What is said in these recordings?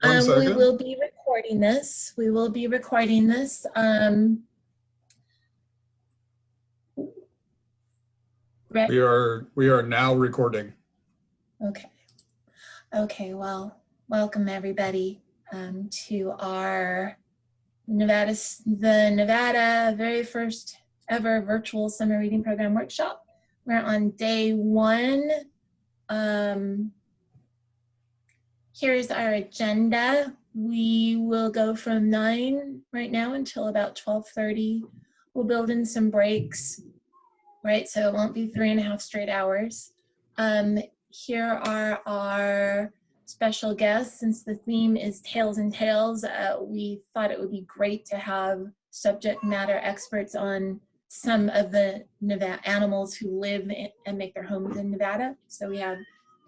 1 second. We will be recording this. We will be recording this. We are now recording. Okay. Okay, well, welcome everybody to our the Nevada very first ever virtual summer reading program workshop. We're on day 1. Here's our agenda. We will go from 9 right now until about 12:30. We'll build in some breaks, right? So it won't be 3.5 straight hours. Here are our special guests. Since the theme is Tales and Tales, we thought it would be great to have subject matter experts on some of the Nevada animals who live and make their homes in Nevada. So we have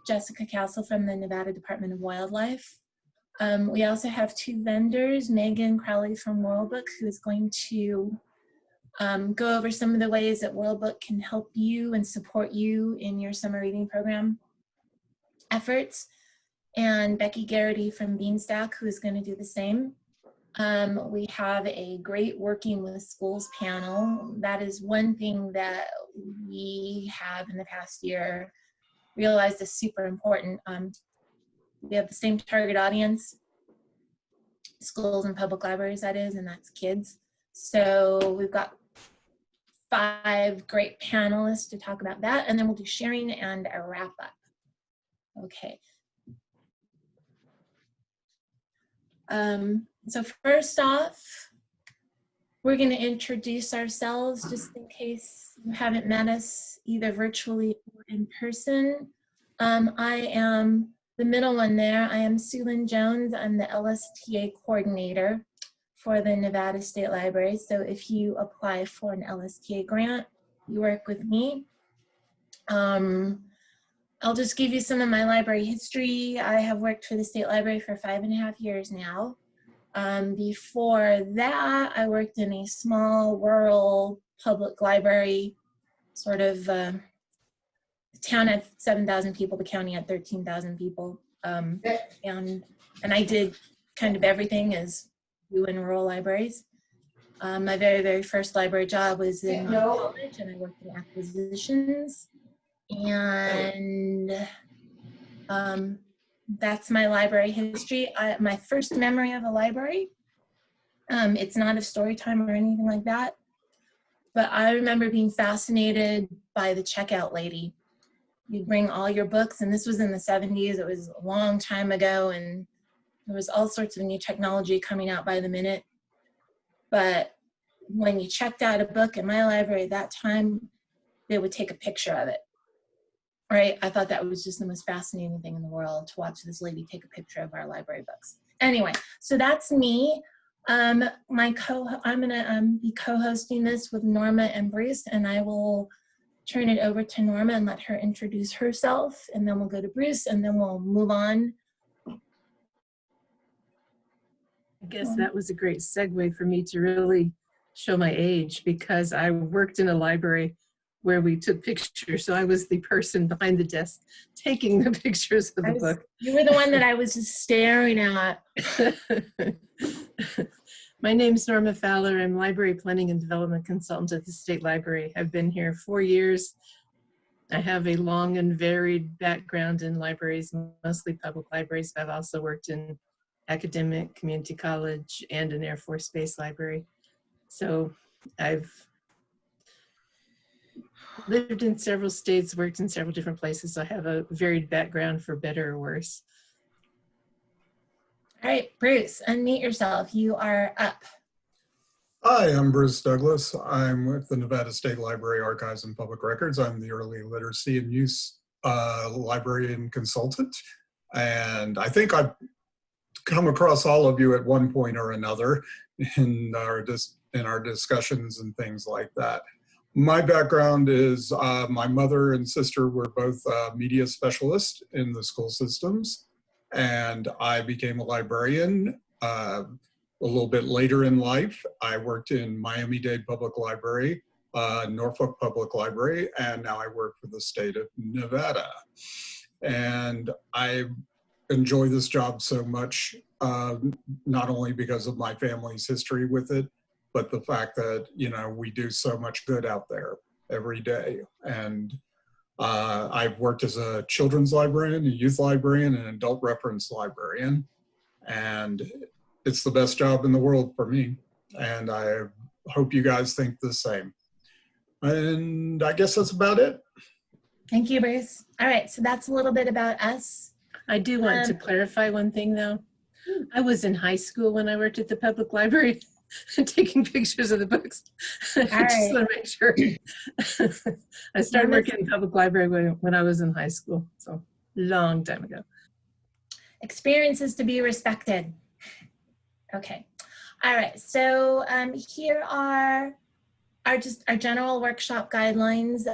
Jessica Castle from the Nevada Department of Wildlife. We also have 2 vendors, Megan Crowley from World Book, who is going to go over some of the ways that World Book can help you and support you in your summer reading program efforts, and Becky Garrety from Beanstack, who is going to do the same. We have a great Working with Schools panel. That is one thing that we have in the past year realized is super important. We have the same target audience, schools and public libraries, that is, and that's kids. So we've got 5 great panelists to talk about that, and then we'll do sharing and a wrap up. Okay. So first off, we're going to introduce ourselves just in case you haven't met us either virtually or in person. I am the middle one there. I am Sue Lynn Jones. I'm the LSTA coordinator for the Nevada State Library. So if you apply for an LSTA grant, you work with me. I'll just give you some of my library history. I have worked for the State Library for 5.5 years now. Before that, I worked in a small rural public library, sort of, the town had 7,000 people, the county had 13,000 people. And I did kind of everything as you in rural libraries. My very, very first library job was in college, and I worked in acquisitions. And that's my library history. My first memory of a library, it's not a story time or anything like that, but I remember being fascinated by the checkout lady. You'd bring all your books, and this was in the 70s. It was a long time ago, and there was all sorts of new technology coming out by the minute. But when you checked out a book in my library at that time, they would take a picture of it. Right, I thought that was just the most fascinating thing in the world, to watch this lady take a picture of our library books. Anyway, so that's me. I'm gonna be co-hosting this with Norma and Bruce, and I will turn it over to Norma and let her introduce herself, and then we'll go to Bruce, and then we'll move on. I guess that was a great segue for me to really show my age, because I worked in a library where we took pictures. So I was the person behind the desk taking the pictures of the book. You were the one that I was just staring at. My name's Norma Fowler. I'm Library Planning and Development Consultant at the State Library. I've been here 4 years. I have a long and varied background in libraries, mostly public libraries, but I've also worked in academic, community college, and an Air Force Base library. So I've lived in several states, worked in several different places, so I have a varied background for better or worse. All right, Bruce, unmute yourself. You are up. Hi, I'm Bruce Douglas. I'm with the Nevada State Library Archives and Public Records. I'm the Early Literacy and Use Librarian Consultant. And I think I've come across all of you at one point or another in our discussions and things like that. My background is my mother and sister were both media specialists in the school systems, and I became a librarian a little bit later in life. I worked in Miami-Dade Public Library, Norfolk Public Library, and now I work for the state of Nevada. And I enjoy this job so much, not only because of my family's history with it, but the fact that, you know, we do so much good out there every day. And I've worked as a children's librarian, a youth librarian, and an adult reference librarian. And it's the best job in the world for me. And I hope you guys think the same. And I guess that's about it. Thank you, Bruce. All right, so that's a little bit about us. I do want to clarify one thing though. I was in high school when I worked at the public library taking pictures of the books. I just want to make sure. I started working in the public library when I was in high school, so long time ago. Experiences to be respected. Okay. All right, so here are our general workshop guidelines.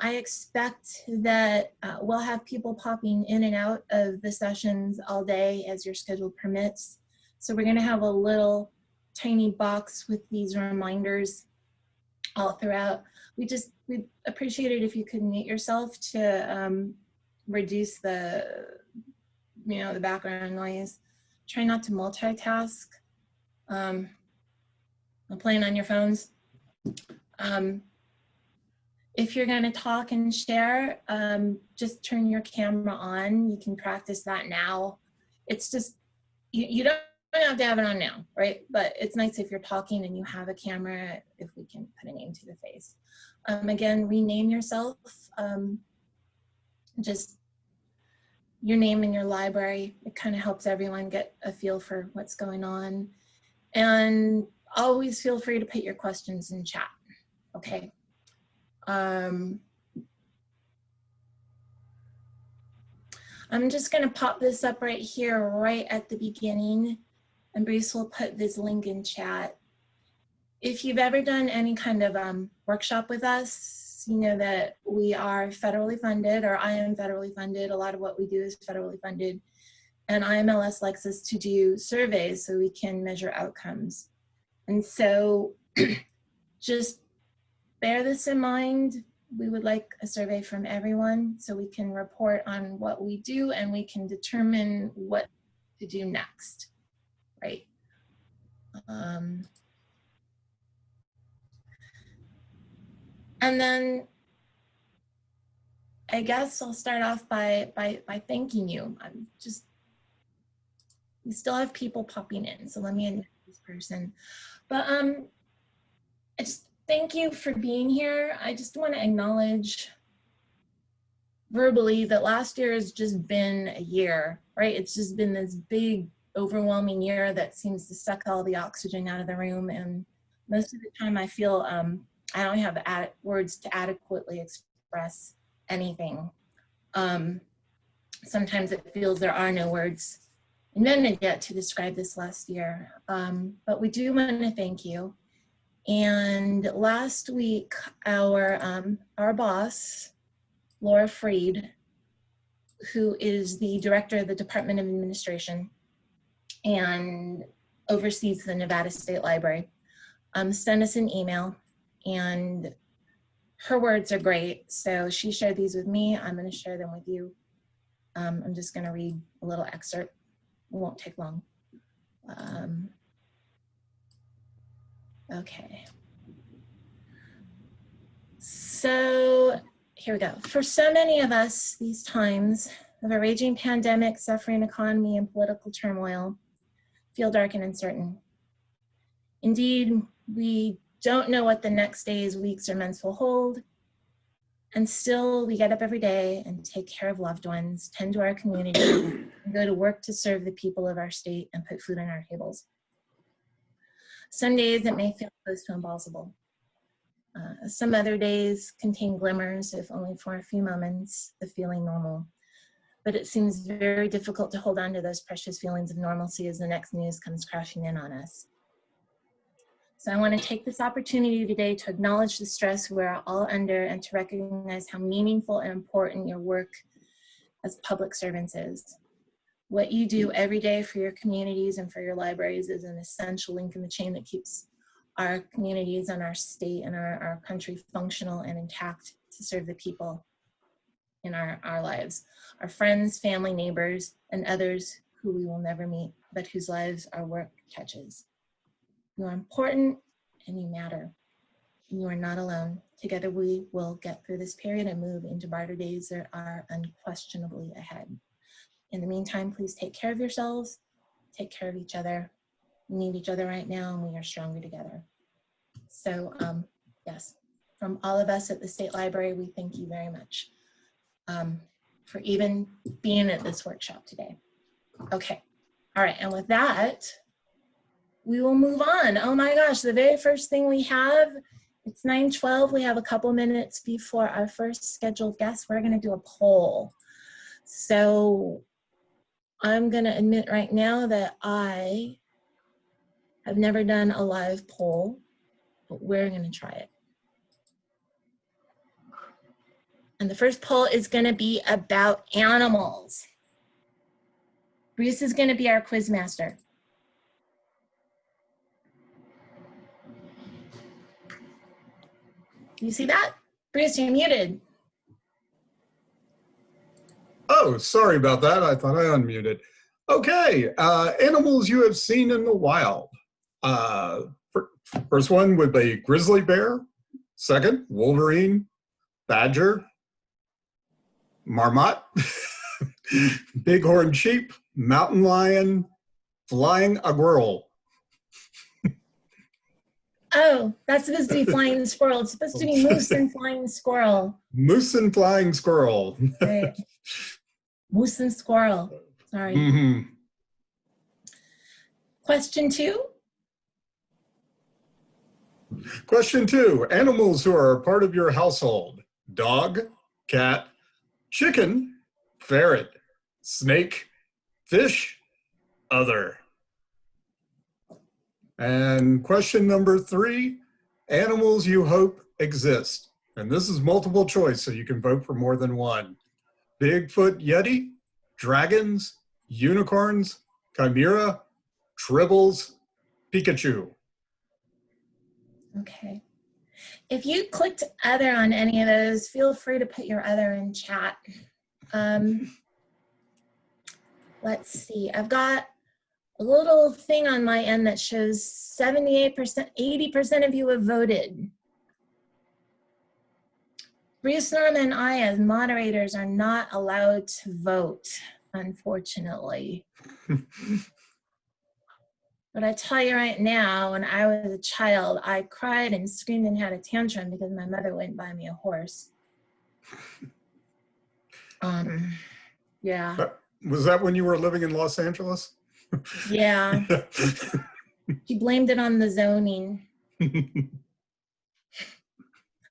I expect that we'll have people popping in and out of the sessions all day as your schedule permits. So we're gonna have a little tiny box with these reminders all throughout. We'd appreciate it if you could mute yourself to reduce the, the background noise. Try not to multitask. I'm playing on your phones. If you're going to talk and share, just turn your camera on. You can practice that now. It's just, you don't have to have it on now, right? But it's nice if you're talking and you have a camera, if we can put a name to the face. Again, rename yourself. Just your name and your library. It kind of helps everyone get a feel for what's going on. And always feel free to put your questions in chat. Okay. I'm just going to pop this up right here, right at the beginning, and Bruce will put this link in chat. If you've ever done any kind of workshop with us, you know that we are federally funded, or I am federally funded. A lot of what we do is federally funded. And IMLS likes us to do surveys so we can measure outcomes. And so just bear this in mind. We would like a survey from everyone so we can report on what we do and we can determine what to do next, right? And then I guess I'll start off by thanking you. We still have people popping in, so let me invite this person. But I just thank you for being here. I just want to acknowledge verbally that last year has just been a year, right? It's just been this big, overwhelming year that seems to suck all the oxygen out of the room. And most of the time I feel I don't have words to adequately express anything. Sometimes it feels there are no words invented yet to describe this last year. But we do want to thank you. And last week, our boss, Laura Freed, who is the director of the Department of Administration and oversees the Nevada State Library, sent us an email, and her words are great. So she shared these with me. I'm going to share them with you. I'm just going to read a little excerpt. It won't take long. Okay. So here we go. For so many of us, these times of a raging pandemic, suffering economy, and political turmoil feel dark and uncertain. Indeed, we don't know what the next days, weeks, or months will hold. And still, we get up every day and take care of loved ones, tend to our community, and go to work to serve the people of our state and put food on our tables. Some days it may feel close to impossible. Some other days contain glimmers, if only for a few moments, of feeling normal. But it seems very difficult to hold on to those precious feelings of normalcy as the next news comes crashing in on us. So I want to take this opportunity today to acknowledge the stress we're all under and to recognize how meaningful and important your work as public servants is. What you do every day for your communities and for your libraries is an essential link in the chain that keeps our communities and our state and our country functional and intact to serve the people. in our lives, our friends, family, neighbors, and others who we will never meet, but whose lives our work touches. You are important and you matter. And you are not alone. Together we will get through this period and move into brighter days that are unquestionably ahead. In the meantime, please take care of yourselves, take care of each other. We need each other right now and we are stronger together. So yes, from all of us at the State Library, we thank you very much for even being at this workshop today. Okay, all right, and with that, we will move on. Oh my gosh, the very first thing we have, it's 9:12. We have a couple minutes before our first scheduled guest. We're gonna do a poll. So I'm gonna admit right now that I have never done a live poll, but we're gonna try it. And the first poll is gonna be about animals. Bruce is gonna be our quiz master. You see that? Bruce, you're muted. Oh, sorry about that. I thought I unmuted. Okay, animals you have seen in the wild. First one would be grizzly bear. Second, wolverine, badger, marmot, bighorn sheep, mountain lion, flying squirrel. Oh, that's supposed to be flying squirrel. It's supposed to be moose and flying squirrel. Moose and flying squirrel. Right. Moose and squirrel. Sorry. Mm-hmm. Question 2. Question 2, animals who are a part of your household. Dog, cat, chicken, ferret, snake, fish, other. And question number 3, animals you hope exist. And this is multiple choice, so you can vote for more than one. Bigfoot Yeti, dragons, unicorns, chimera, tribbles, Pikachu. Okay. If you clicked other on any of those, feel free to put your other in chat. Let's see. I've got a little thing on my end that shows 78%, 80% of you have voted. Bruce, Norma, and I as moderators are not allowed to vote, unfortunately. But I tell you right now, when I was a child, I cried and screamed and had a tantrum because my mother wouldn't buy me a horse. Yeah. Was that when you were living in Los Angeles? Yeah. She blamed it on the zoning.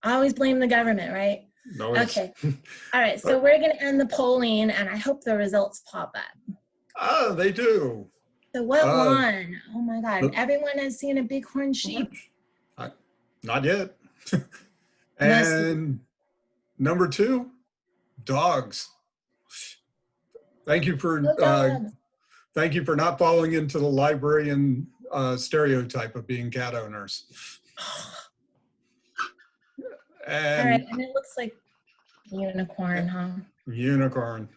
I always blame the government, right? No, okay. All right, so we're going to end the polling, and I hope the results pop up. Ah, they do. So what won? Oh my God, everyone has seen a bighorn sheep. Not yet. And number 2, dogs. Thank you for not falling into the librarian stereotype of being cat owners. And all right, and it looks like unicorn, huh? Unicorn.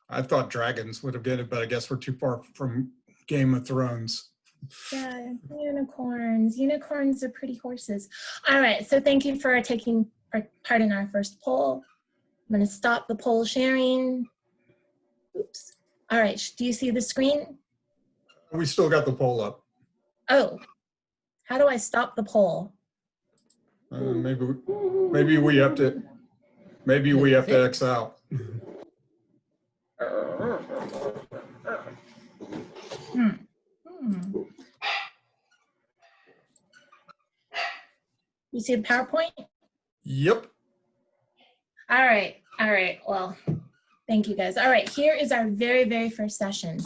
I thought dragons would have been it, but I guess we're too far from Game of Thrones. Yeah, unicorns. Unicorns are pretty horses. All right, so thank you for taking part in our first poll. I'm going to stop the poll sharing. Oops. All right, do you see the screen? We still got the poll up. Oh, how do I stop the poll? Maybe we have to. Maybe we have to X out. You see the PowerPoint? Yep. All right. Well, thank you guys. All right, here is our very, very first session.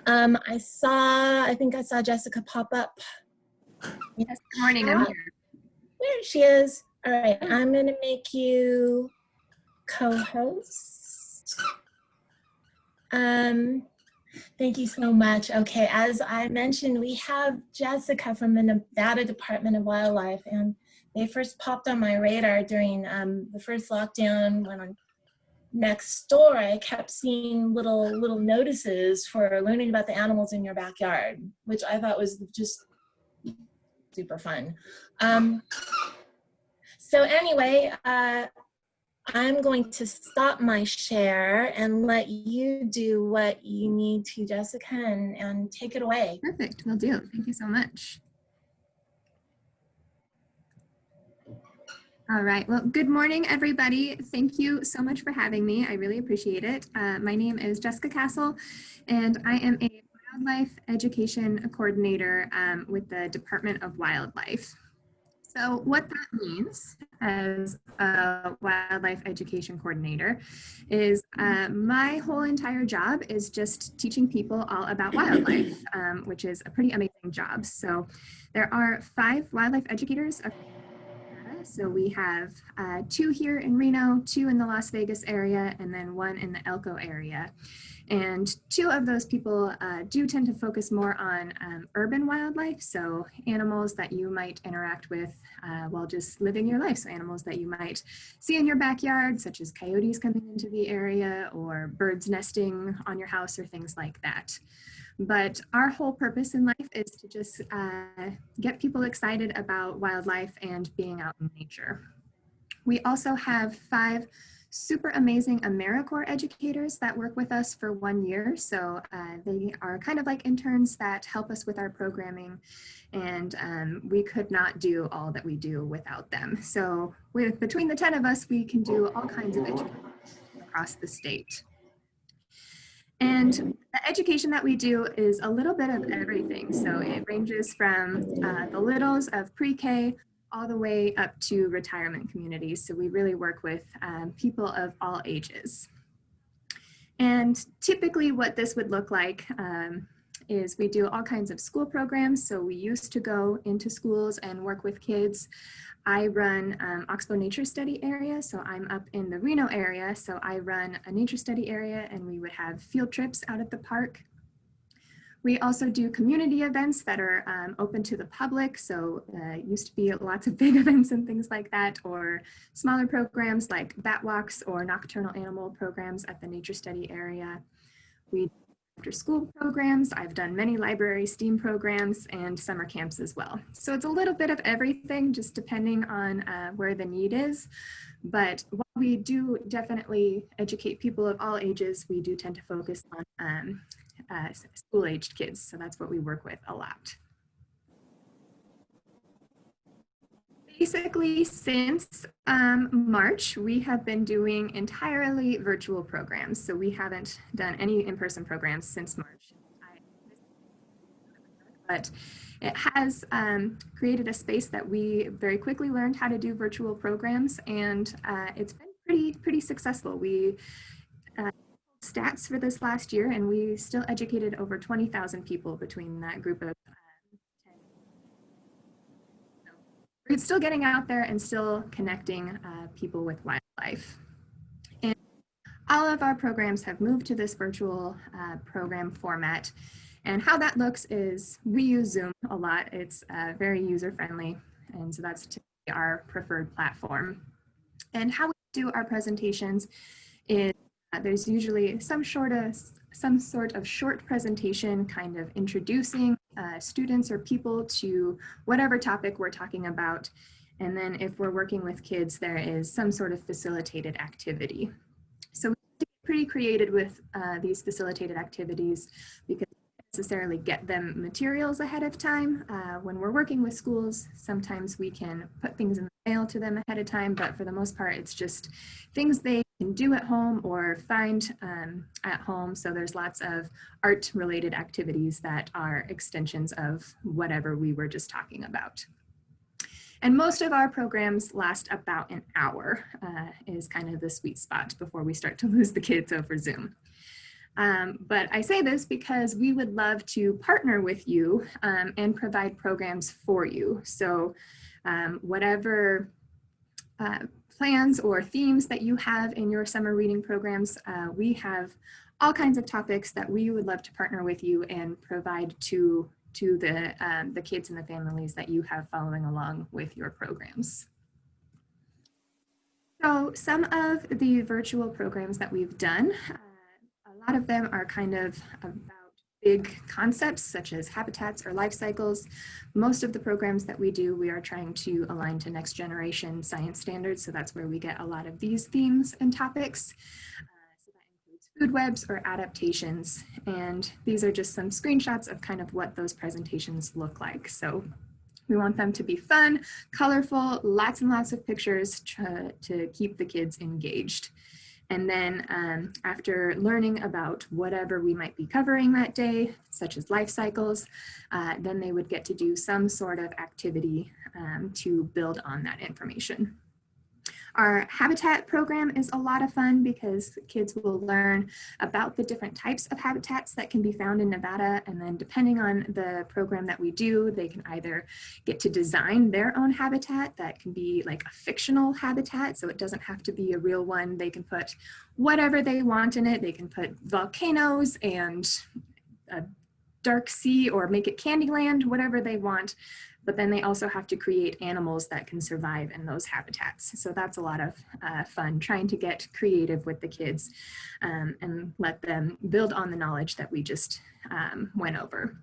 I think I saw Jessica pop up. Yes, good morning, I'm here. There she is. All right, I'm gonna make you co-host. Thank you so much. Okay, as I mentioned, we have Jessica from the Nevada Department of Wildlife, and they first popped on my radar during the first lockdown when on Nextdoor, I kept seeing little notices for learning about the animals in your backyard, which I thought was just super fun. So anyway, I'm going to stop my share and let you do what you need to, Jessica, and take it away. Perfect, will do. Thank you so much. All right, well, good morning, everybody. Thank you so much for having me. I really appreciate it. My name is Jessica Castle, and I am a wildlife education coordinator with the Department of Wildlife. So what that means as a wildlife education coordinator is my whole entire job is just teaching people all about wildlife, which is a pretty amazing job. So there are 5 wildlife educators. So we have 2 here in Reno, 2 in the Las Vegas area, and then 1 in the Elko area. And 2 of those people do tend to focus more on urban wildlife, so animals that you might interact with while just living your life. So animals that you might see in your backyard, such as coyotes coming into the area or birds nesting on your house or things like that. But our whole purpose in life is to just get people excited about wildlife and being out in nature. We also have 5 super amazing Americorps educators that work with us for 1 year. So they are kind of like interns that help us with our programming, and we could not do all that we do without them. So between the 10 of us, we can do all kinds of education across the state. And the education that we do is a little bit of everything. So it ranges from the littles of pre-K all the way up to retirement communities. So we really work with people of all ages. And typically what this would look like is we do all kinds of school programs. So we used to go into schools and work with kids. I run Oxbow Nature Study area, so I'm up in the Reno area, so I run a nature study area, and we would have field trips out at the park. We also do community events that are open to the public, so it used to be lots of big events and things like that, or smaller programs like bat walks or nocturnal animal programs at the nature study area. We after school programs. I've done many library STEAM programs and summer camps as well. So it's a little bit of everything, just depending on where the need is. But while we do definitely educate people of all ages, we do tend to focus on school-aged kids. So that's what we work with a lot. Basically, since March, we have been doing entirely virtual programs. So we haven't done any in-person programs since March. But it has created a space that we very quickly learned how to do virtual programs, and it's been pretty successful. We stats for this last year, and we still educated over 20,000 people between that group of we're still getting out there and still connecting people with wildlife. And all of our programs have moved to this virtual program format. And how that looks is we use Zoom a lot. It's very user-friendly, and so that's typically our preferred platform. And how we do our presentations is there's usually some sort of short presentation kind of introducing students or people to whatever topic we're talking about. And then if we're working with kids, there is some sort of facilitated activity. So we get pretty creative with these facilitated activities because we don't necessarily get them materials ahead of time. When we're working with schools, sometimes we can put things in the mail to them ahead of time, but for the most part, it's just things they can do at home or find at home. So there's lots of art related activities that are extensions of whatever we were just talking about. And most of our programs last about an hour is kind of the sweet spot before we start to lose the kids over Zoom. But I say this because we would love to partner with you and provide programs for you. So whatever plans or themes that you have in your summer reading programs, we have all kinds of topics that we would love to partner with you and provide to to the kids and the families that you have following along with your programs. So some of the virtual programs that we've done, a lot of them are kind of about big concepts such as habitats or life cycles. Most of the programs that we do, we are trying to align to next generation science standards. So that's where we get a lot of these themes and topics. So that includes food webs or adaptations. And these are just some screenshots of kind of what those presentations look like. So we want them to be fun, colorful, lots and lots of pictures to keep the kids engaged. And then after learning about whatever we might be covering that day, such as life cycles, then they would get to do some sort of activity to build on that information. Our habitat program is a lot of fun because kids will learn about the different types of habitats that can be found in Nevada. And then depending on the program that we do, they can either get to design their own habitat that can be like a fictional habitat. So it doesn't have to be a real one. They can put whatever they want in it. They can put volcanoes and a dark sea or make it Candyland, whatever they want. But then they also have to create animals that can survive in those habitats. So that's a lot of fun, trying to get creative with the kids and let them build on the knowledge that we just went over.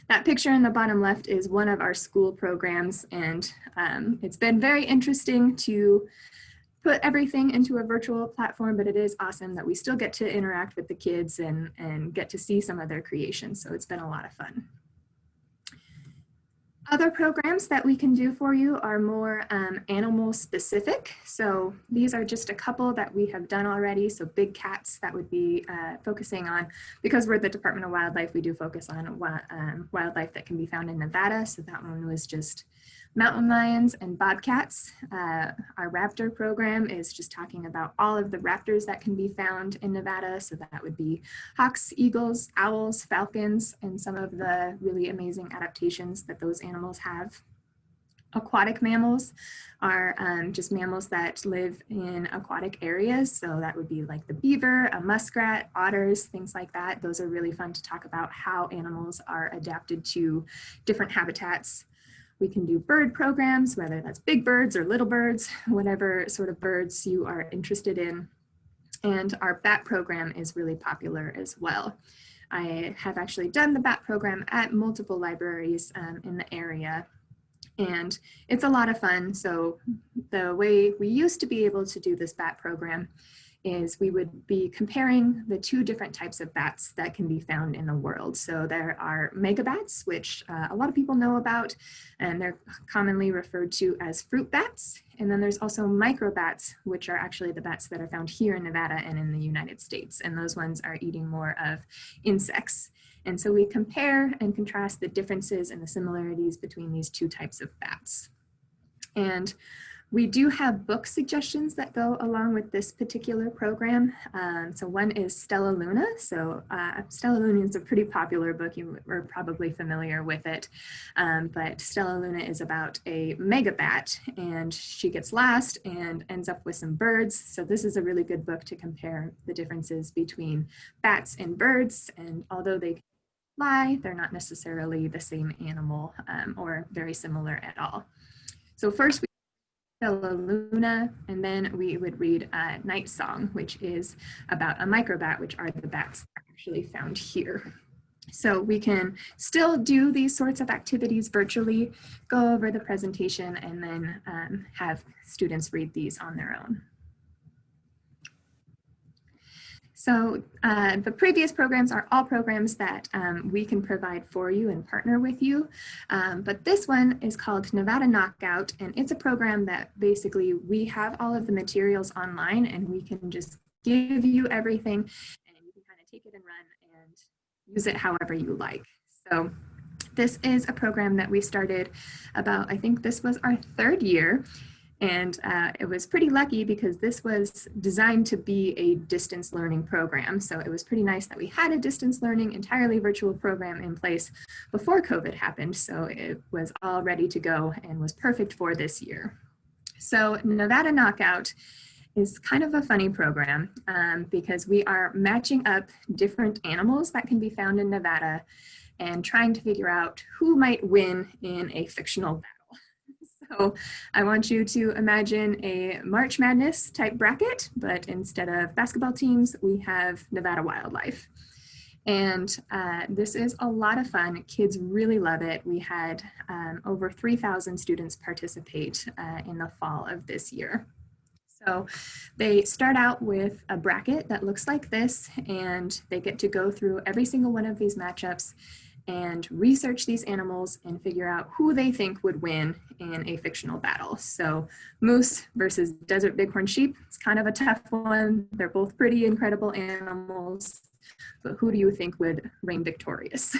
That picture in the bottom left is one of our school programs, and it's been very interesting to put everything into a virtual platform, but it is awesome that we still get to interact with the kids and get to see some of their creations. So it's been a lot of fun. Other programs that we can do for you are more animal specific. So these are just a couple that we have done already. So big cats, that would be focusing on, because we're the Department of Wildlife, we do focus on wildlife that can be found in Nevada. So that one was just mountain lions and bobcats. Our raptor program is just talking about all of the raptors that can be found in Nevada. So that would be hawks, eagles, owls, falcons, and some of the really amazing adaptations that those animals have. Aquatic mammals are just mammals that live in aquatic areas. So that would be like the beaver, a muskrat, otters, things like that. Those are really fun to talk about how animals are adapted to different habitats. We can do bird programs, whether that's big birds or little birds, whatever sort of birds you are interested in. And our bat program is really popular as well. I have actually done the bat program at multiple libraries in the area, and it's a lot of fun. So the way we used to be able to do this bat program is we would be comparing the two different types of bats that can be found in the world. So there are megabats, which a lot of people know about, and they're commonly referred to as fruit bats. And then there's also microbats, which are actually the bats that are found here in Nevada and in the United States. And those ones are eating more of insects. And so we compare and contrast the differences and the similarities between these two types of bats. And we do have book suggestions that go along with this particular program. So one is Stellaluna. So Stellaluna is a pretty popular book. You are probably familiar with it. But Stellaluna is about a megabat, and she gets lost and ends up with some birds. So this is a really good book to compare the differences between bats and birds. And although they fly, they're not necessarily the same animal or very similar at all. So first, Stellaluna, and then we would read Night Song, which is about a microbat, which are the bats that are actually found here. So we can still do these sorts of activities virtually, go over the presentation, and then have students read these on their own. So the previous programs are all programs that we can provide for you and partner with you. But this one is called Nevada Knockout, and it's a program that basically we have all of the materials online, and we can just give you everything, and you can kind of take it and run and use it however you like. So this is a program that we started about, I think this was our 3rd year. And it was pretty lucky because this was designed to be a distance learning program. So it was pretty nice that we had a distance learning entirely virtual program in place before COVID happened. So it was all ready to go and was perfect for this year. So Nevada Knockout is kind of a funny program because we are matching up different animals that can be found in Nevada and trying to figure out who might win in a fictional battle. So I want you to imagine a March Madness type bracket, but instead of basketball teams, we have Nevada wildlife. And this is a lot of fun. Kids really love it. We had over 3,000 students participate in the fall of this year. So they start out with a bracket that looks like this, and they get to go through every single one of these matchups and research these animals and figure out who they think would win in a fictional battle. So moose versus desert bighorn sheep, it's kind of a tough one. They're both pretty incredible animals, but who do you think would reign victorious?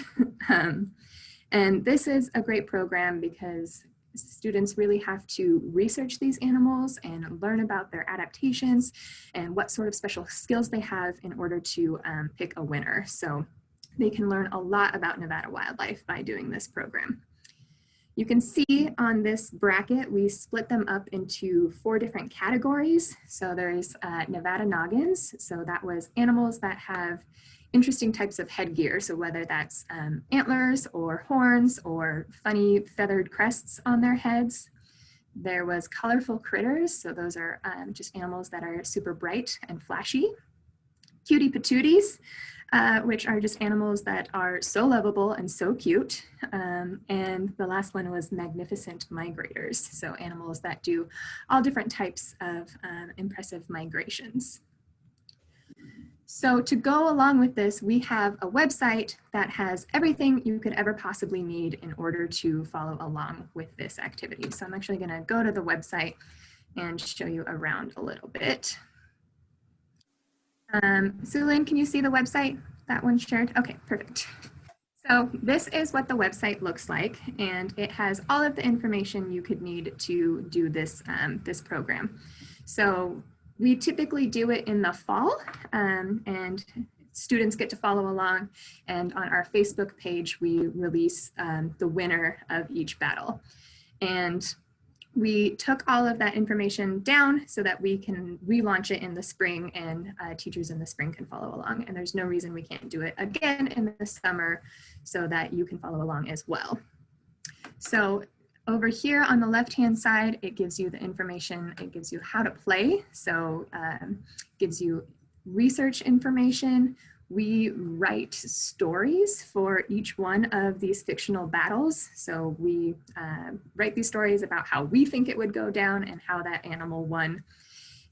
And this is a great program because students really have to research these animals and learn about their adaptations and what sort of special skills they have in order to pick a winner. So they can learn a lot about Nevada wildlife by doing this program. You can see on this bracket, we split them up into 4 different categories. So there's Nevada noggins. So that was animals that have interesting types of headgear. So whether that's antlers or horns or funny feathered crests on their heads. There was colorful critters. So those are just animals that are super bright and flashy. Cutie patooties, which are just animals that are so lovable and so cute. And the last one was magnificent migrators. So animals that do all different types of impressive migrations. So to go along with this, we have a website that has everything you could ever possibly need in order to follow along with this activity. So I'm actually gonna go to the website and show you around a little bit. Sulin, can you see the website? That one shared? Okay, perfect. So this is what the website looks like, and it has all of the information you could need to do this, this program. So we typically do it in the fall, and students get to follow along, and on our Facebook page, we release the winner of each battle. And we took all of that information down so that we can relaunch it in the spring, and teachers in the spring can follow along. And there's no reason we can't do it again in the summer so that you can follow along as well. So over here on the left-hand side, it gives you the information, it gives you how to play. So gives you research information. We write stories for each one of these fictional battles. So we write these stories about how we think it would go down and how that animal won.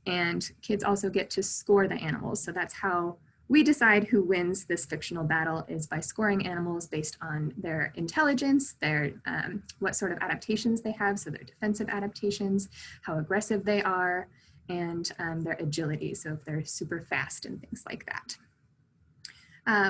And kids also get to score the animals. So that's how we decide who wins this fictional battle, is by scoring animals based on their intelligence, their what sort of adaptations they have, so their defensive adaptations, how aggressive they are, and their agility, so if they're super fast and things like that.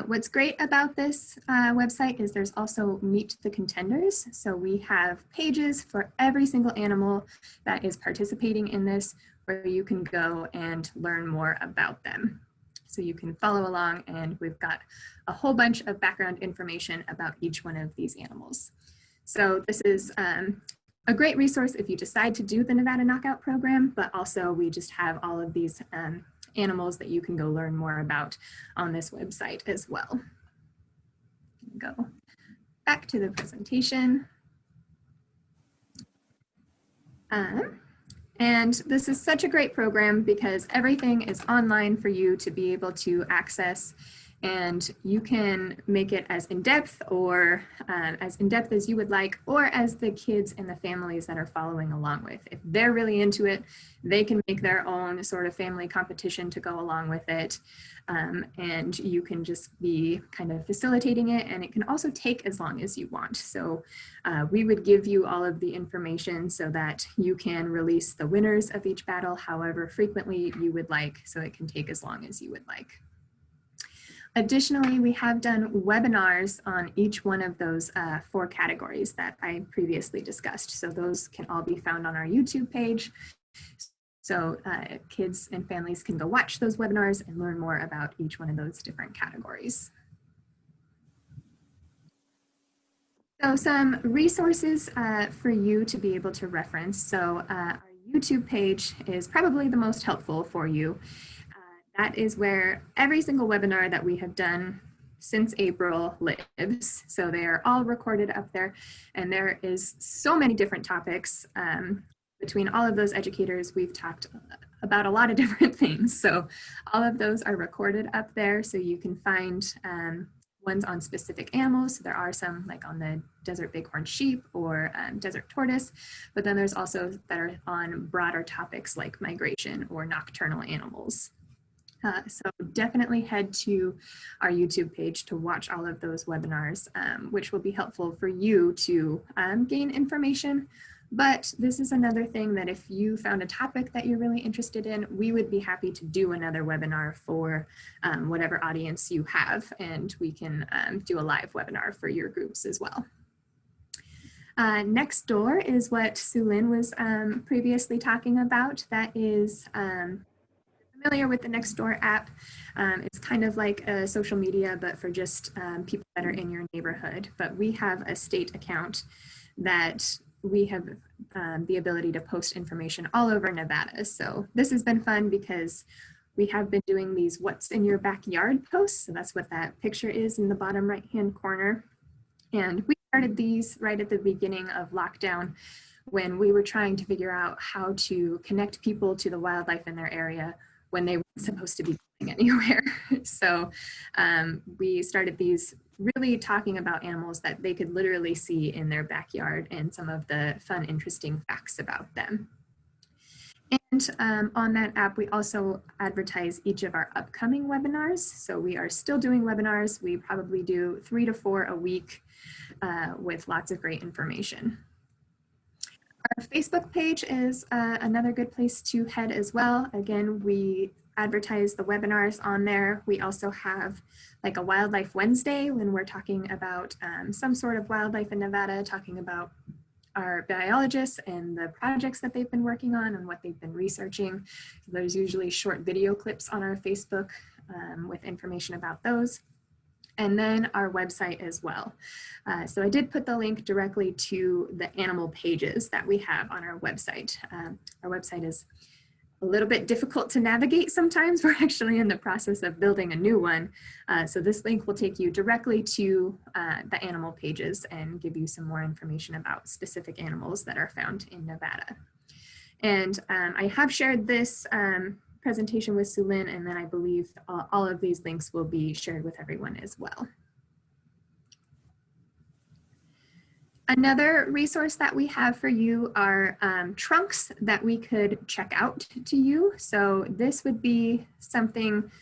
What's great about this website is there's also Meet the Contenders. So we have pages for every single animal that is participating in this, where you can go and learn more about them. So you can follow along, and we've got a whole bunch of background information about each one of these animals. So this is a great resource if you decide to do the Nevada Knockout program, but also we just have all of these animals that you can go learn more about on this website as well. Go back to the presentation. And this is such a great program because everything is online for you to be able to access, and you can make it as in-depth or as in-depth as you would like, or as the kids and the families that are following along with. If they're really into it, they can make their own sort of family competition to go along with it. And you can just be kind of facilitating it, and it can also take as long as you want. So we would give you all of the information so that you can release the winners of each battle however frequently you would like, so it can take as long as you would like. Additionally, we have done webinars on each one of those 4 categories that I previously discussed. So those can all be found on our YouTube page. So kids and families can go watch those webinars and learn more about each one of those different categories. So some resources for you to be able to reference. So our YouTube page is probably the most helpful for you. That is where every single webinar that we have done since April lives. So they are all recorded up there, and there is so many different topics. Between all of those educators, we've talked about a lot of different things. So all of those are recorded up there, so you can find ones on specific animals. So there are some like on the desert bighorn sheep or desert tortoise, but then there's also that are on broader topics like migration or nocturnal animals. So definitely head to our YouTube page to watch all of those webinars, which will be helpful for you to gain information. But this is another thing that if you found a topic that you're really interested in, we would be happy to do another webinar for whatever audience you have, and we can do a live webinar for your groups as well. Nextdoor is what Sulin was previously talking about. That is familiar with the Nextdoor app. It's kind of like a social media, but for just people that are in your neighborhood. But we have a state account that we have the ability to post information all over Nevada. So this has been fun because we have been doing these what's in your backyard posts. So that's what that picture is in the bottom right-hand corner. And we started these right at the beginning of lockdown when we were trying to figure out how to connect people to the wildlife in their area when they weren't supposed to be going anywhere. So we started these really talking about animals that they could literally see in their backyard and some of the fun, interesting facts about them. And on that app, we also advertise each of our upcoming webinars. So we are still doing webinars. We probably do 3 to 4 a week with lots of great information. Our Facebook page is another good place to head as well. Again, we advertise the webinars on there. We also have like a Wildlife Wednesday when we're talking about some sort of wildlife in Nevada, talking about our biologists and the projects that they've been working on and what they've been researching. There's usually short video clips on our Facebook with information about those. And then our website as well. So I did put the link directly to the animal pages that we have on our website. Our website is a little bit difficult to navigate sometimes. We're actually in the process of building a new one. So this link will take you directly to the animal pages and give you some more information about specific animals that are found in Nevada. And I have shared this presentation with Sulin, and then I believe all of these links will be shared with everyone as well. Another resource that we have for you are trunks that we could check out to you. So this would be something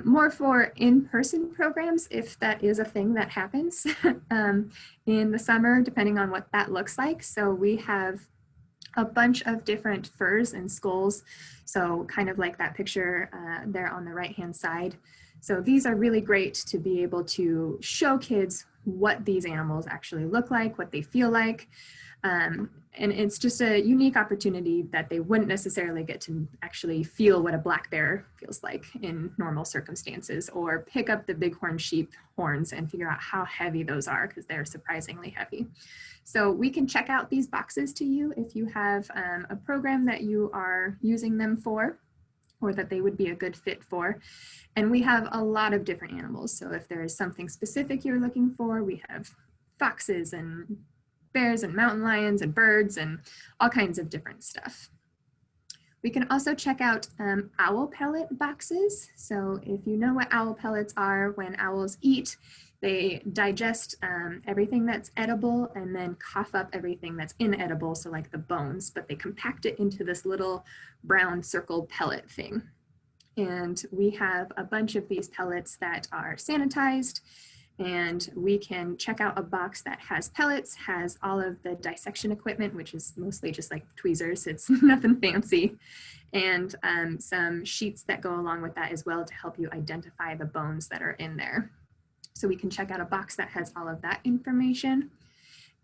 more for in-person programs, if that is a thing that happens in the summer, depending on what that looks like. So we have a bunch of different furs and skulls. So kind of like that picture there on the right-hand side. So these are really great to be able to show kids what these animals actually look like, what they feel like. And it's just a unique opportunity that they wouldn't necessarily get to actually feel what a black bear feels like in normal circumstances, or pick up the bighorn sheep horns and figure out how heavy those are, because they're surprisingly heavy. So we can check out these boxes to you if you have a program that you are using them for, or that they would be a good fit for. And we have a lot of different animals. So if there is something specific you're looking for, we have foxes and bears and mountain lions and birds and all kinds of different stuff. We can also check out owl pellet boxes. So if you know what owl pellets are, when owls eat, they digest everything that's edible and then cough up everything that's inedible, so like the bones, but they compact it into this little brown circle pellet thing. And we have a bunch of these pellets that are sanitized, and we can check out a box that has pellets, has all of the dissection equipment, which is mostly just like tweezers, it's nothing fancy, and some sheets that go along with that as well to help you identify the bones that are in there. So we can check out a box that has all of that information.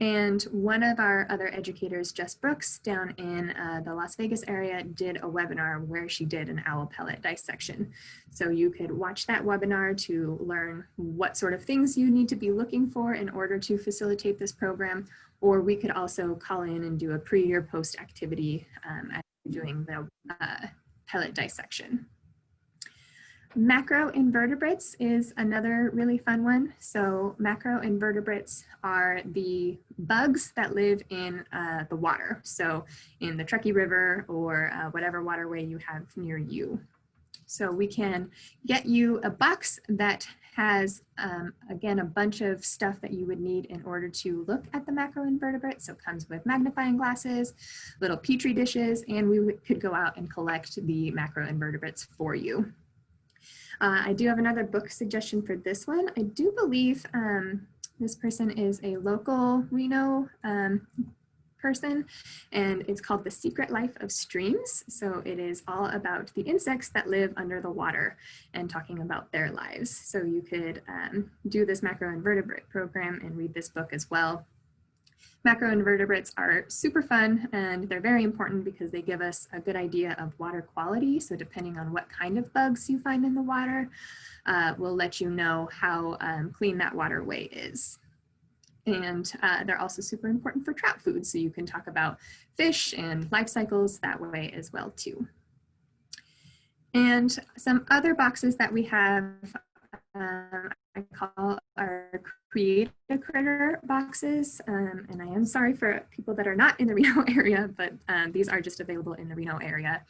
And one of our other educators, Jess Brooks, down in the Las Vegas area, did a webinar where she did an owl pellet dissection. So you could watch that webinar to learn what sort of things you need to be looking for in order to facilitate this program, or we could also call in and do a pre or post activity as doing the pellet dissection. Macroinvertebrates is another really fun one. So macroinvertebrates are the bugs that live in the water. So in the Truckee River or whatever waterway you have near you. So we can get you a box that has, again, a bunch of stuff that you would need in order to look at the macroinvertebrates. So it comes with magnifying glasses, little petri dishes, and we could go out and collect the macroinvertebrates for you. I do have another book suggestion for this one. I do believe this person is a local Reno person, and it's called The Secret Life of Streams. So it is all about the insects that live under the water and talking about their lives. So you could do this macroinvertebrate program and read this book as well. Macroinvertebrates are super fun, and they're very important because they give us a good idea of water quality. So depending on what kind of bugs you find in the water, will let you know how clean that waterway is. And they're also super important for trout food. So you can talk about fish and life cycles that way as well too. And some other boxes that we have, I call our Create a Critter boxes. And I am sorry for people that are not in the Reno area, but these are just available in the Reno area.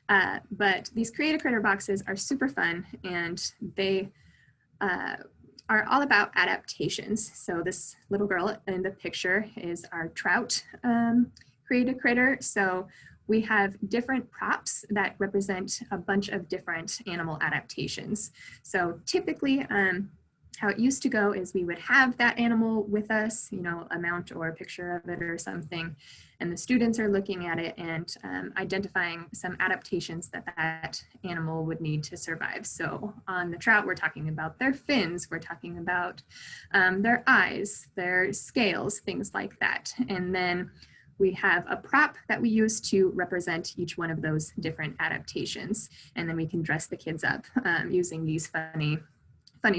But these Create a Critter boxes are super fun, and they are all about adaptations. So this little girl in the picture is our trout Create a Critter. So we have different props that represent a bunch of different animal adaptations. So typically, how it used to go is we would have that animal with us, you know, a mount or a picture of it or something, and the students are looking at it and identifying some adaptations that that animal would need to survive. So on the trout, we're talking about their fins, we're talking about their eyes, their scales, things like that. And then we have a prop that we use to represent each one of those different adaptations. And then we can dress the kids up using these funny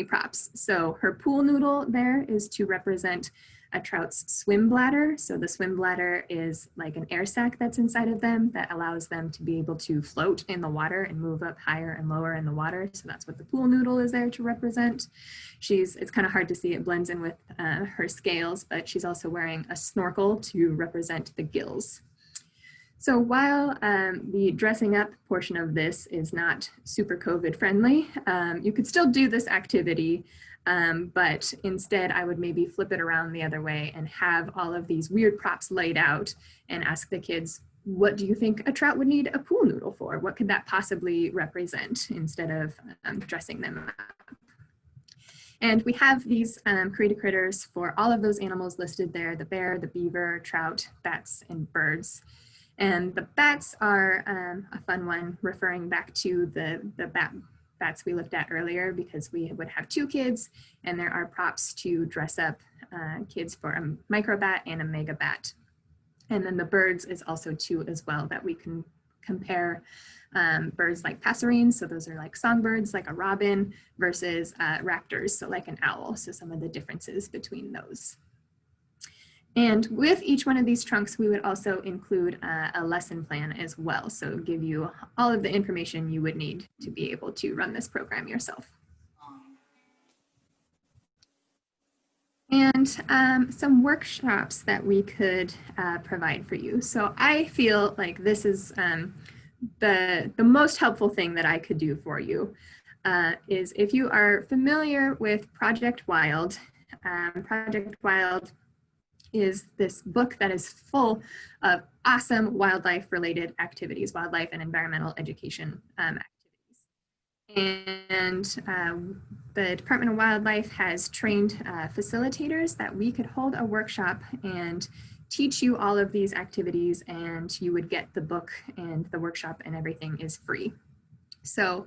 props. So her pool noodle there is to represent a trout's swim bladder. So the swim bladder is like an air sac that's inside of them that allows them to be able to float in the water and move up higher and lower in the water. So that's what the pool noodle is there to represent. It's kind of hard to see, it blends in with her scales, but she's also wearing a snorkel to represent the gills. So while the dressing up portion of this is not super COVID friendly, you could still do this activity, but instead I would maybe flip it around the other way and have all of these weird props laid out and ask the kids, what do you think a trout would need a pool noodle for? What could that possibly represent, instead of dressing them up? And we have these Create a Critters for all of those animals listed there: the bear, the beaver, trout, bats, and birds. And the bats are a fun one, referring back to the bats we looked at earlier, because we would have two kids and there are props to dress up kids for a microbat and a megabat. And then the birds is also two as well, that we can compare birds like passerines. So those are like songbirds, like a robin, versus raptors, so like an owl. So some of the differences between those. And with each one of these trunks, we would also include a lesson plan as well. So give you all of the information you would need to be able to run this program yourself. And some workshops that we could provide for you. So I feel like this is the most helpful thing that I could do for you is if you are familiar with Project Wild. Project Wild is this book that is full of awesome wildlife related activities, wildlife and environmental education activities. And the Department of Wildlife has trained facilitators that we could hold a workshop and teach you all of these activities, and you would get the book, and the workshop and everything is free. So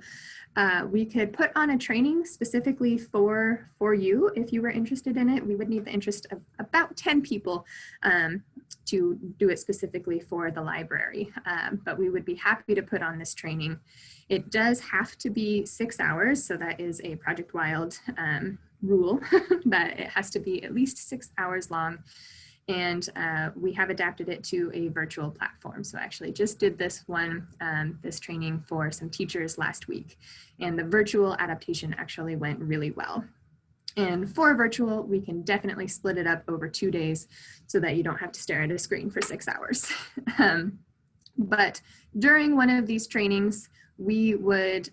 we could put on a training specifically for you if you were interested in it. We would need the interest of about 10 people to do it specifically for the library, but we would be happy to put on this training. It does have to be 6 hours, so that is a Project Wild rule, that it has to be at least 6 hours long. And we have adapted it to a virtual platform. So I actually just did this one, this training for some teachers last week. And the virtual adaptation actually went really well. And for virtual, we can definitely split it up over 2 days so that you don't have to stare at a screen for 6 hours. But during one of these trainings, we would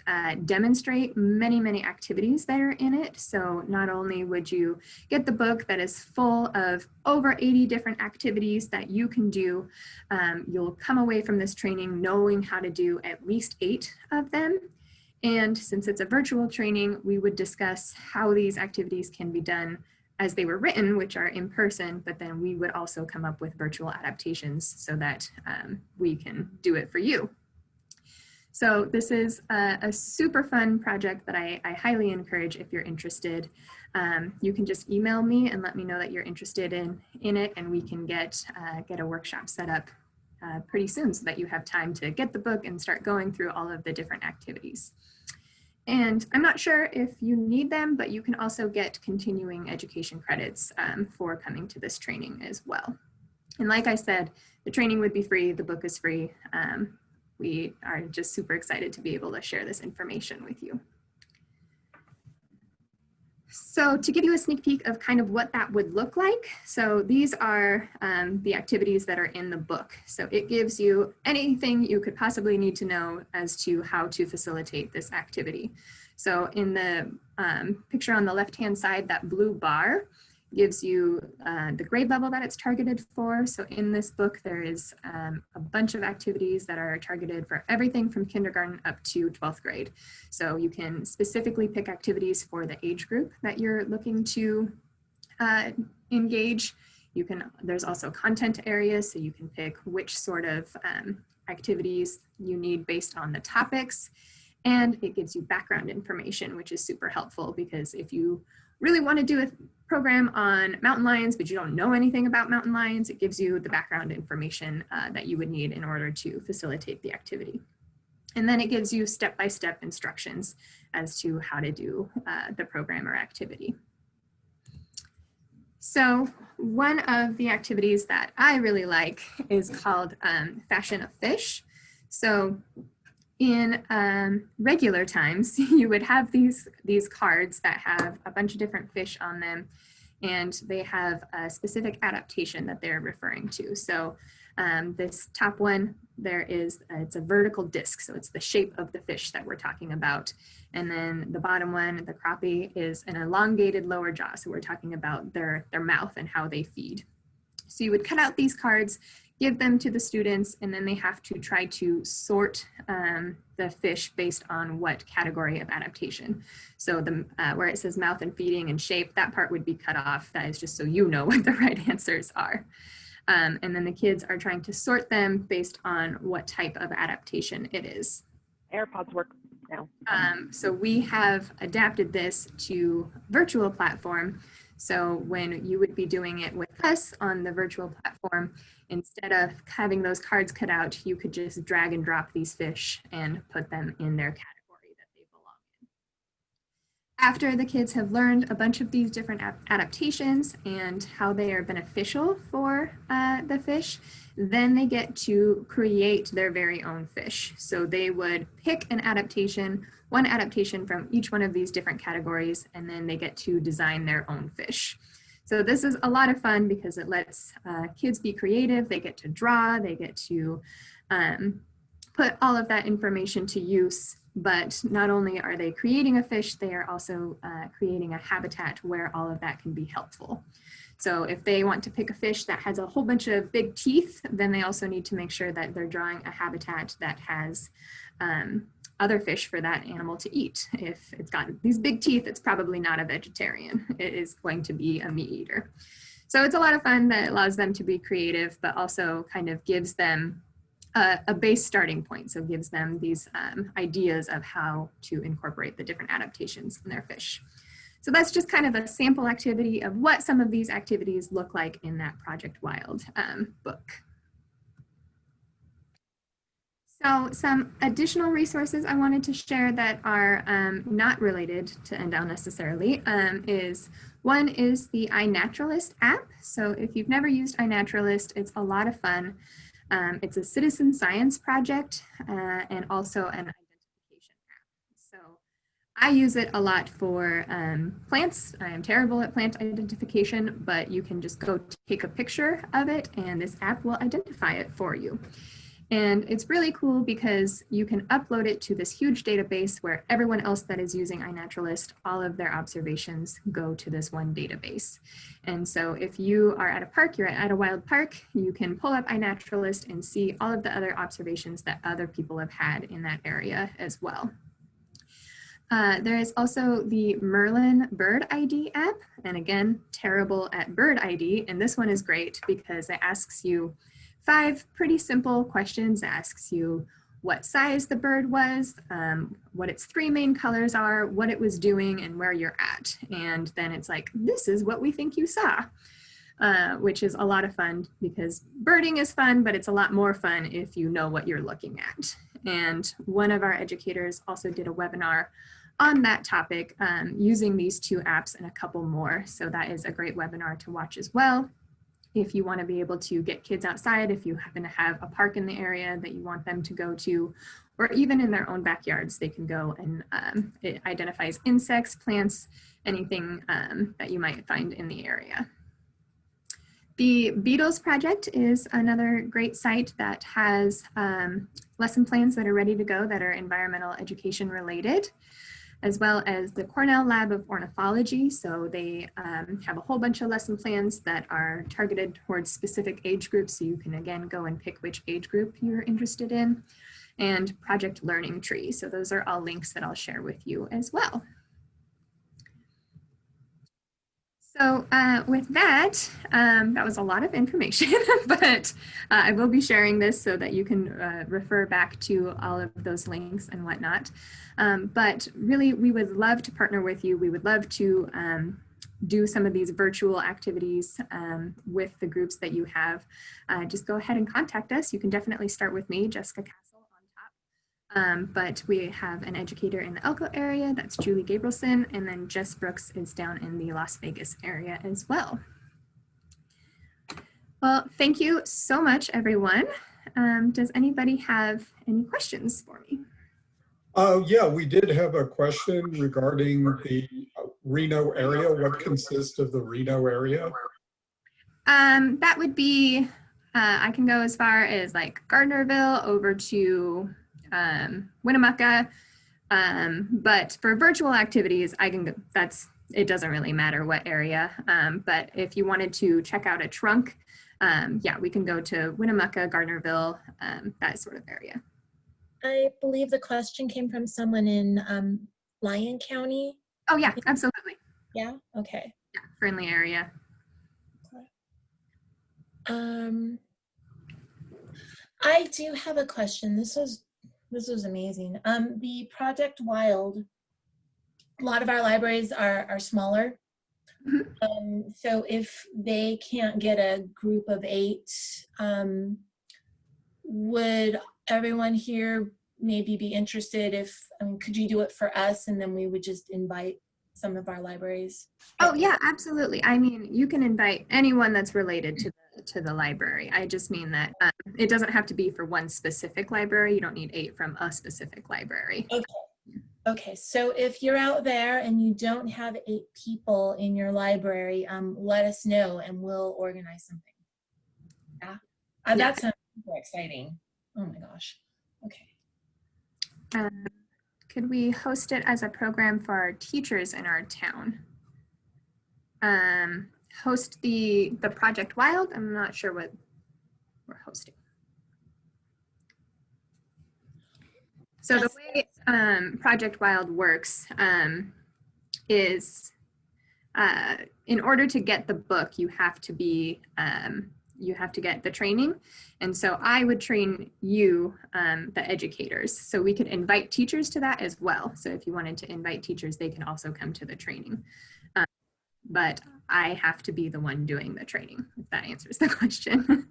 demonstrate many, many activities that are in it. So not only would you get the book that is full of over 80 different activities that you can do, you'll come away from this training knowing how to do at least 8 of them. And since it's a virtual training, we would discuss how these activities can be done as they were written, which are in person, but then we would also come up with virtual adaptations so that we can do it for you. So this is a super fun project that I highly encourage if you're interested. You can just email me and let me know that you're interested in it, and we can get a workshop set up pretty soon so that you have time to get the book and start going through all of the different activities. And I'm not sure if you need them, but you can also get continuing education credits for coming to this training as well. And like I said, the training would be free, the book is free. We are just super excited to be able to share this information with you. So to give you a sneak peek of kind of what that would look like, so these are the activities that are in the book. So it gives you anything you could possibly need to know as to how to facilitate this activity. So in the picture on the left-hand side, that blue bar gives you the grade level that it's targeted for. So in this book, there is a bunch of activities that are targeted for everything from kindergarten up to 12th grade. So you can specifically pick activities for the age group that you're looking to engage. There's also content areas, so you can pick which sort of activities you need based on the topics. And it gives you background information, which is super helpful because if you really want to do a program on mountain lions, but you don't know anything about mountain lions, it gives you the background information that you would need in order to facilitate the activity. And then it gives you step-by-step instructions as to how to do the program or activity. So one of the activities that I really like is called Fashion a Fish. So in regular times, you would have these cards that have a bunch of different fish on them, and they have a specific adaptation that they're referring to. So this top one, it's a vertical disc, so it's the shape of the fish that we're talking about. And then the bottom one, the crappie, is an elongated lower jaw, so we're talking about their mouth and how they feed. So you would cut out these cards, give them to the students, and then they have to try to sort the fish based on what category of adaptation. So where it says mouth and feeding and shape, that part would be cut off. That is just so you know what the right answers are. And then the kids are trying to sort them based on what type of adaptation it is. AirPods work now. So we have adapted this to virtual platform. So when you would be doing it with us on the virtual platform, instead of having those cards cut out, you could just drag and drop these fish and put them in their category that they belong in. After the kids have learned a bunch of these different adaptations and how they are beneficial for the fish, then they get to create their very own fish. So they would pick one adaptation from each one of these different categories, and then they get to design their own fish. So this is a lot of fun because it lets kids be creative. They get to draw, they get to put all of that information to use, but not only are they creating a fish, they are also creating a habitat where all of that can be helpful. So if they want to pick a fish that has a whole bunch of big teeth, then they also need to make sure that they're drawing a habitat that has other fish for that animal to eat. If it's got these big teeth, it's probably not a vegetarian. It is going to be a meat eater. So it's a lot of fun that allows them to be creative, but also kind of gives them a base starting point. So it gives them these ideas of how to incorporate the different adaptations in their fish. So that's just kind of a sample activity of what some of these activities look like in that Project Wild book. So some additional resources I wanted to share that are not related to NDOW necessarily is One is the Inaturalist app. So if you've never used Inaturalist, it's a lot of fun. It's a citizen science project and also an identification app. So I use it a lot for plants. I am terrible at plant identification, but you can just go take a picture of it and this app will identify it for you. And it's really cool because you can upload it to this huge database where everyone else that is using iNaturalist, all of their observations go to this one database. And so if you are at a park, you're at a wild park, you can pull up iNaturalist and see all of the other observations that other people have had in that area as well. There is also the Merlin Bird ID app. And again, terrible at bird ID. And this one is great because it asks you 5 pretty simple questions. It asks you what size the bird was, what its 3 main colors are, what it was doing, and where you're at. And then it's like, this is what we think you saw, which is a lot of fun because birding is fun, but it's a lot more fun if you know what you're looking at. And one of our educators also did a webinar on that topic using these 2 apps and a couple more. So that is a great webinar to watch as well. If you want to be able to get kids outside, if you happen to have a park in the area that you want them to go to, or even in their own backyards, they can go and it identifies insects, plants, anything that you might find in the area. The Beatles Project is another great site that has lesson plans that are ready to go that are environmental education related, as well as the Cornell Lab of Ornithology. So they have a whole bunch of lesson plans that are targeted towards specific age groups. So you can again go and pick which age group you're interested in, and Project Learning Tree. So those are all links that I'll share with you as well. So with that, that was a lot of information, but I will be sharing this so that you can refer back to all of those links and whatnot. But really, we would love to partner with you. We would love to do some of these virtual activities with the groups that you have. Just go ahead and contact us. You can definitely start with me, Jessica Castle, on top. But we have an educator in the Elko area, that's Julie Gabrielson, and then Jess Brooks is down in the Las Vegas area as well. Well, thank you so much, everyone. Does anybody have any questions for me? Yeah, we did have a question regarding the Reno area. What consists of the Reno area? That would be, I can go as far as like Gardnerville over to Winnemucca, but for virtual activities, I can go, it doesn't really matter what area, but if you wanted to check out a trunk, yeah, we can go to Winnemucca, Gardnerville, that sort of area. I believe the question came from someone in Lyon County. Oh yeah, absolutely. Yeah, okay. Yeah, friendly area. I do have a question. This was amazing. The Project Wild, a lot of our libraries are smaller. Mm-hmm. So if they can't get a group of 8, would everyone here maybe be interested if, could you do it for us and then we would just invite some of our libraries? Oh yeah, absolutely. I mean, you can invite anyone that's related to the library. I just mean that it doesn't have to be for one specific library. You don't need 8 from a specific library. Okay. Okay, so if you're out there and you don't have 8 people in your library, let us know and we'll organize something. Yeah, that sounds super exciting. Oh my gosh. Okay. Could we host it as a program for our teachers in our town? Host the Project Wild? I'm not sure what we're hosting. So the way Project Wild works is in order to get the book, you have to get the training. And so I would train you, the educators. So we could invite teachers to that as well. So if you wanted to invite teachers, they can also come to the training. But I have to be the one doing the training, if that answers the question.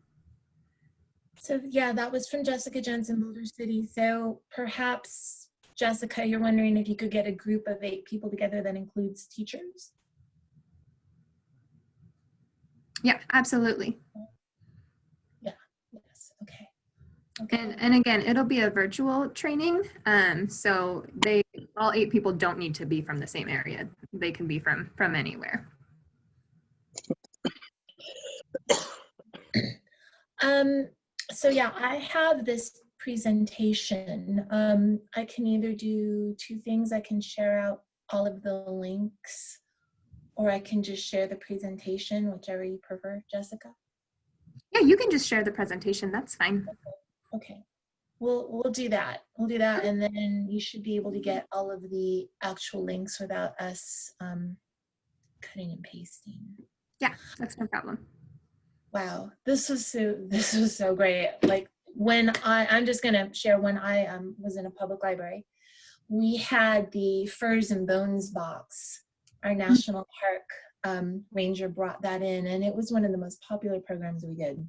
So yeah, that was from Jessica Jensen, Boulder City. So perhaps, Jessica, you're wondering if you could get a group of 8 people together that includes teachers? Yeah, absolutely. Yeah, yes, okay. Okay. And again, it'll be a virtual training. So all 8 people don't need to be from the same area. They can be from anywhere. So yeah, I have this presentation. I can either do 2 things. I can share out all of the links, or I can just share the presentation, whichever you prefer, Jessica. Yeah, you can just share the presentation. That's fine. Okay, we'll do that. We'll do that, and then you should be able to get all of the actual links without us cutting and pasting. Yeah, that's no problem. Wow, this was so great. Like when I'm just gonna share when I was in a public library, we had the Furs and Bones box. Our national park ranger brought that in, and it was one of the most popular programs we did.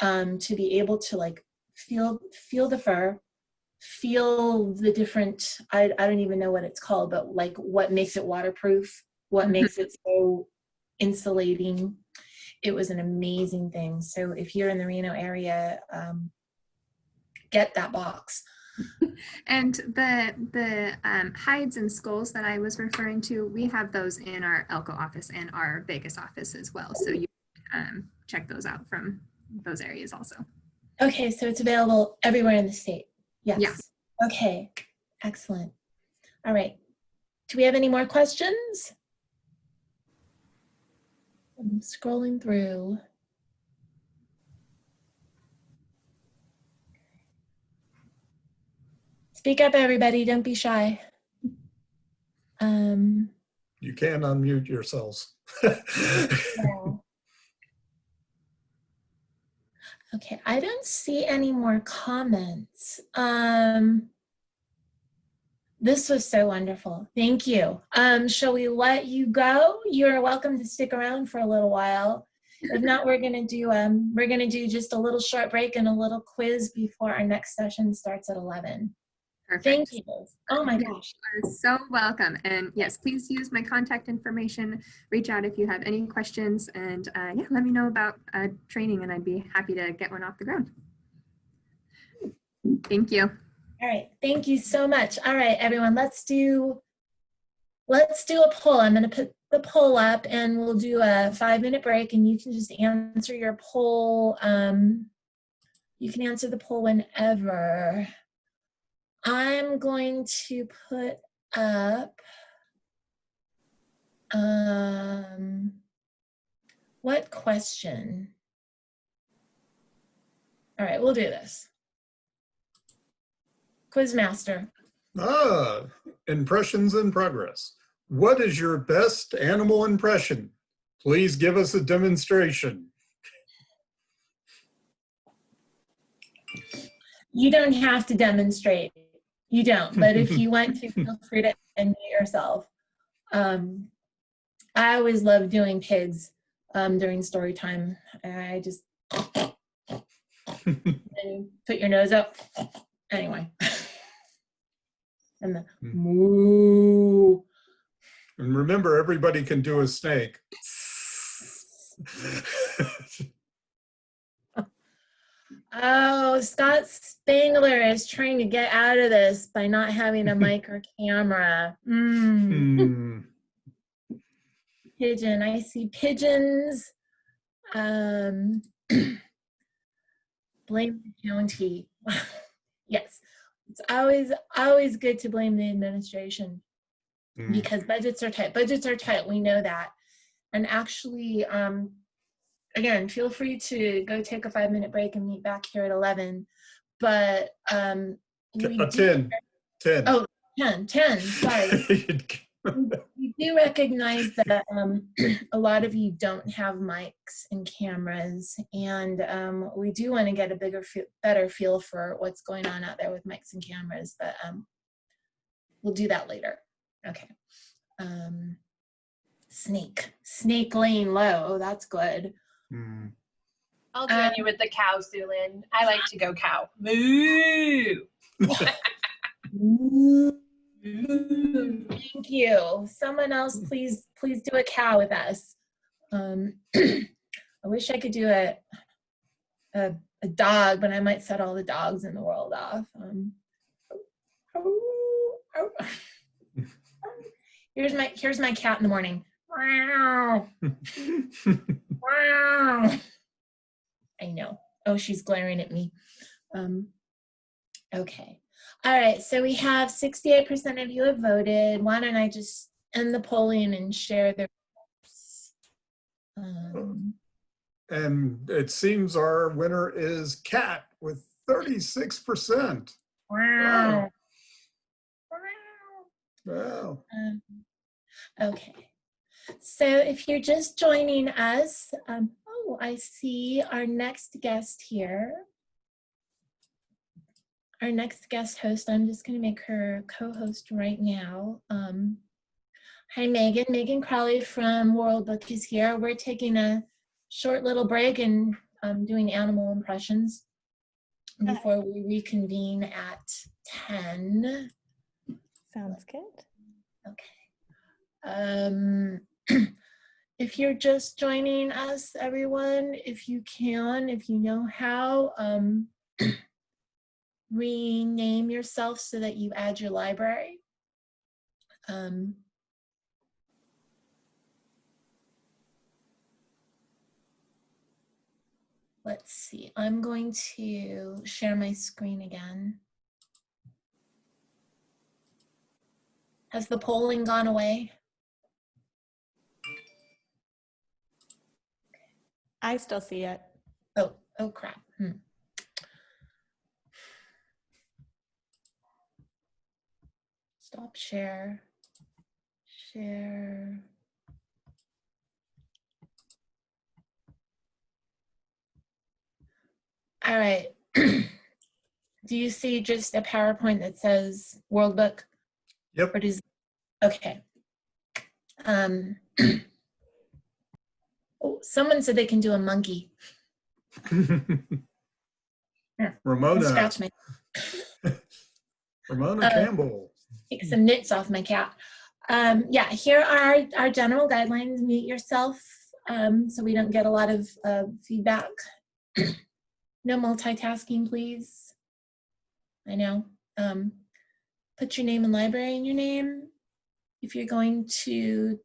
To be able to like feel the fur, feel the different, I don't even know what it's called, but like what makes it waterproof, what makes it so insulating. It was an amazing thing. So if you're in the Reno area, get that box. And the hides and skulls that I was referring to, we have those in our Elko office and our Vegas office as well. So you can check those out from those areas also. Okay, so it's available everywhere in the state. Yes. Yeah. Okay, excellent. All right. Do we have any more questions? I'm scrolling through. Speak up, everybody. Don't be shy. You can unmute yourselves. Yeah. Okay, I don't see any more comments. This was so wonderful. Thank you. Shall we let you go? You're welcome to stick around for a little while. If not, we're gonna do just a little short break and a little quiz before our next session starts at 11. Perfect. Thank you. Oh my gosh. You are so welcome. And yes, please use my contact information. Reach out if you have any questions, and yeah, let me know about training, and I'd be happy to get one off the ground. Thank you. All right, thank you so much. All right, everyone, let's do a poll. I'm gonna put the poll up and we'll do a 5-minute break, and you can just answer your poll. You can answer the poll whenever. I'm going to put up, what question? All right, we'll do this. Quizmaster. Impressions in progress. What is your best animal impression? Please give us a demonstration. You don't have to demonstrate. You don't, but if you want to, feel free to unmute yourself. I always love doing pigs during story time. I just and put your nose up. Anyway. And the moo. And remember, everybody can do a snake. Oh, Scott Spangler is trying to get out of this by not having a mic or camera. Pigeon, I see pigeons. Blame the county. Yes, it's always good to blame the administration because budgets are tight. Budgets are tight, we know that. And actually, again, feel free to go take a 5-minute break and meet back here at 11. But 10. Oh, 10, sorry. We do recognize that a lot of you don't have mics and cameras, and we do want to get a better feel for what's going on out there with mics and cameras, but we'll do that later. Okay. Snake lane low. Oh, that's good. I'll join you with the cow, Sulin. I like to go cow. Moo! Thank you. Someone else, please do a cow with us. wish I could do a dog, but I might set all the dogs in the world off. Here's my cat in the morning. Wow. Wow. I know. Oh, she's glaring at me. Okay. All right. So we have 68% of you have voted. Why don't I just end the polling and share the And it seems our winner is Cat with 36%. Wow. Wow. Okay. So if you're just joining us, oh, I see our next guest here. Our next guest host, I'm just going to make her co-host right now. Hi, Megan. Megan Crowley from World Book is here. We're taking a short little break and doing animal impressions before we reconvene at 10. Sounds good. Okay. If you're just joining us, everyone, if you know how, rename yourself so that you add your library. Let's see, I'm going to share my screen again. Has the polling gone away? I still see it. Oh crap. Stop share. Share. All right. Do you see just a PowerPoint that says World Book? Yep. Or does, okay. Oh, someone said they can do a monkey. Ramona. Scratch my. Ramona Campbell. Take some nits off my cat. Yeah, here are our general guidelines. Mute yourself so we don't get a lot of feedback. No multitasking, please. I know. Put your name and library in your name. If you're going to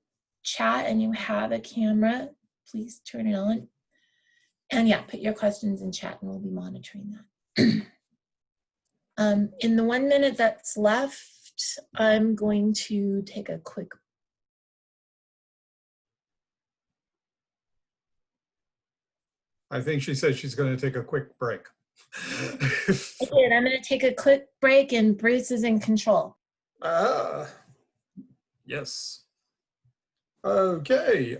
chat and you have a camera, please turn it on. And yeah, put your questions in chat and we'll be monitoring that. In the 1 minute that's left, I'm going to take a quick. I think she said she's going to take a quick break. I did. I'm going to take a quick break and Bruce is in control. Yes. Okay.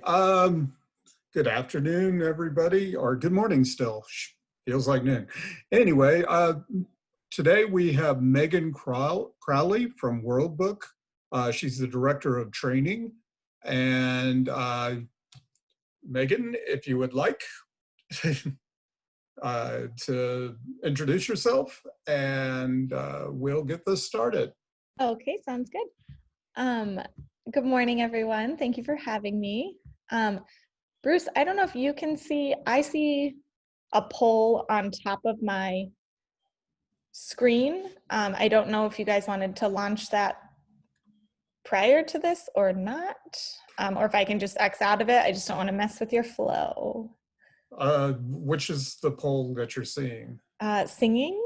Good afternoon, everybody, or good morning still. Feels like noon. Anyway, today we have Megan Crowley from World Book. She's the director of training. And Megan, if you would like to introduce yourself, and we'll get this started. Okay, sounds good. Good morning, everyone. Thank you for having me. Bruce, I don't know if you can see, I see a poll on top of my screen. I don't know if you guys wanted to launch that prior to this or not, or if I can just X out of it. I just don't want to mess with your flow. Which is the poll that you're seeing? Singing.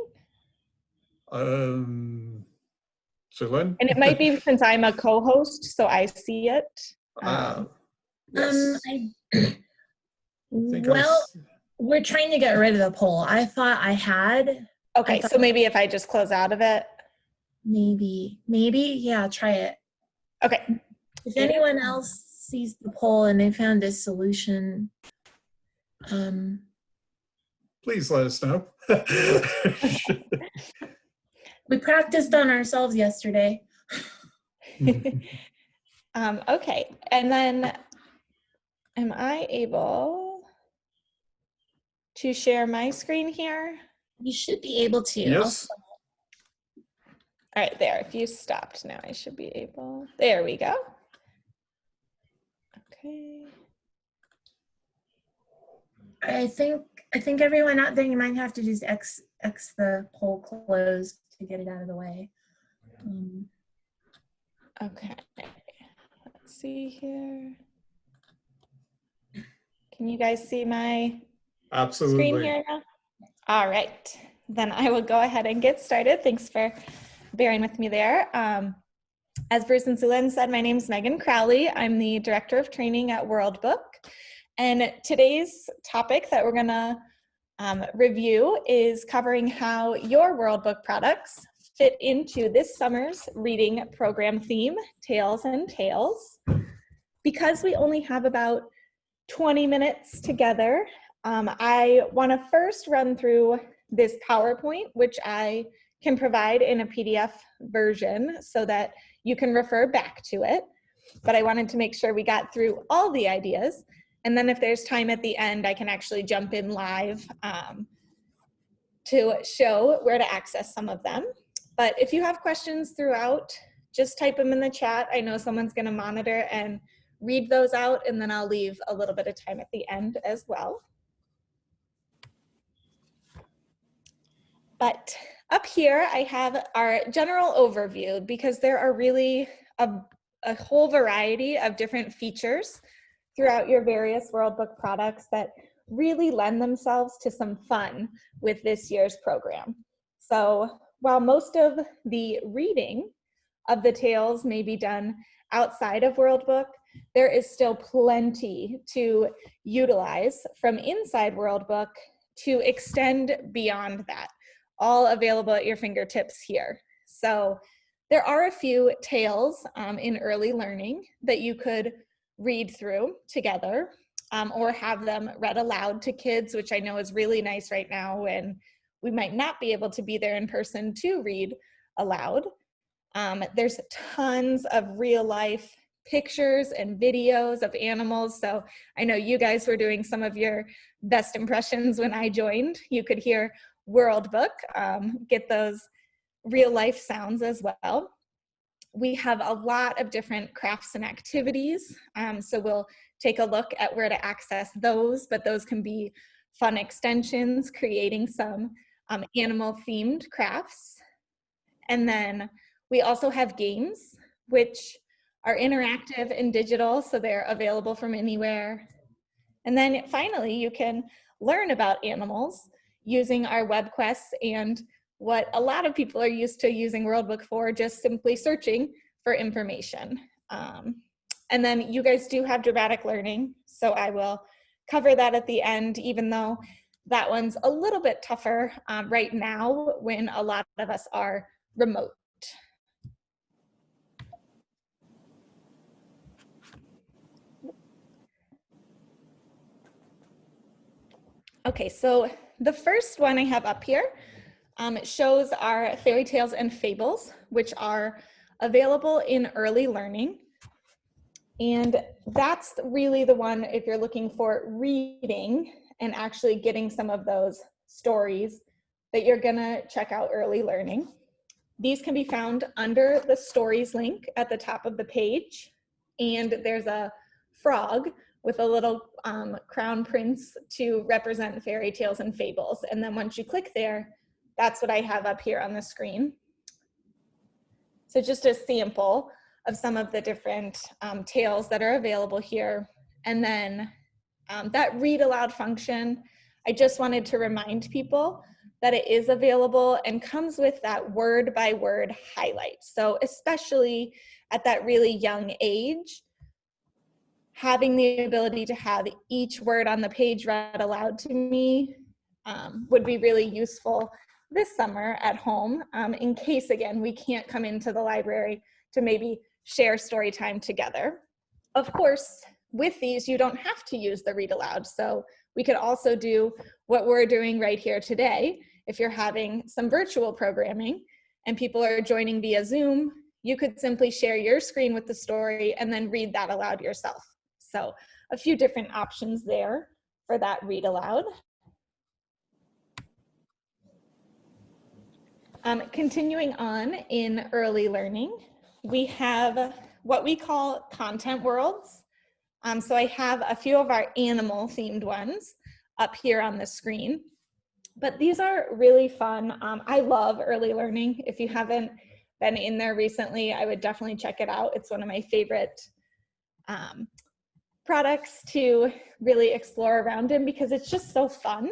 Lynn? And it might be since I'm a co-host, so I see it. Yes. We're trying to get rid of the poll. I thought I had. Okay, so maybe if I just close out of it. Maybe, yeah, try it. Okay. If anyone else sees the poll and they found a solution, please let us know. We practiced on ourselves yesterday. Okay, and then am I able to share my screen here? You should be able to. Yes. All right, there. If you stopped now, I should be able. There we go. Okay. I think everyone out there, you might have to just X the poll closed to get it out of the way. Okay, let's see here. Can you guys see my Absolutely. screen here now? All right, then I will go ahead and get started. Thanks for bearing with me there. As Bruce and Sulin said, my name is Megan Crowley. I'm the Director of Training at World Book. And today's topic that we're gonna review is covering how your World Book products fit into this summer's reading program theme, Tales and Tales. Because we only have about 20 minutes together, I wanna first run through this PowerPoint, which I can provide in a PDF version so that you can refer back to it. But I wanted to make sure we got through all the ideas. And then if there's time at the end, I can actually jump in live to show where to access some of them. But if you have questions throughout, just type them in the chat. I know someone's gonna monitor and read those out, and then I'll leave a little bit of time at the end as well. But up here, I have our general overview because there are really a whole variety of different features throughout your various World Book products that really lend themselves to some fun with this year's program. So while most of the reading of the tales may be done outside of World Book, there is still plenty to utilize from inside World Book to extend beyond that, all available at your fingertips here. So there are a few tales in early learning that you could read through together or have them read aloud to kids, which I know is really nice right now when we might not be able to be there in person to read aloud. There's tons of real life pictures and videos of animals. So I know you guys were doing some of your best impressions when I joined. You could hear World Book, get those real life sounds as well. We have a lot of different crafts and activities. So we'll take a look at where to access those, but those can be fun extensions, creating some animal themed crafts. And then we also have games, which are interactive and digital, so they're available from anywhere. And then finally, you can learn about animals using our web quests and what a lot of people are used to using World Book for, just simply searching for information. And then you guys do have dramatic learning, so I will cover that at the end, even though that one's a little bit tougher right now when a lot of us are remote. Okay, so the first one I have up here shows our fairy tales and fables, which are available in early learning. And that's really the one if you're looking for reading and actually getting some of those stories that you're gonna check out early learning. These can be found under the stories link at the top of the page. And there's a frog with a little crown prince to represent fairy tales and fables. And then once you click there, that's what I have up here on the screen. So just a sample of some of the different tales that are available here. And then that read aloud function, I just wanted to remind people that it is available and comes with that word by word highlight. So especially at that really young age, having the ability to have each word on the page read aloud to me would be really useful this summer at home in case, again, we can't come into the library to maybe share story time together. Of course, with these, you don't have to use the read aloud. So we could also do what we're doing right here today. If you're having some virtual programming and people are joining via Zoom, you could simply share your screen with the story and then read that aloud yourself. So a few different options there for that read aloud. Continuing on in early learning, we have what we call content worlds. So I have a few of our animal themed ones up here on the screen. But these are really fun. I love early learning. If you haven't been in there recently, I would definitely check it out. It's one of my favorite products to really explore around in because it's just so fun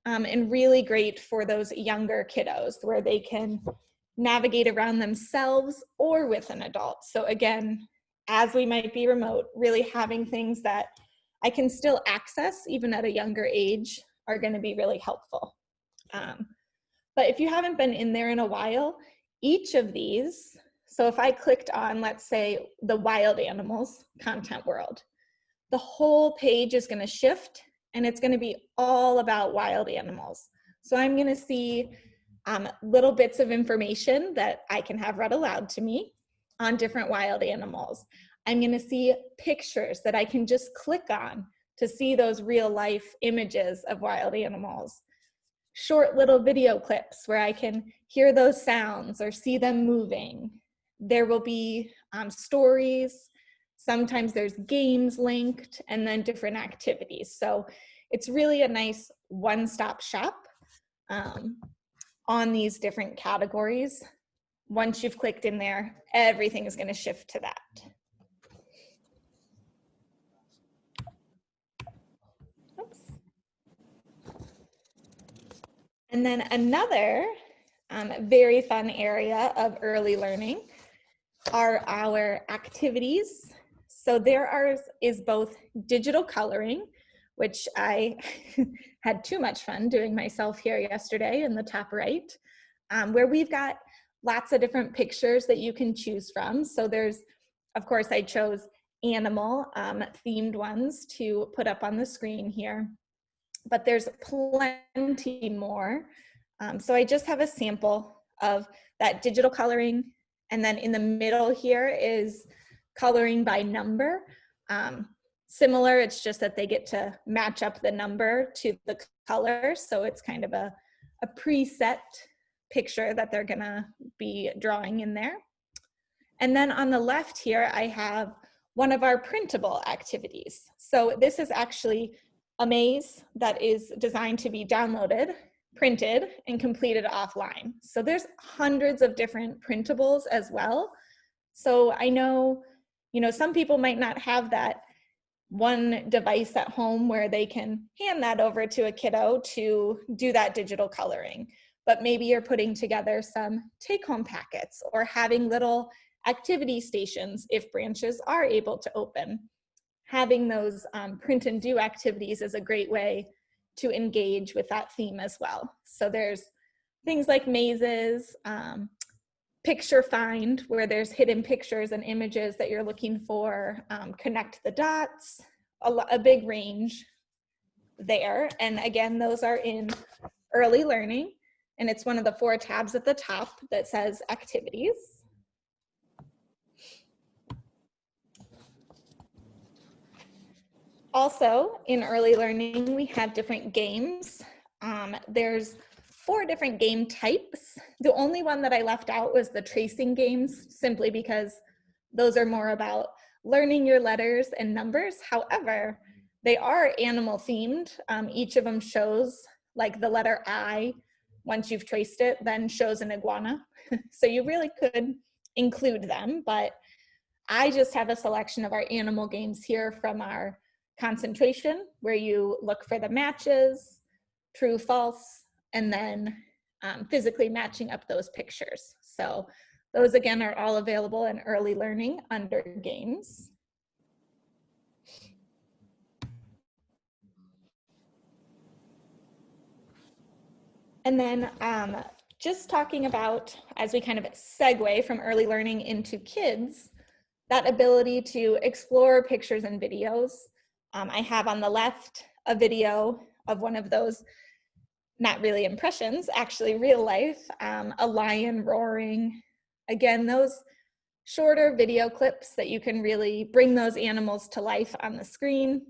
and really great for those younger kiddos where they can navigate around themselves or with an adult. So again, as we might be remote, really having things that I can still access even at a younger age are going to be really helpful. But if you haven't been in there in a while, each of these, so if I clicked on, let's say, the wild animals content world, the whole page is going to shift and it's going to be all about wild animals. So I'm going to see little bits of information that I can have read aloud to me on different wild animals. I'm going to see pictures that I can just click on to see those real life images of wild animals. Short little video clips where I can hear those sounds or see them moving. There will be stories. Sometimes there's games linked and then different activities. So it's really a nice one-stop shop on these different categories. Once you've clicked in there, everything is going to shift to that. Oops. And then another very fun area of early learning are our activities. So there is both digital coloring, which I had too much fun doing myself here yesterday in the top right, where we've got lots of different pictures that you can choose from. So there's, of course, I chose animal themed ones to put up on the screen here, but there's plenty more. So I just have a sample of that digital coloring. And then in the middle here is coloring by number. Similar, it's just that they get to match up the number to the color. So it's kind of a preset picture that they're gonna be drawing in there. And then on the left here, I have one of our printable activities. So this is actually a maze that is designed to be downloaded, printed, and completed offline. So there's hundreds of different printables as well. So I know, some people might not have that one device at home where they can hand that over to a kiddo to do that digital coloring. But maybe you're putting together some take-home packets or having little activity stations if branches are able to open. Having those print and do activities is a great way to engage with that theme as well. So there's things like mazes, picture find, where there's hidden pictures and images that you're looking for, connect the dots, a big range there. And again, those are in early learning, and it's one of the 4 tabs at the top that says activities. Also, in early learning, we have different games. There's 4 different game types. The only one that I left out was the tracing games, simply because those are more about learning your letters and numbers. However, they are animal themed. Each of them shows, like the letter I, once you've traced it, then shows an iguana. So you really could include them, but I just have a selection of our animal games here from our concentration, where you look for the matches, true, false, and then physically matching up those pictures. So those again are all available in early learning under games. And then just talking about, as we kind of segue from early learning into kids, that ability to explore pictures and videos. I have on the left a video of one of those, not really impressions, actually real life, a lion roaring. Again, those shorter video clips that you can really bring those animals to life on the screen.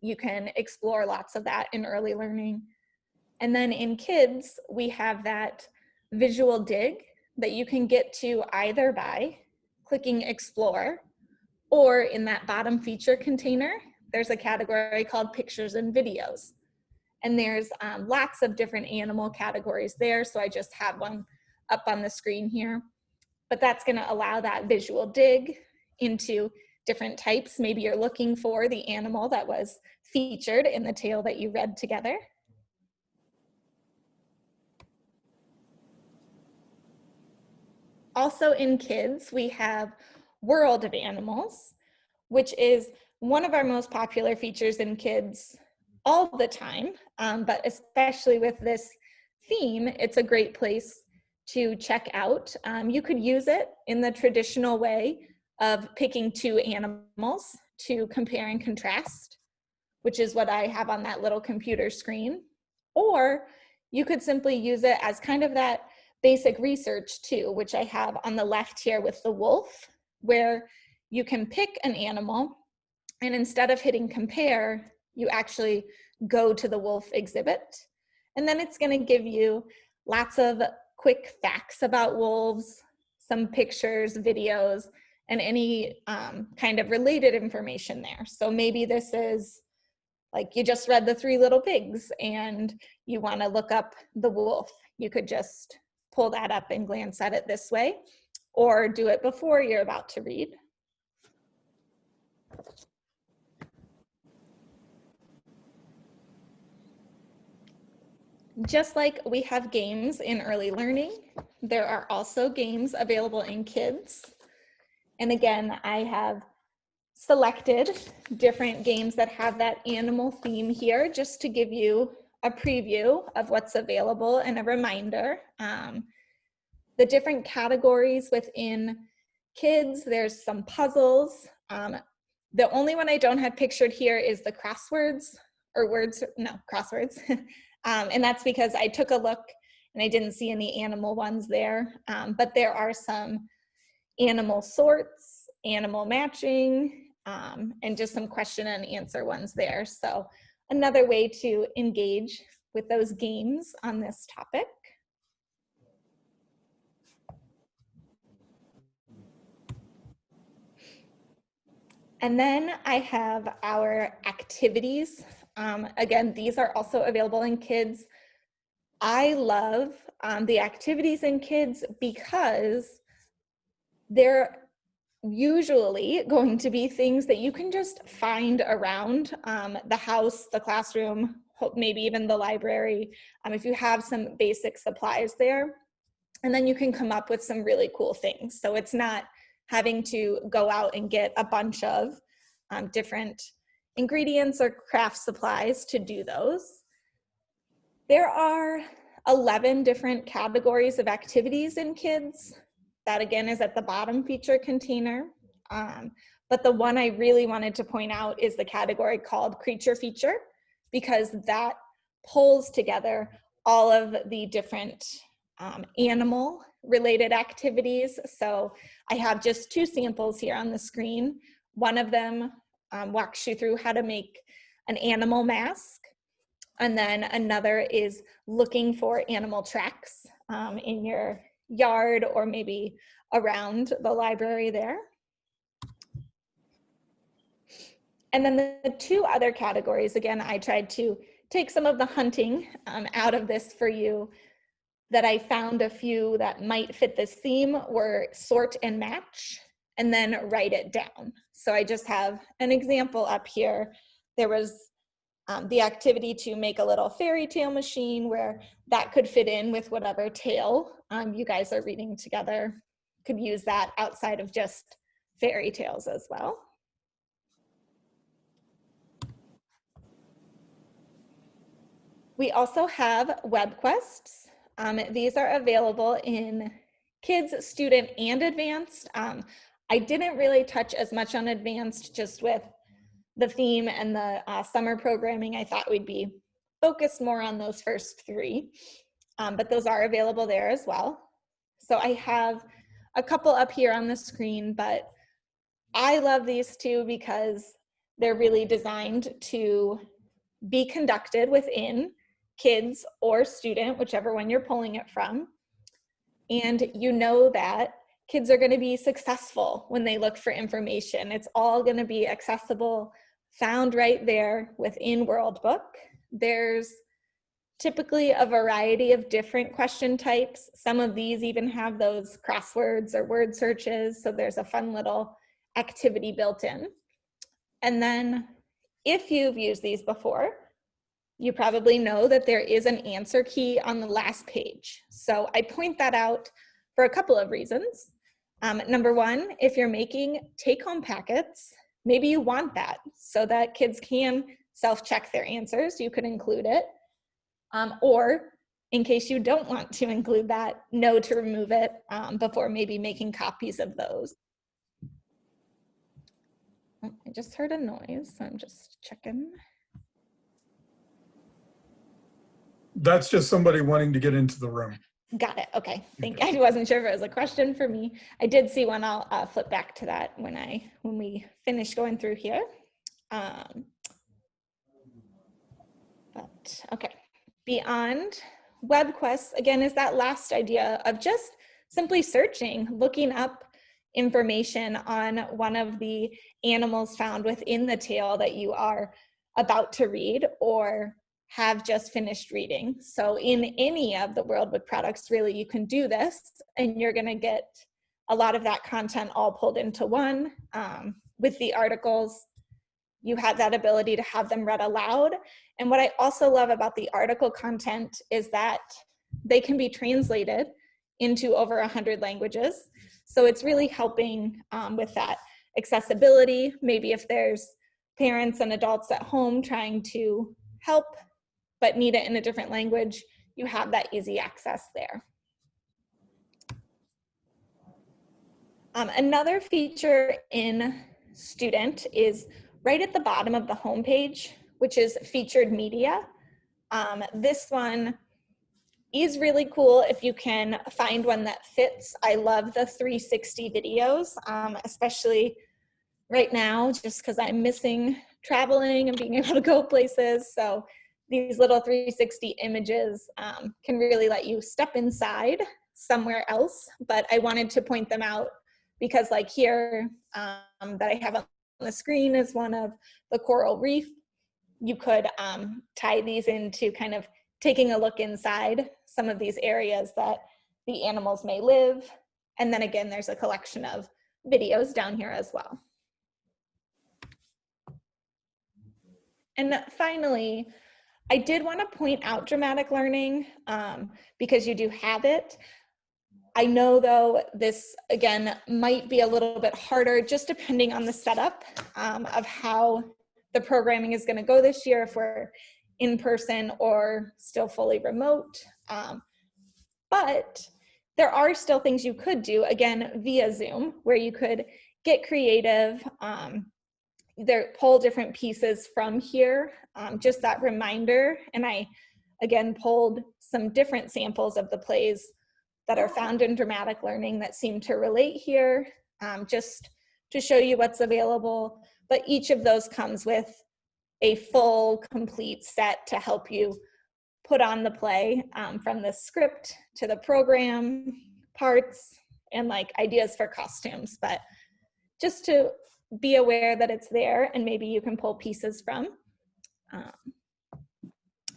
You can explore lots of that in early learning. And then in kids, we have that visual dig that you can get to either by clicking explore, or in that bottom feature container, there's a category called pictures and videos. And there's lots of different animal categories there. So I just have one up on the screen here. But that's going to allow that visual dig into different types. Maybe you're looking for the animal that was featured in the tale that you read together. Also in kids, we have World of Animals, which is one of our most popular features in kids all the time, but especially with this theme, it's a great place to check out. You could use it in the traditional way of picking two animals to compare and contrast, which is what I have on that little computer screen. Or you could simply use it as kind of that basic research too, which I have on the left here with the wolf, where you can pick an animal and instead of hitting compare, you actually go to the wolf exhibit. And then it's going to give you lots of quick facts about wolves, some pictures, videos, and any kind of related information there. So maybe this is like you just read The Three Little Pigs and you want to look up the wolf. You could just pull that up and glance at it this way, or do it before you're about to read. Just like we have games in early learning, there are also games available in kids. And again, I have selected different games that have that animal theme here just to give you a preview of what's available and a reminder. The different categories within kids, there's some puzzles. The only one I don't have pictured here is the crosswords or crosswords. And that's because I took a look and I didn't see any animal ones there. But there are some animal sorts, animal matching, and just some question and answer ones there. So another way to engage with those games on this topic. And then I have our activities. Again, these are also available in kids. I love the activities in kids because they're usually going to be things that you can just find around the house, the classroom, maybe even the library, if you have some basic supplies there. And then you can come up with some really cool things. So it's not having to go out and get a bunch of different ingredients or craft supplies to do those. There are 11 different categories of activities in kids. That again is at the bottom feature container. But the one I really wanted to point out is the category called Creature Feature, because that pulls together all of the different animal related activities. So I have just two samples here on the screen. One of them walks you through how to make an animal mask. And then another is looking for animal tracks in your yard or maybe around the library there. And then the two other categories, again, I tried to take some of the hunting out of this for you, that I found a few that might fit this theme were sort and match, and then write it down. So I just have an example up here. There was the activity to make a little fairy tale machine where that could fit in with whatever tale you guys are reading together. Could use that outside of just fairy tales as well. We also have web quests. These are available in kids, student, and advanced. I didn't really touch as much on advanced, just with the theme and the summer programming. I thought we'd be focused more on those first three, but those are available there as well. So I have a couple up here on the screen, but I love these two because they're really designed to be conducted within kids or student, whichever one you're pulling it from. And you know that kids are going to be successful when they look for information. It's all going to be accessible, found right there within World Book. There's typically a variety of different question types. Some of these even have those crosswords or word searches, so there's a fun little activity built in. And then if you've used these before, you probably know that there is an answer key on the last page. So I point that out for a couple of reasons. Number one, if you're making take-home packets, maybe you want that so that kids can self-check their answers. You could include it. Or in case you don't want to include that, know to remove it before maybe making copies of those. Oh, I just heard a noise, so I'm just checking. That's just somebody wanting to get into the room. Got it. Okay. I wasn't sure if it was a question for me. I did see one. I'll flip back to that when we finish going through here. But okay. Beyond web quests, again, is that last idea of just simply searching, looking up information on one of the animals found within the tale that you are about to read or have just finished reading. So in any of the World Book products, really, you can do this, and you're going to get a lot of that content all pulled into one. With the articles, you have that ability to have them read aloud. And what I also love about the article content is that they can be translated into over 100 languages. So it's really helping with that accessibility. Maybe if there's parents and adults at home trying to help but need it in a different language, you have that easy access there. Another feature in Student is right at the bottom of the homepage, which is featured media. This one is really cool if you can find one that fits. I love the 360 videos, especially right now, just because I'm missing traveling and being able to go places. So these little 360 images can really let you step inside somewhere else, but I wanted to point them out because like here that I have on the screen is one of the coral reef. You could tie these into kind of taking a look inside some of these areas that the animals may live. And then again, there's a collection of videos down here as well. And finally, I did want to point out dramatic learning because you do have it. I know though, this again might be a little bit harder just depending on the setup of how the programming is going to go this year, if we're in person or still fully remote. But there are still things you could do, again, via Zoom, where you could get creative, pull different pieces from here, just that reminder. And I, again, pulled some different samples of the plays that are found in dramatic learning that seem to relate here, just to show you what's available. But each of those comes with a full, complete set to help you put on the play, from the script to the program parts and like ideas for costumes. But just to be aware that it's there and maybe you can pull pieces from.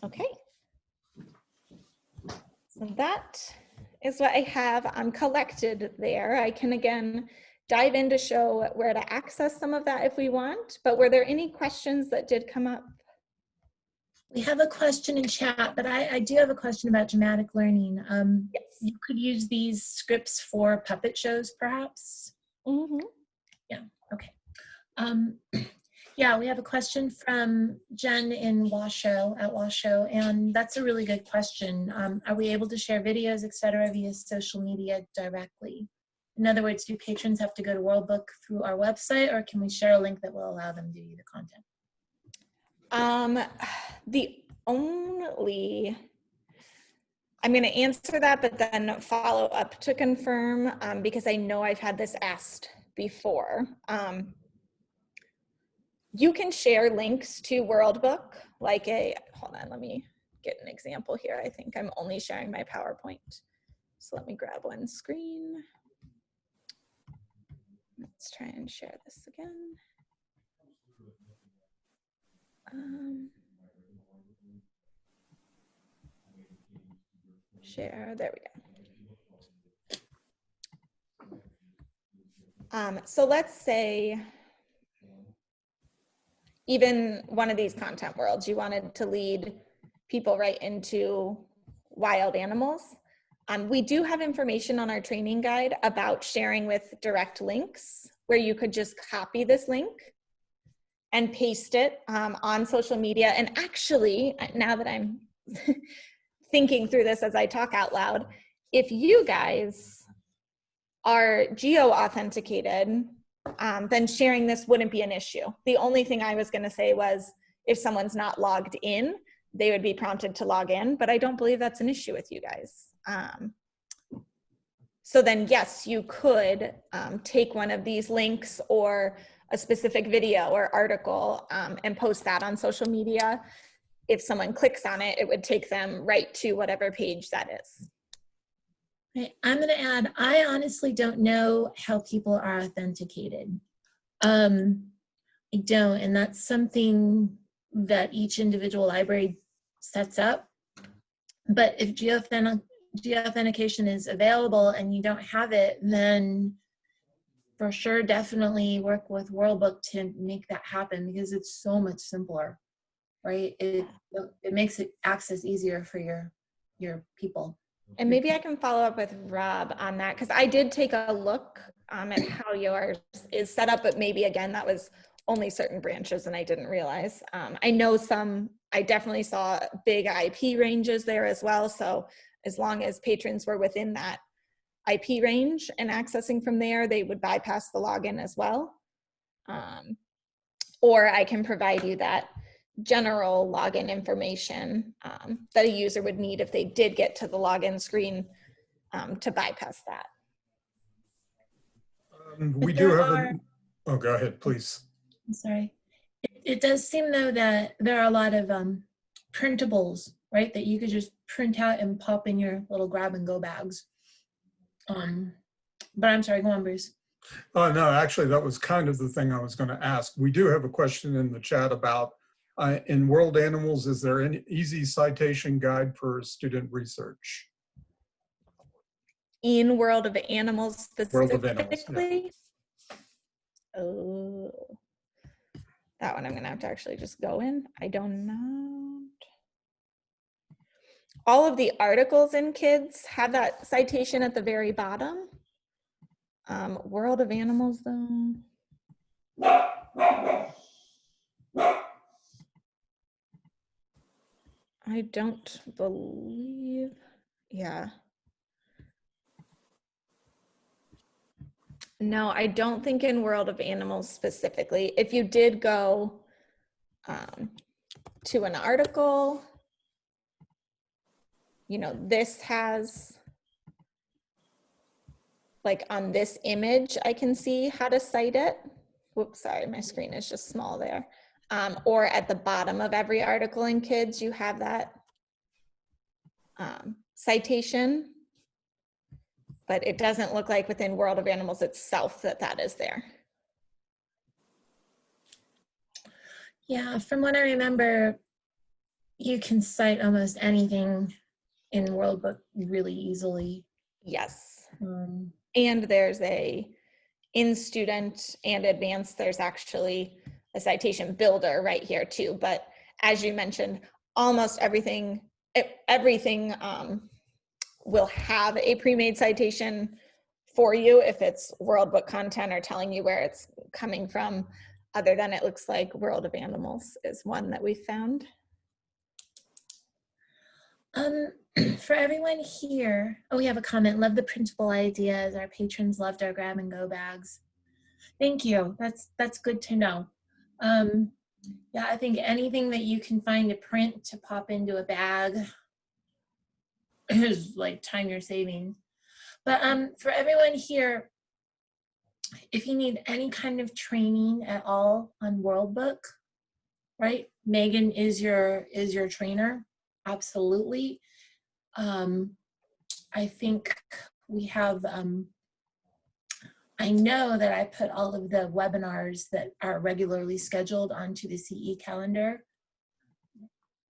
Okay. So that is what I have collected there. I can again dive in to show where to access some of that if we want, but were there any questions that did come up? We have a question in chat, but I do have a question about dramatic learning. Yes. You could use these scripts for puppet shows, perhaps? Mm-hmm. Yeah, okay. Yeah, we have a question from Jen in Washoe, at Washoe, and that's a really good question. Are we able to share videos, et cetera, via social media directly? In other words, do patrons have to go to World Book through our website, or can we share a link that will allow them to view the content? I'm going to answer that, but then follow up to confirm, because I know I've had this asked before. You can share links to World Book, like hold on, let me get an example here. I think I'm only sharing my PowerPoint. So let me grab one screen. Let's try and share this again. share. There we go. So let's say even one of these content worlds, you wanted to lead people right into wild animals. We do have information on our training guide about sharing with direct links, where you could just copy this link and paste it on social media. And actually, now that I'm thinking through this as I talk out loud, if you guys are geo-authenticated, then sharing this wouldn't be an issue. The only thing I was gonna say was if someone's not logged in, they would be prompted to log in, but I don't believe that's an issue with you guys. So then yes, you could take one of these links or a specific video or article and post that on social media. If someone clicks on it, it would take them right to whatever page that is. Okay, I'm gonna add, I honestly don't know how people are authenticated. I don't, and that's something that each individual library sets up. But if geoauthentication is available and you don't have it, then for sure, definitely work with WorldBook to make that happen, because it's so much simpler, right? It makes it access easier for your people. And maybe I can follow up with Rob on that, because I did take a look at how yours is set up, but maybe again, that was only certain branches and I didn't realize. I know I definitely saw big IP ranges there as well. So as long as patrons were within that IP range and accessing from there, they would bypass the login as well. Or I can provide you that general login information that a user would need if they did get to the login screen to bypass that. We do have oh, go ahead, please. I'm sorry. It does seem though that there are a lot of printables, right, that you could just print out and pop in your little grab and go bags. But I'm sorry, go on, Bruce. Oh, no, actually, that was kind of the thing I was going to ask. We do have a question in the chat about in World Animals, is there an easy citation guide for student research? In World of Animals specifically? World of Animals, yeah. Oh, that one I'm gonna have to actually just go in. I don't know. All of the articles in Kids have that citation at the very bottom. World of Animals though. I don't believe, yeah. No, I don't think in World of Animals specifically. If you did go to an article, you know, this has, like on this image, I can see how to cite it. Whoops, sorry, my screen is just small there. Or at the bottom of every article in Kids, you have that citation. But it doesn't look like within World of Animals itself that is there. Yeah, from what I remember, you can cite almost anything in WorldBook really easily. Yes. And there's in Student and Advanced, there's actually a citation builder right here too. But as you mentioned, almost everything will have a pre-made citation for you if it's WorldBook content or telling you where it's coming from. Other than it looks like World of Animals is one that we found. For everyone here, oh, we have a comment. Love the printable ideas. Our patrons loved our grab and go bags. Thank you. That's good to know. Yeah, I think anything that you can find to print to pop into a bag is like time you're saving. But for everyone here, if you need any kind of training at all on WorldBook, right? Megan is your trainer, absolutely. I think we have, I know that I put all of the webinars that are regularly scheduled onto the CE calendar.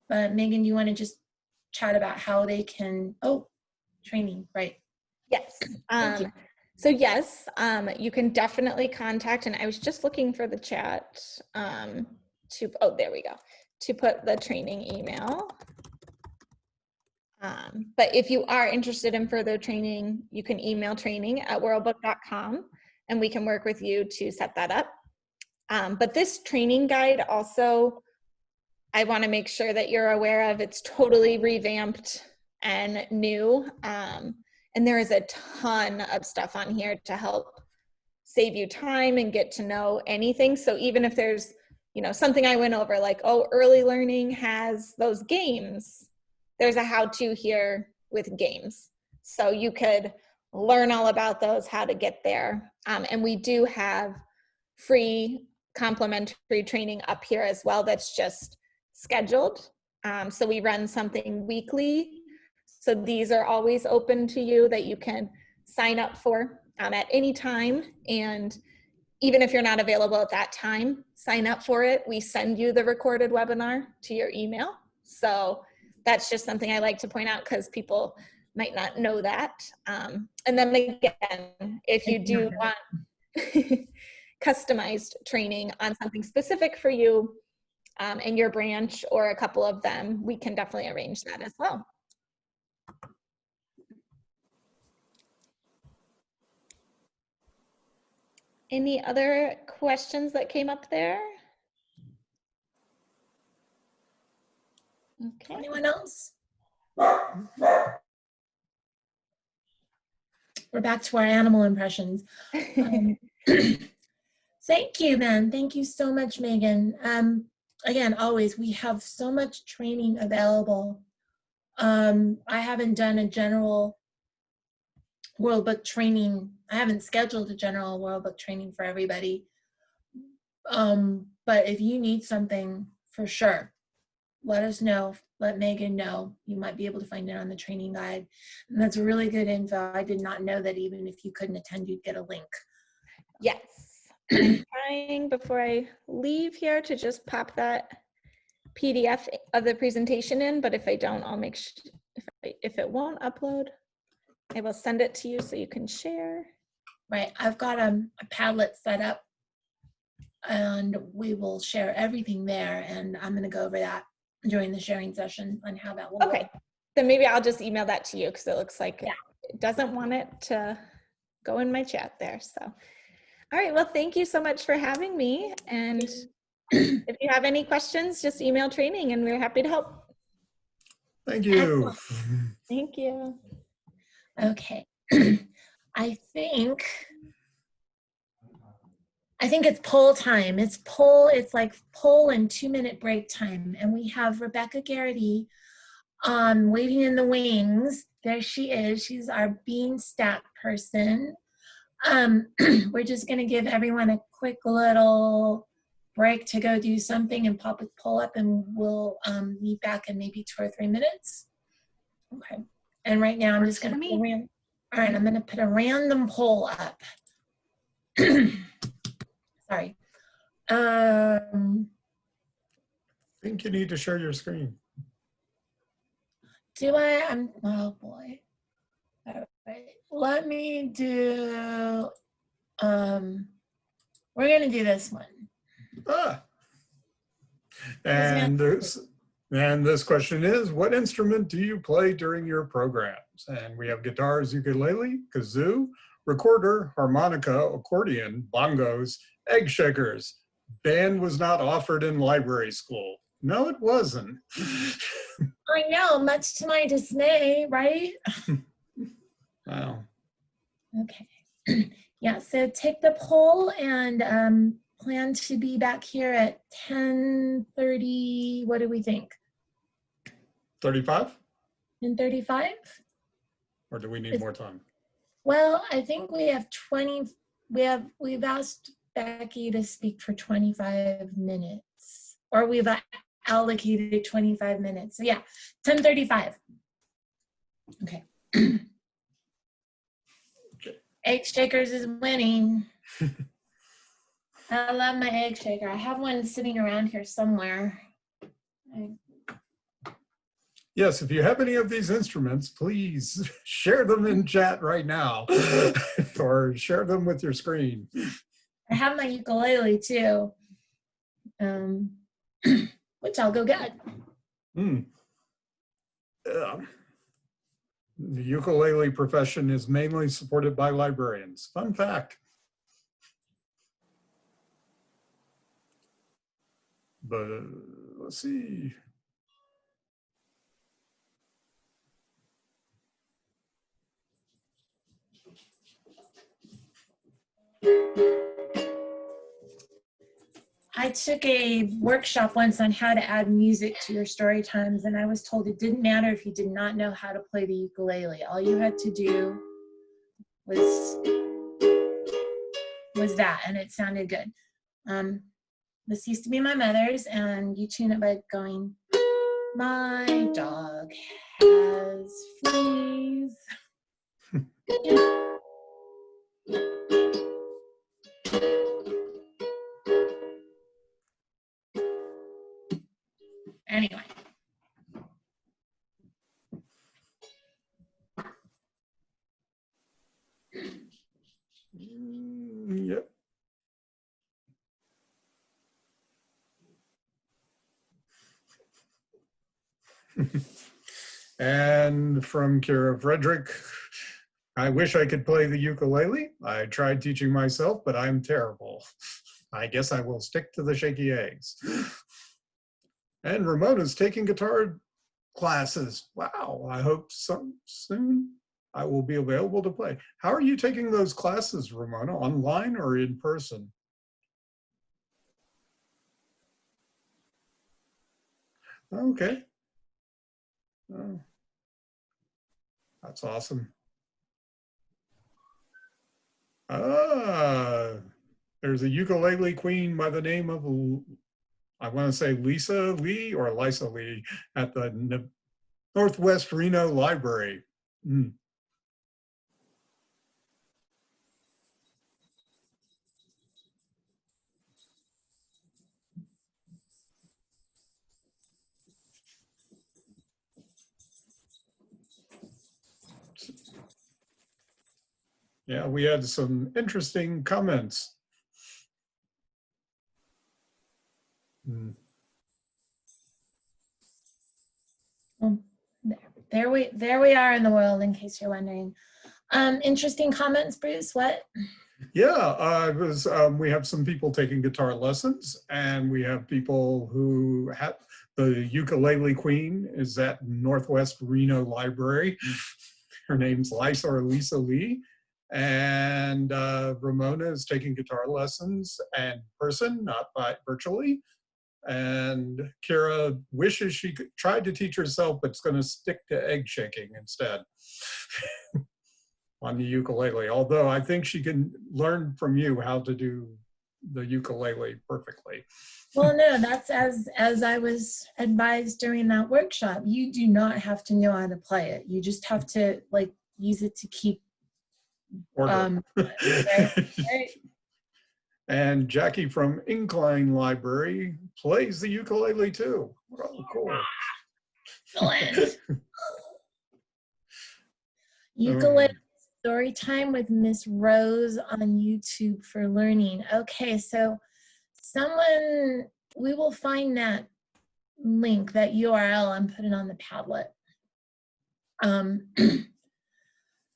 But Megan, do you want to just chat about how they can, oh, training, right? Yes. Thank you. So yes, you can definitely contact, and I was just looking for the chat oh, there we go, to put the training email. But if you are interested in further training, you can email training@worldbook.com and we can work with you to set that up. But this training guide also, I want to make sure that you're aware of, it's totally revamped and new. And there is a ton of stuff on here to help save you time and get to know anything. So even if there's, you know, something I went over like, oh, early learning has those games, there's a how-to here with games. So you could learn all about those, how to get there. And we do have free complimentary training up here as well that's just scheduled. So we run something weekly. So these are always open to you that you can sign up for at any time. And even if you're not available at that time, sign up for it. We send you the recorded webinar to your email. So that's just something I like to point out because people might not know that. And then again, if you do want customized training on something specific for you and your branch or a couple of them, we can definitely arrange that as well. Any other questions that came up there? Okay. Anyone else? We're back to our animal impressions. Thank you, then. Thank you so much, Megan. Again, always, we have so much training available. I haven't done a general World Book training. I haven't scheduled a general World Book training for everybody. But if you need something, for sure, let us know. Let Megan know. You might be able to find it on the training guide. And that's really good info. I did not know that even if you couldn't attend, you'd get a link. Yes. I'm trying before I leave here to just pop that PDF of the presentation in, but if I don't, I'll make sure, if it won't upload, I will send it to you so you can share. Right, I've got a Padlet set up and we will share everything there, and I'm gonna go over that during the sharing session on how that will Okay, work. then maybe I'll just email that to you because it looks like it doesn't want it to go in my chat there. So, all right, well, thank you so much for having me. And if you have any questions, just email training and we're happy to help. Thank you. Thank you. Okay, I think it's poll time. It's like poll and 2-minute break time. And we have Rebekah Garrety waiting in the wings. There she is. She's our Beanstack person. We're just gonna give everyone a quick little break to go do something and pop a poll up, and we'll meet back in maybe 2 or 3 minutes. Okay. And right now I'm just gonna I'm gonna put a random poll up. Sorry. I think you need to share your screen. Do I? Oh boy. All right. Let me do, we're gonna do this one. And this question is, what instrument do you play during your programs? And we have guitars, ukulele, kazoo, recorder, harmonica, accordion, bongos, egg shakers. Band was not offered in library school. No, it wasn't. I know, much to my dismay, right? Wow. Okay. Yeah, so take the poll and plan to be back here at 10:30. What do we think? 35? 10:35? Or do we need more time? Well, I think we have 20. We've asked Becky to speak for 25 minutes, or we've allocated 25 minutes. So yeah, 10:35. Okay. Egg Shakers is winning. I love my egg shaker. I have one sitting around here somewhere. Yes, if you have any of these instruments, please share them in chat right now or share them with your screen. I have my ukulele too, which I'll go get. The ukulele profession is mainly supported by librarians. Fun fact. But let's see. I took a workshop once on how to add music to your story times, and I was told it didn't matter if you did not know how to play the ukulele. All you had to do was that, and it sounded good. This used to be my mother's, and you tune it by going, "My dog has fleas." Anyway. Yep. And from Kira Frederick, I wish I could play the ukulele. I tried teaching myself, but I'm terrible. I guess I will stick to the shaky eggs. And Ramona's taking guitar classes. Wow, I hope soon I will be available to play. How are you taking those classes, Ramona? Online or in person? Okay. Oh, that's awesome. There's a ukulele queen by the name of, I want to say Lisa Lee or Lisa Lee at the Northwest Reno Library. Yeah, we had some interesting comments. There we are in the world, in case you're wondering. Interesting comments, Bruce. What? Yeah, we have some people taking guitar lessons, and we have people who have the ukulele queen is at Northwest Reno Library. Her name's Lisa or Lisa Lee. And Ramona is taking guitar lessons in person, not virtually. And Kira wishes she tried to teach herself, but it's going to stick to egg shaking instead on the ukulele. Although I think she can learn from you how to do the ukulele perfectly. Well, no, that's as I was advised during that workshop. You do not have to know how to play it. You just have to like use it to keep Order. Right. And Jackie from Incline Library plays the ukulele too. Oh, cool. Excellent. Ukulele story time with Miss Rose on YouTube for learning. Okay, so we will find that link, that URL, and put it on the Padlet.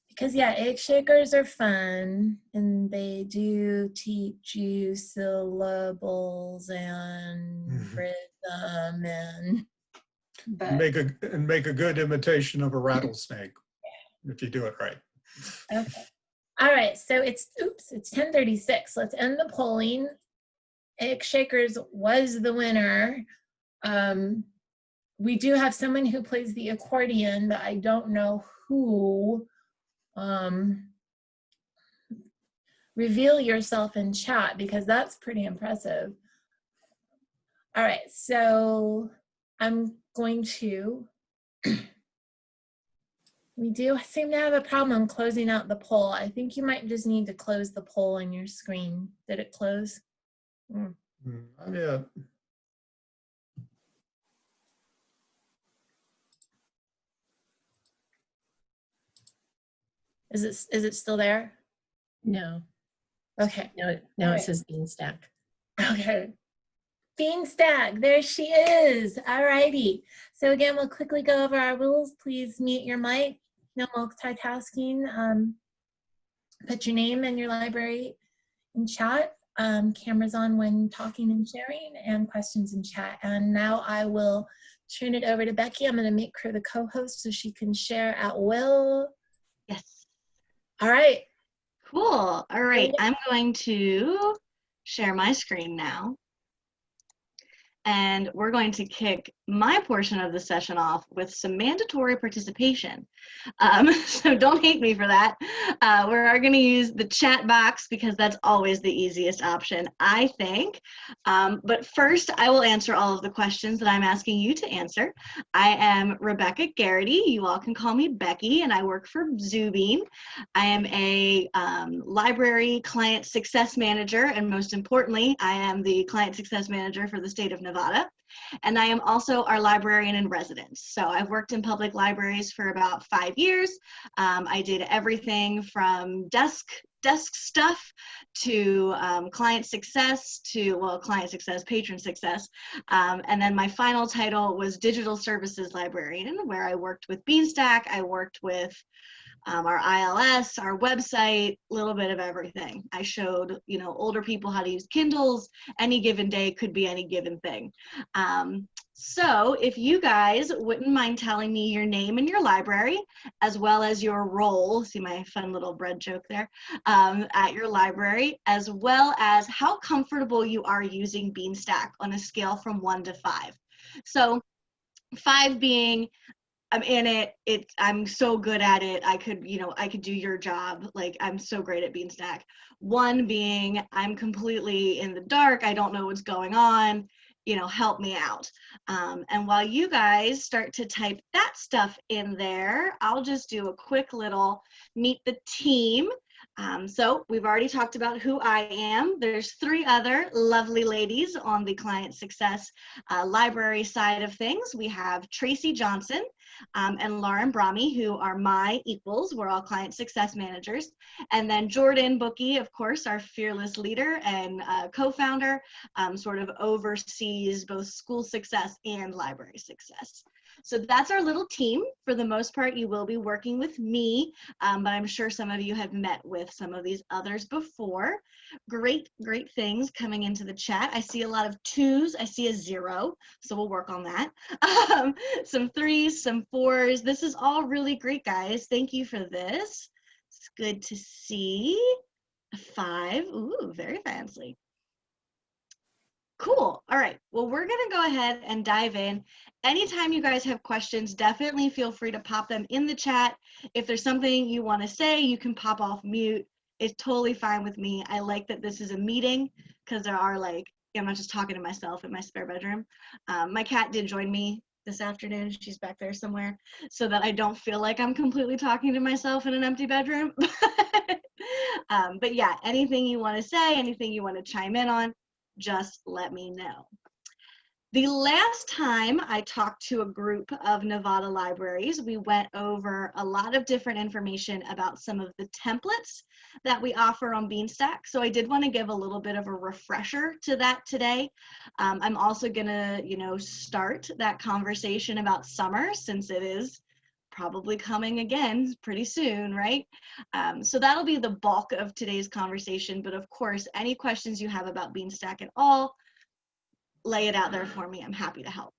Because yeah, egg shakers are fun, and they do teach you syllables and rhythm, and make a good imitation of a rattlesnake if you do it right. Okay. All right, so it's 10:36. Let's end the polling. Egg shakers was the winner. We do have someone who plays the accordion, but I don't know who. Reveal yourself in chat, because that's pretty impressive. All right, so I'm going to, we do seem to have a problem closing out the poll. I think you might just need to close the poll on your screen. Did it close? Not yet. Is it still there? No, Okay. no, All it right. says Beanstack. Okay. Beanstack, there she is. All righty. So again, we'll quickly go over our rules. Please mute your mic. No multitasking. Put your name and your library in chat. Cameras on when talking and sharing, and questions in chat. And now I will turn it over to Becky. I'm going to make her the co-host so she can share at will. Yes. All right. Cool. All right. I'm going to share my screen now. And we're going to kick my portion of the session off with some mandatory participation. So don't hate me for that. We're going to use the chat box because that's always the easiest option, I think. But first, I will answer all of the questions that I'm asking you to answer. I am Rebekah Garrety. You all can call me Becky, and I work for Zubeen. I am a library client success manager, and most importantly, I am the client success manager for the state of Nevada. And I am also our librarian in residence. So I've worked in public libraries for about 5 years. I did everything from desk stuff to client success to, well, client success, patron success. And then my final title was digital services librarian, where I worked with Beanstack. I worked with our ILS, our website, a little bit of everything. I showed, older people how to use Kindles. Any given day could be any given thing. So if you guys wouldn't mind telling me your name and your library, as well as your role, see my fun little bread joke there, at your library, as well as how comfortable you are using Beanstack on a scale from 1 to 5. So 5 being, I'm in it. I'm so good at it. I could do your job. Like, I'm so great at Beanstack. 1 being, I'm completely in the dark. I don't know what's going on. Help me out. And while you guys start to type that stuff in there, I'll just do a quick little meet the team. So we've already talked about who I am. There's 3 other lovely ladies on the client success library side of things. We have Tracy Johnson and Lauren Brahmi, who are my equals. We're all client success managers. And then Jordan Bookie, of course, our fearless leader and co-founder, sort of oversees both school success and library success. So that's our little team. For the most part, you will be working with me, but I'm sure some of you have met with some of these others before. Great things coming into the chat. I see a lot of 2s. I see a 0, so we'll work on that. Some 3s, some 4s. This is all really great, guys. Thank you for this. It's good to see. A 5. Ooh, very fancy. Cool. All right. Well, we're going to go ahead and dive in. Anytime you guys have questions, definitely feel free to pop them in the chat. If there's something you want to say, you can pop off mute. It's totally fine with me. I like that this is a meeting because there are I'm not just talking to myself in my spare bedroom. My cat did join me this afternoon. She's back there somewhere, so that I don't feel like I'm completely talking to myself in an empty bedroom. But yeah, anything you want to say, anything you want to chime in on, just let me know. The last time I talked to a group of Nevada libraries, we went over a lot of different information about some of the templates that we offer on Beanstack. So I did want to give a little bit of a refresher to that today. I'm also gonna, start that conversation about summer, since it is probably coming again pretty soon, right? So that'll be the bulk of today's conversation. But of course, any questions you have about Beanstack at all, lay it out there for me. I'm happy to help.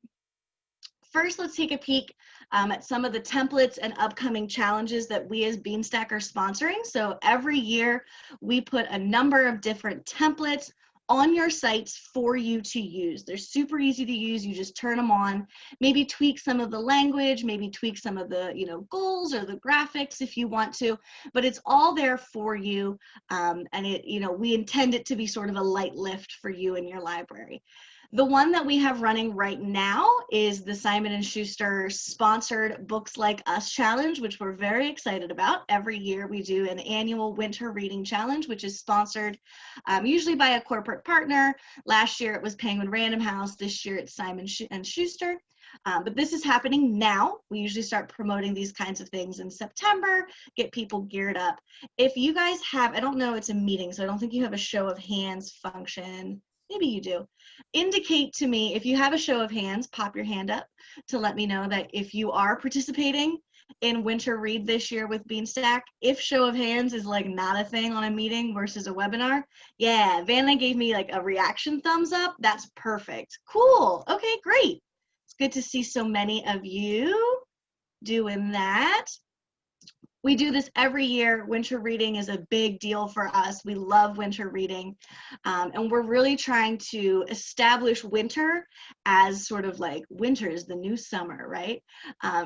First, let's take a peek at some of the templates and upcoming challenges that we as Beanstack are sponsoring. So every year, we put a number of different templates on your sites for you to use. They're super easy to use. You just turn them on, maybe tweak some of the language, maybe tweak some of the goals or the graphics if you want to, but it's all there for you. And we intend it to be sort of a light lift for you in your library. The one that we have running right now is the Simon & Schuster sponsored Books Like Us challenge, which we're very excited about. Every year we do an annual winter reading challenge, which is sponsored usually by a corporate partner. Last year it was Penguin Random House. This year it's Simon & Schuster. But this is happening now. We usually start promoting these kinds of things in September, get people geared up. If you guys have, I don't know, it's a meeting, so I don't think you have a show of hands function. Maybe you do. Indicate to me, if you have a show of hands, pop your hand up to let me know that if you are participating in Winter Read this year with Beanstack. If show of hands is like not a thing on a meeting versus a webinar, yeah, Vanna gave me like a reaction thumbs up. That's perfect. Cool. Okay, great. It's good to see so many of you doing that. We do this every year. Winter reading is a big deal for us. We love winter reading. And we're really trying to establish winter as sort of like winter is the new summer, right?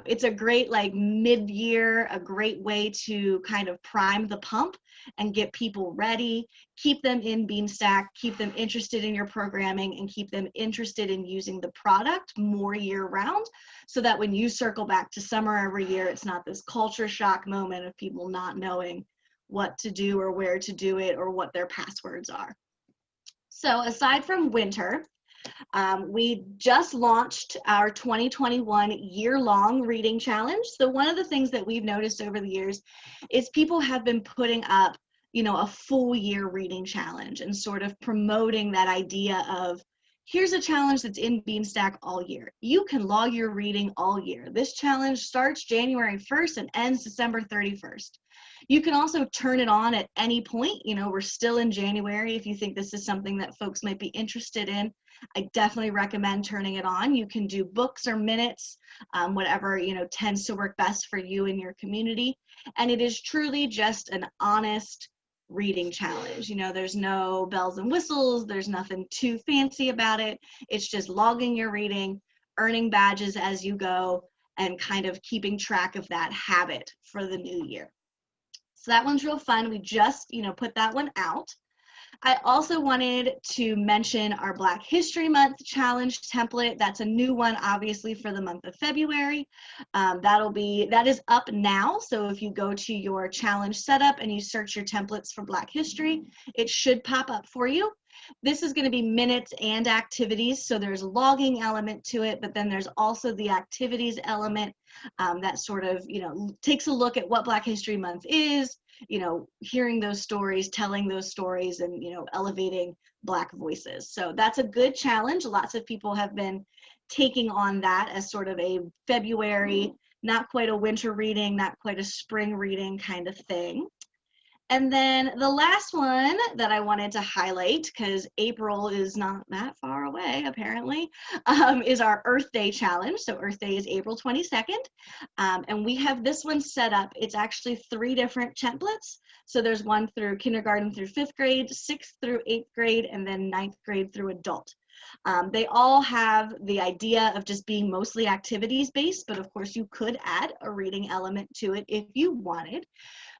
It's a great like mid-year, a great way to kind of prime the pump and get people ready, keep them in Beanstack, keep them interested in your programming, and keep them interested in using the product more year round, so that when you circle back to summer every year, it's not this culture shock moment of people not knowing what to do or where to do it or what their passwords are. So aside from winter, we just launched our 2021 year-long reading challenge. So one of the things that we've noticed over the years is people have been putting up, you know, a full year reading challenge and sort of promoting that idea of, here's a challenge that's in Beanstack all year. You can log your reading all year. This challenge starts January 1st and ends December 31st. You can also turn it on at any point. You know, we're still in January. If you think this is something that folks might be interested in, I definitely recommend turning it on. You can do books or minutes, whatever, you know, tends to work best for you and your community. And it is truly just an honest reading challenge. You know, there's no bells and whistles, there's nothing too fancy about it. It's just logging your reading, earning badges as you go, and kind of keeping track of that habit for the new year. So that one's real fun. We just, you know, put that one out. I also wanted to mention our Black History Month challenge template. That's a new one, obviously, for the month of February. That is up now. So if you go to your challenge setup and you search your templates for Black History, it should pop up for you. This is going to be minutes and activities. So there's a logging element to it, but then there's also the activities element that sort of, you know, takes a look at what Black History Month is, you know, hearing those stories, telling those stories, and, you know, elevating Black voices. So that's a good challenge. Lots of people have been taking on that as sort of a February, not quite a winter reading, not quite a spring reading kind of thing. And then the last one that I wanted to highlight, because April is not that far away, apparently, is our Earth Day challenge. So Earth Day is April 22nd. And we have this one set up. It's actually 3 different templates. So there's one through kindergarten through 5th grade, 6th through 8th grade, and then 9th grade through adult. They all have the idea of just being mostly activities based, but of course you could add a reading element to it if you wanted.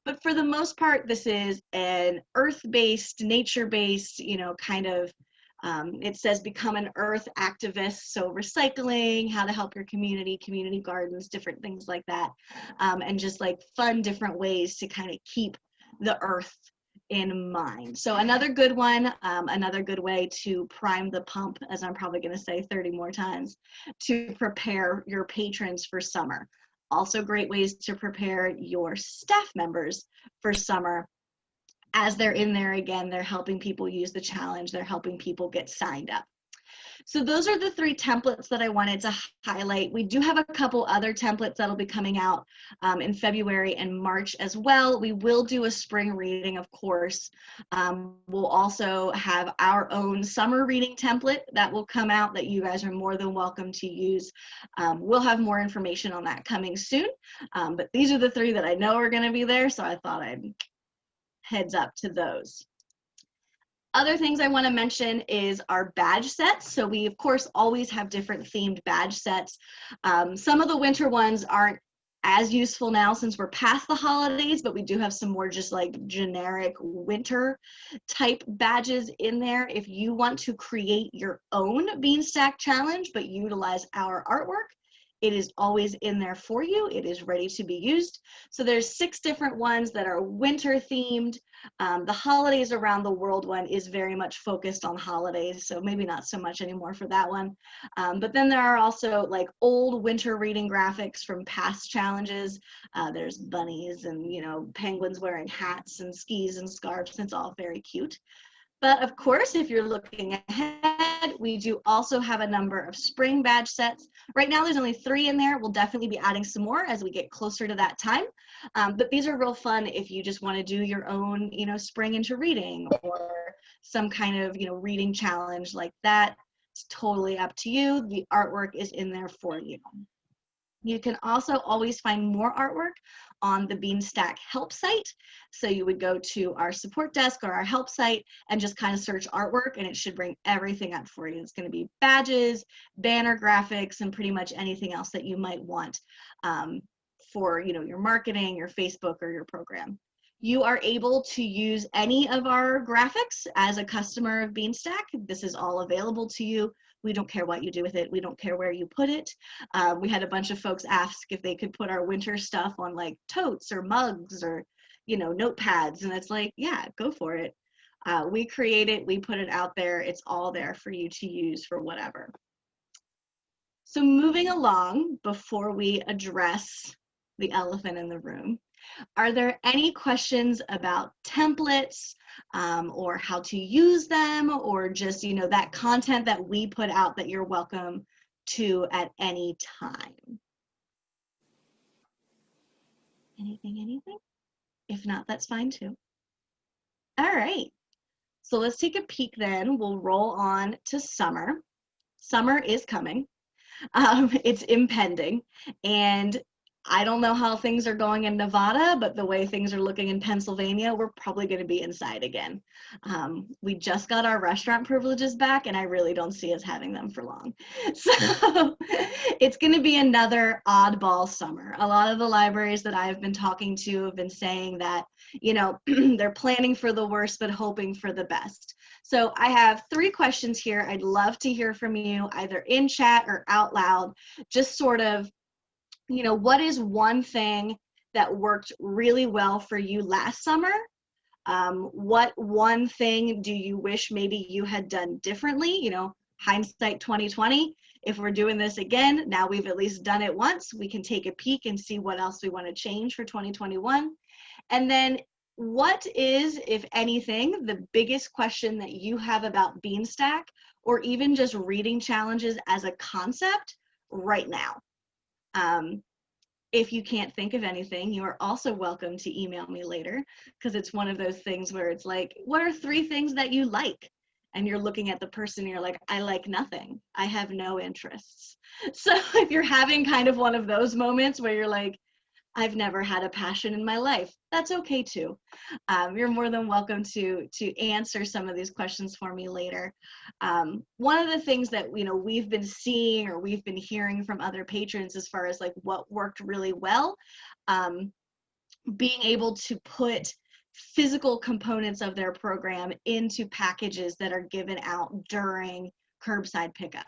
But for the most part, this is an earth-based, nature-based, you know, kind of, it says become an earth activist. So recycling, how to help your community, community gardens, different things like that. And just like fun, different ways to kind of keep the earth in mind. So another good one, another good way to prime the pump, as I'm probably going to say 30 more times, to prepare your patrons for summer. Also great ways to prepare your staff members for summer. As they're in there, again, they're helping people use the challenge, they're helping people get signed up. So those are the 3 templates that I wanted to highlight. We do have a couple other templates that'll be coming out in February and March as well. We will do a spring reading, of course. We'll also have our own summer reading template that will come out that you guys are more than welcome to use. We'll have more information on that coming soon. But these are the 3 that I know are going to be there, so I thought I'd heads up to those. Other things I want to mention is our badge sets. So we, of course, always have different themed badge sets. Some of the winter ones aren't as useful now since we're past the holidays, but we do have some more just like generic winter type badges in there. If you want to create your own Beanstack challenge, but utilize our artwork, it is always in there for you. It is ready to be used. So there's 6 different ones that are winter themed. The holidays around the world one is very much focused on holidays, so maybe not so much anymore for that one. But then there are also like old winter reading graphics from past challenges. There's bunnies and, you know, penguins wearing hats and skis and scarves, and it's all very cute. But of course, if you're looking ahead, we do also have a number of spring badge sets. Right now, there's only 3 in there. We'll definitely be adding some more as we get closer to that time. But these are real fun if you just want to do your own, you know, spring into reading or some kind of, you know, reading challenge like that. It's totally up to you. The artwork is in there for you. You can also always find more artwork on the Beanstack help site. So you would go to our support desk or our help site and just kind of search artwork, and it should bring everything up for you. It's going to be badges, banner graphics, and pretty much anything else that you might want for, you know, your marketing, your Facebook, or your program. You are able to use any of our graphics as a customer of Beanstack. This is all available to you. We don't care what you do with it. We don't care where you put it. We had a bunch of folks ask if they could put our winter stuff on like totes or mugs or, you know, notepads. And it's like, yeah, go for it. We create it. We put it out there. It's all there for you to use for whatever. So moving along, before we address the elephant in the room, are there any questions about templates or how to use them, or just, you know, that content that we put out that you're welcome to at any time? Anything? If not, that's fine too. All right, so let's take a peek then. We'll roll on to summer. Summer is coming. It's impending, and I don't know how things are going in Nevada, but the way things are looking in Pennsylvania, we're probably going to be inside again. We just got our restaurant privileges back, and I really don't see us having them for long. So it's going to be another oddball summer. A lot of the libraries that I've been talking to have been saying that, you know, they're planning for the worst, but hoping for the best. So I have 3 questions here. I'd love to hear from you either in chat or out loud, just sort of, you know, what is one thing that worked really well for you last summer? What one thing do you wish maybe you had done differently? You know, hindsight 2020. If we're doing this again, now we've at least done it once, we can take a peek and see what else we want to change for 2021. And then what is, if anything, the biggest question that you have about Beanstack, or even just reading challenges as a concept right now? If you can't think of anything, you are also welcome to email me later, because it's one of those things where it's like, what are 3 things that you like? And you're looking at the person, you're like, I like nothing. I have no interests. So if you're having kind of one of those moments where you're like, I've never had a passion in my life, that's okay too. You're more than welcome to answer some of these questions for me later. One of the things that, you know, we've been seeing or we've been hearing from other patrons as far as like what worked really well, being able to put physical components of their program into packages that are given out during curbside pickup.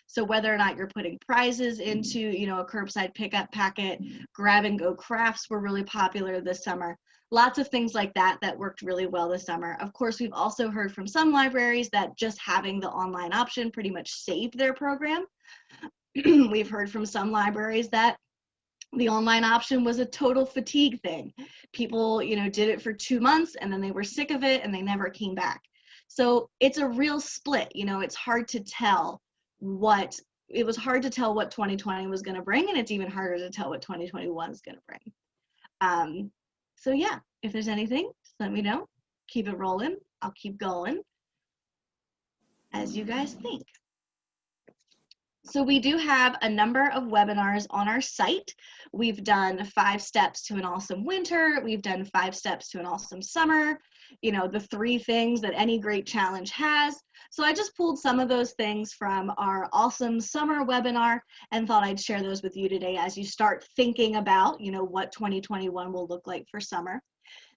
So whether or not you're putting prizes into, you know, a curbside pickup packet, grab and go crafts were really popular this summer. Lots of things like that that worked really well this summer. Of course, we've also heard from some libraries that just having the online option pretty much saved their program. We've heard from some libraries that the online option was a total fatigue thing. People, you know, did it for 2 months and then they were sick of it and they never came back. So it's a real split. You know, it's hard to tell what 2020 was going to bring, and it's even harder to tell what 2021 is going to bring. So yeah, if there's anything, just let me know. Keep it rolling. I'll keep going as you guys think. So we do have a number of webinars on our site. We've done 5 steps to an awesome winter. We've done 5 steps to an awesome summer. You know, the 3 things that any great challenge has. So I just pulled some of those things from our awesome summer webinar and thought I'd share those with you today as you start thinking about, you know, what 2021 will look like for summer.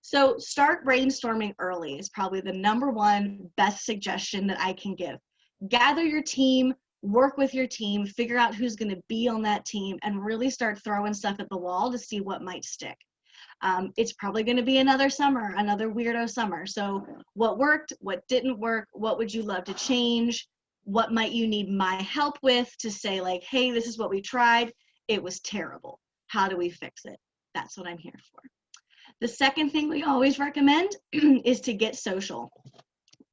So start brainstorming early is probably the #1 best suggestion that I can give. Gather your team work with your team, figure out who's going to be on that team, and really start throwing stuff at the wall to see what might stick. It's probably going to be another summer, another weirdo summer. So what worked, what didn't work, what would you love to change? What might you need my help with to say like, hey, this is what we tried. It was terrible. How do we fix it? That's what I'm here for. The second thing we always recommend is to get social.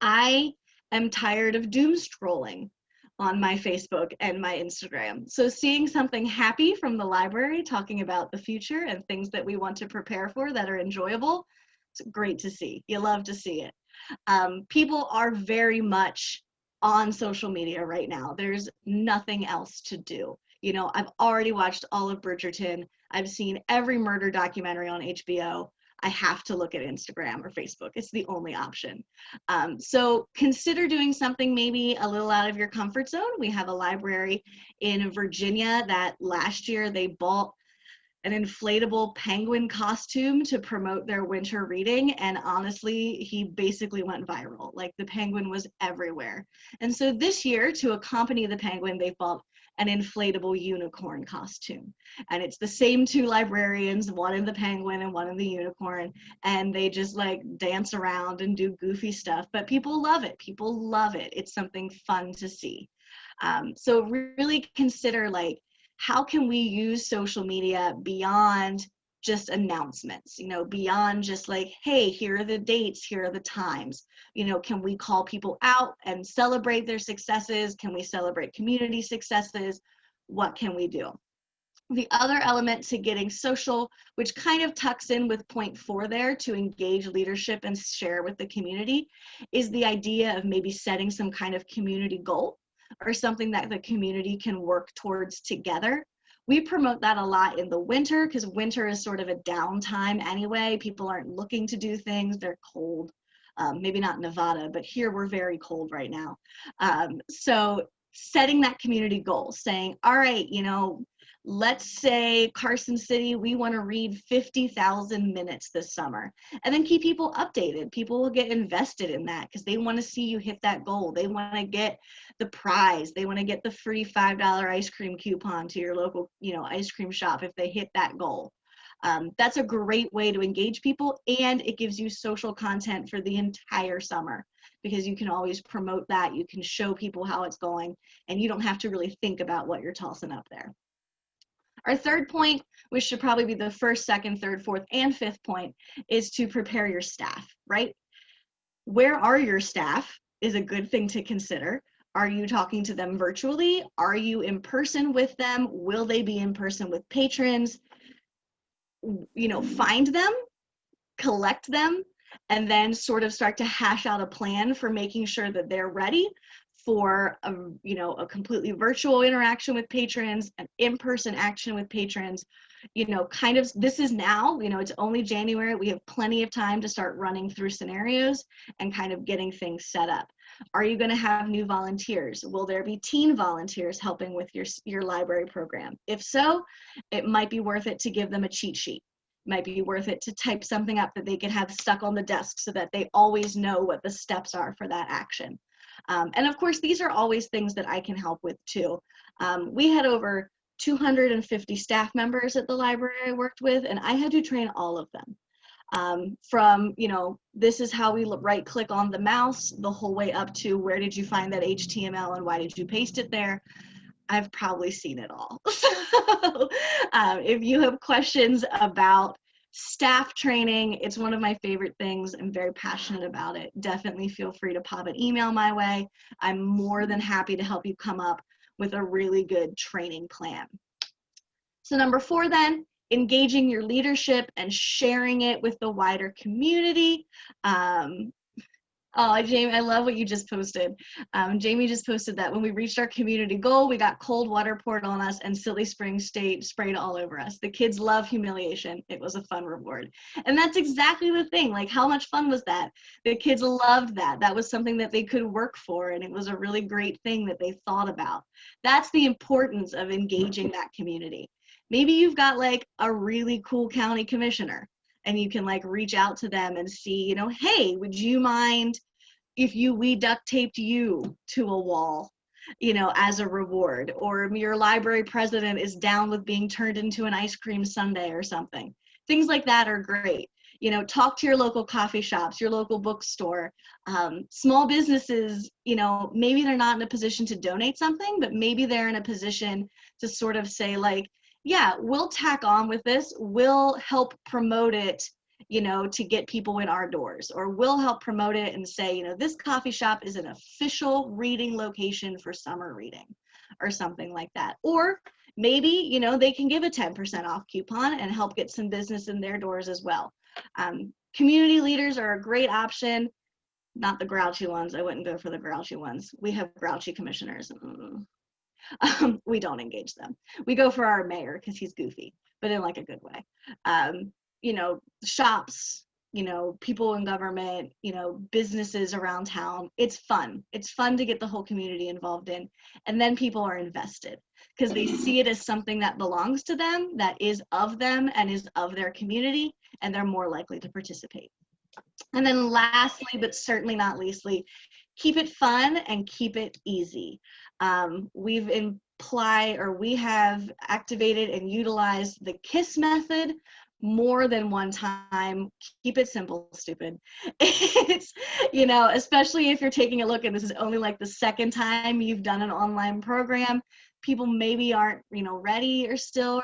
I am tired of doom scrolling on my Facebook and my Instagram. So seeing something happy from the library talking about the future and things that we want to prepare for that are enjoyable, it's great to see. You love to see it. People are very much on social media right now. There's nothing else to do. You know, I've already watched all of Bridgerton. I've seen every murder documentary on HBO. I have to look at Instagram or Facebook. It's the only option. So consider doing something maybe a little out of your comfort zone. We have a library in Virginia that last year they bought an inflatable penguin costume to promote their winter reading. And honestly, he basically went viral. Like the penguin was everywhere. And so this year, to accompany the penguin, they bought an inflatable unicorn costume. And it's the same two librarians, one in the penguin and one in the unicorn. And they just like dance around and do goofy stuff, but people love it. People love it. It's something fun to see. So really consider like, how can we use social media beyond just announcements, you know, beyond just like, hey, here are the dates, here are the times, you know, can we call people out and celebrate their successes? Can we celebrate community successes? What can we do? The other element to getting social, which kind of tucks in with point 4 there, to engage leadership and share with the community, is the idea of maybe setting some kind of community goal or something that the community can work towards together. We promote that a lot in the winter because winter is sort of a downtime anyway. People aren't looking to do things, they're cold. Maybe not Nevada, but here we're very cold right now. So setting that community goal, saying, all right, you know, let's say Carson City, we want to read 50,000 minutes this summer, and then keep people updated. People will get invested in that because they want to see you hit that goal. They want to get the prize. They want to get the free $5 ice cream coupon to your local, you know, ice cream shop if they hit that goal. That's a great way to engage people, and it gives you social content for the entire summer because you can always promote that. You can show people how it's going, and you don't have to really think about what you're tossing up there. Our third point, which should probably be the first, second, third, fourth, and fifth point, is to prepare your staff, right? Where are your staff is a good thing to consider. Are you talking to them virtually? Are you in person with them? Will they be in person with patrons? You know, find them, collect them, and then sort of start to hash out a plan for making sure that they're ready for a, you know, a completely virtual interaction with patrons, an in-person action with patrons, you know, kind of, this is now, you know, it's only January. We have plenty of time to start running through scenarios and kind of getting things set up. Are you going to have new volunteers? Will there be teen volunteers helping with your library program? If so, it might be worth it to give them a cheat sheet. It might be worth it to type something up that they can have stuck on the desk so that they always know what the steps are for that action. And of course, these are always things that I can help with too. We had over 250 staff members at the library I worked with, and I had to train all of them. From, you know, this is how we right click on the mouse, the whole way up to where did you find that HTML and why did you paste it there? I've probably seen it all. So if you have questions about staff training, it's one of my favorite things. I'm very passionate about it. Definitely feel free to pop an email my way. I'm more than happy to help you come up with a really good training plan. So number 4 then, engaging your leadership and sharing it with the wider community. Oh, Jamie, I love what you just posted. Jamie just posted that when we reached our community goal, we got cold water poured on us and Silly Spring sprayed all over us. The kids love humiliation. It was a fun reward. And that's exactly the thing. Like, how much fun was that? The kids loved that. That was something that they could work for, and it was a really great thing that they thought about. That's the importance of engaging that community. Maybe you've got like a really cool county commissioner, and you can like reach out to them and see, you know, hey, would you mind if we duct taped you to a wall you know, as a reward, or your library president is down with being turned into an ice cream sundae or something. Things like that are great. You know, talk to your local coffee shops, your local bookstore, small businesses, you know, maybe they're not in a position to donate something, but maybe they're in a position to sort of say like, yeah, we'll tack on with this, we'll help promote it, you know, to get people in our doors, or we'll help promote it and say, you know, this coffee shop is an official reading location for summer reading, or something like that. Or maybe, you know, they can give a 10% off coupon and help get some business in their doors as well. Community leaders are a great option, not the grouchy ones. I wouldn't go for the grouchy ones. We have grouchy commissioners. We don't engage them. We go for our mayor because he's goofy, but in like a good way. You know, shops, you know, people in government, you know, businesses around town. It's fun. It's fun to get the whole community involved in. And then people are invested because they see it as something that belongs to them, that is of them and is of their community, and they're more likely to participate. And then lastly, but certainly not leastly, keep it fun and keep it easy. We have activated and utilized the KISS method more than one time. Keep it simple, stupid. It's, you know, especially if you're taking a look and this is only like the second time you've done an online program, people maybe aren't, you know, ready or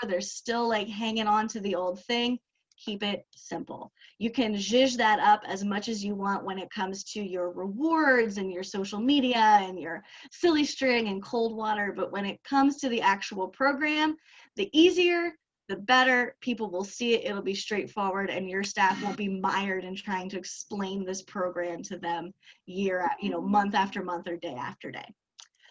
they're still like hanging on to the old thing. Keep it simple. You can zhuzh that up as much as you want when it comes to your rewards and your social media and your silly string and cold water, but when it comes to the actual program, the easier, the better. People will see it, it'll be straightforward, and your staff won't be mired in trying to explain this program to them month after month or day after day.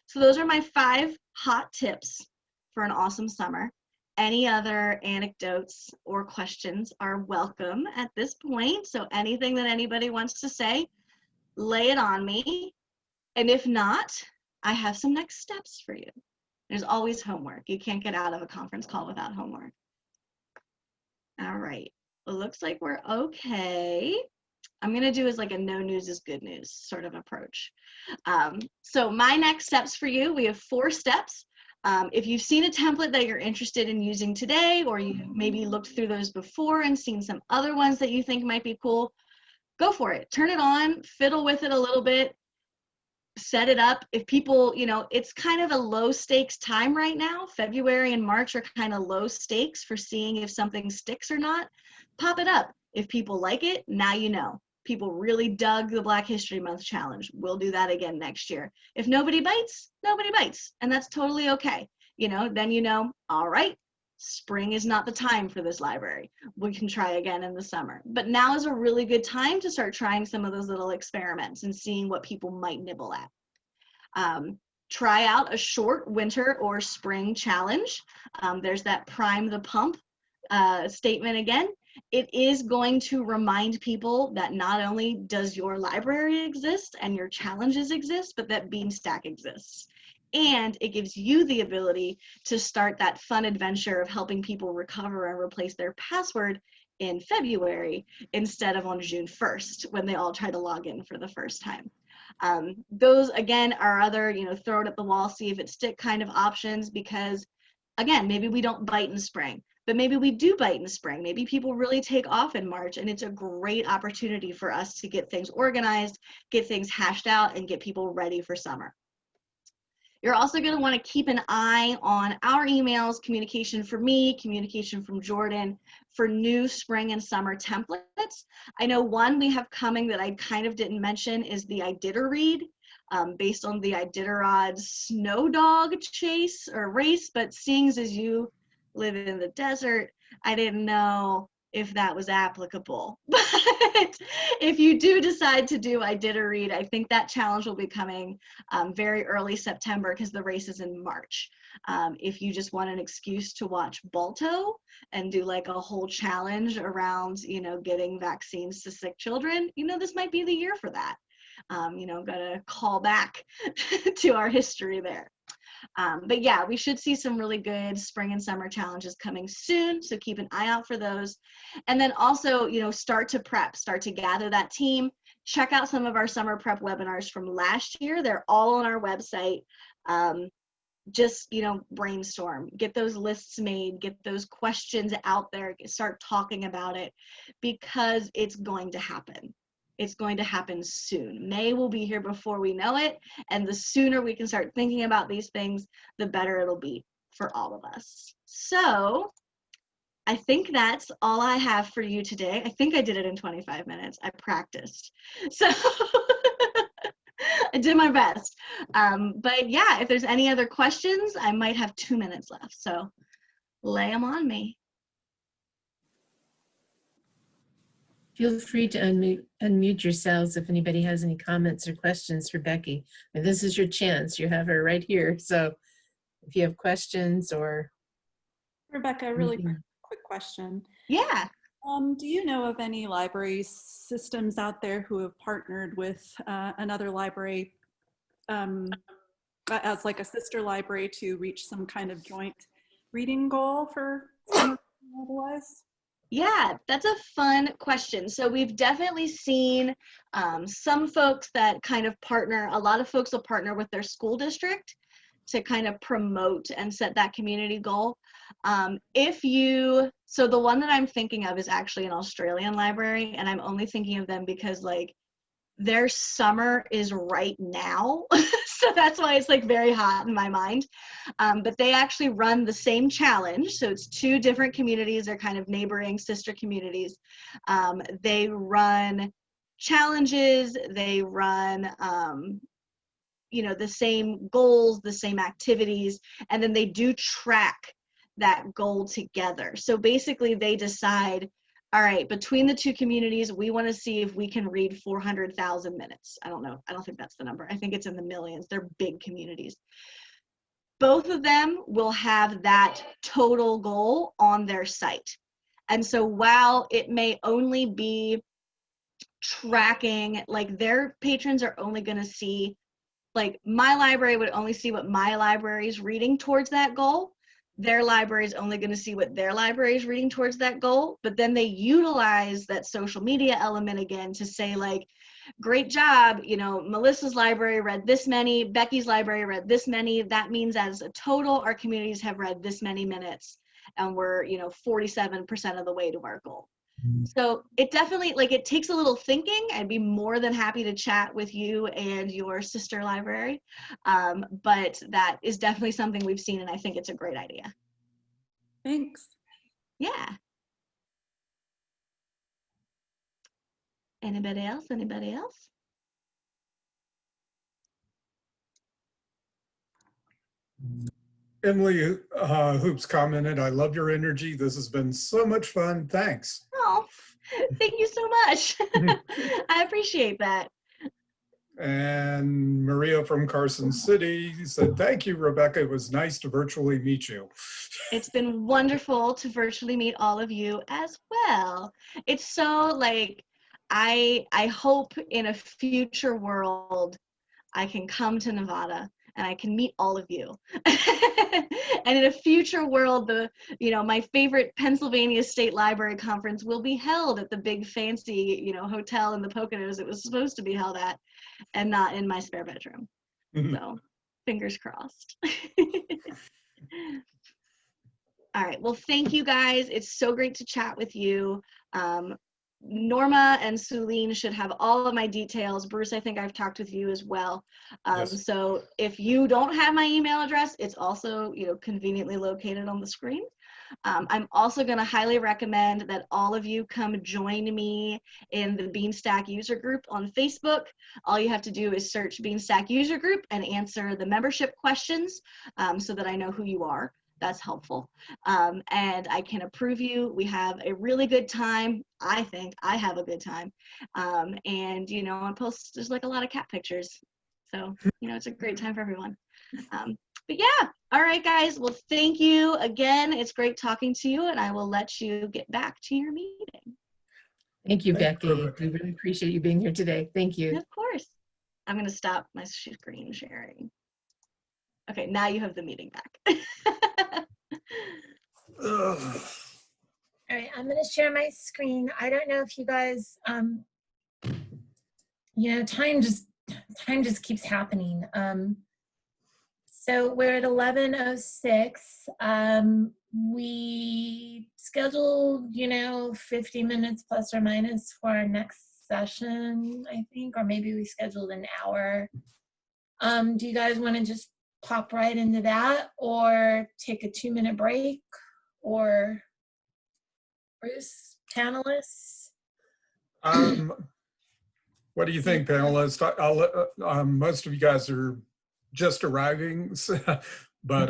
So those are my 5 hot tips for an awesome summer. Any other anecdotes or questions are welcome at this point. So anything that anybody wants to say, lay it on me. And if not, I have some next steps for you. There's always homework. You can't get out of a conference call without homework. All right, it looks like we're okay. I'm gonna do is like a no news is good news sort of approach. So my next steps for you, we have 4 steps. If you've seen a template that you're interested in using today, or you maybe looked through those before and seen some other ones that you think might be cool, go for it. Turn it on, fiddle with it a little bit, set it up. If people, you know, it's kind of a low stakes time right now. February and March are kind of low stakes for seeing if something sticks or not. Pop it up. If people like it, now you know. People really dug the Black History Month challenge. We'll do that again next year. If nobody bites, nobody bites. And that's totally okay. You know, then you know, all right, spring is not the time for this library. We can try again in the summer. But now is a really good time to start trying some of those little experiments and seeing what people might nibble at. Try out a short winter or spring challenge. There's that prime the pump statement again. It is going to remind people that not only does your library exist and your challenges exist, but that Beanstack exists. And it gives you the ability to start that fun adventure of helping people recover and replace their password in February instead of on June 1st when they all try to log in for the first time. Those, again, are other, you know, throw it at the wall, see if it stick kind of options, because, again, maybe we don't bite in spring. But maybe we do bite in the spring. Maybe people really take off in March, and it's a great opportunity for us to get things organized, get things hashed out, and get people ready for summer. You're also going to want to keep an eye on our emails, communication from me, communication from Jordan, for new spring and summer templates. I know one we have coming that I kind of didn't mention is the Iditarod, based on the Iditarod snow dog chase or race, but seeing as you live in the desert, I didn't know if that was applicable. But if you do decide to do Iditarod, I think that challenge will be coming very early September because the race is in March. If you just want an excuse to watch Balto and do like a whole challenge around, you know, getting vaccines to sick children, you know, this might be the year for that. You know, gotta call back to our history there. But yeah, we should see some really good spring and summer challenges coming soon, so keep an eye out for those. And then also, you know, start to prep, start to gather that team. Check out some of our summer prep webinars from last year. They're all on our website. Just, you know, brainstorm, get those lists made, get those questions out there, start talking about it, because it's going to happen. It's going to happen soon. May will be here before we know it, and the sooner we can start thinking about these things, the better it'll be for all of us. So I think that's all I have for you today. I think I did it in 25 minutes. I practiced. So I did my best. But yeah, if there's any other questions, I might have 2 minutes left. So lay them on me. Feel free to unmute yourselves if anybody has any comments or questions for Becky. And this is your chance. You have her right here. So if you have questions or... Rebekah, a really quick question. Yeah. Do you know of any library systems out there who have partnered with another library as like a sister library to reach some kind of joint reading goal for otherwise? Yeah, that's a fun question. So we've definitely seen some folks that kind of partner, a lot of folks will partner with their school district to kind of promote and set that community goal. So the one that I'm thinking of is actually an Australian library, and I'm only thinking of them because like their summer is right now. So that's why it's like very hot in my mind. But they actually run the same challenge. So it's 2 different communities. They're kind of neighboring sister communities. They run challenges. They run, you know, the same goals, the same activities, and then they do track that goal together. So basically they decide, all right, between the 2 communities, we want to see if we can read 400,000 minutes. I don't know. I don't think that's the number. I think it's in the millions. They're big communities. Both of them will have that total goal on their site. And so while it may only be tracking, like their patrons are only going to see, like my library would only see what my library is reading towards that goal. Their library is only going to see what their library is reading towards that goal, but then they utilize that social media element again to say like, great job, you know, Melissa's library read this many, Becky's library read this many. That means as a total, our communities have read this many minutes, and we're, you know, 47% of the way to our goal. So it definitely, like, it takes a little thinking. I'd be more than happy to chat with you and your sister library. But that is definitely something we've seen, and I think it's a great idea. Thanks. Yeah. Anybody else? Anybody else? Emily Hoops commented, I love your energy. This has been so much fun. Thanks. Oh, thank you so much. I appreciate that. And Maria from Carson City said, thank you, Rebekah. It was nice to virtually meet you. It's been wonderful to virtually meet all of you as well. It's so like, I hope in a future world, I can come to Nevada and I can meet all of you. And in a future world, my favorite Pennsylvania State Library Conference will be held at the big fancy, hotel in the Poconos it was supposed to be held at, and not in my spare bedroom. So fingers crossed. All right, well, thank you guys. It's so great to chat with you. Norma and Sulene should have all of my details. Bruce, I think I've talked with you as well. Yes. So if you don't have my email address, it's also conveniently located on the screen. I'm also going to highly recommend that all of you come join me in the Beanstack user group on Facebook. All you have to do is search Beanstack user group and answer the membership questions so that I know who you are. That's helpful. And I can approve you. We have a really good time. I think I have a good time. And, I post, there's like a lot of cat pictures. So, it's a great time for everyone. But yeah, all right, guys. Well, thank you again. It's great talking to you, and I will let you get back to your meeting. Thank you, Becky. We really appreciate you being here today. Thank you. Of course. I'm going to stop my screen sharing. Okay, now you have the meeting back. All right, I'm going to share my screen. I don't know if you guys, time just keeps happening. So we're at 11:06. We scheduled, 50 minutes plus or minus for our next session, I think, or maybe we scheduled an hour. Do you guys want to just pop right into that or take a 2-minute break? Or Bruce, panelists? What do you think, panelists? Most of you guys are just arriving, but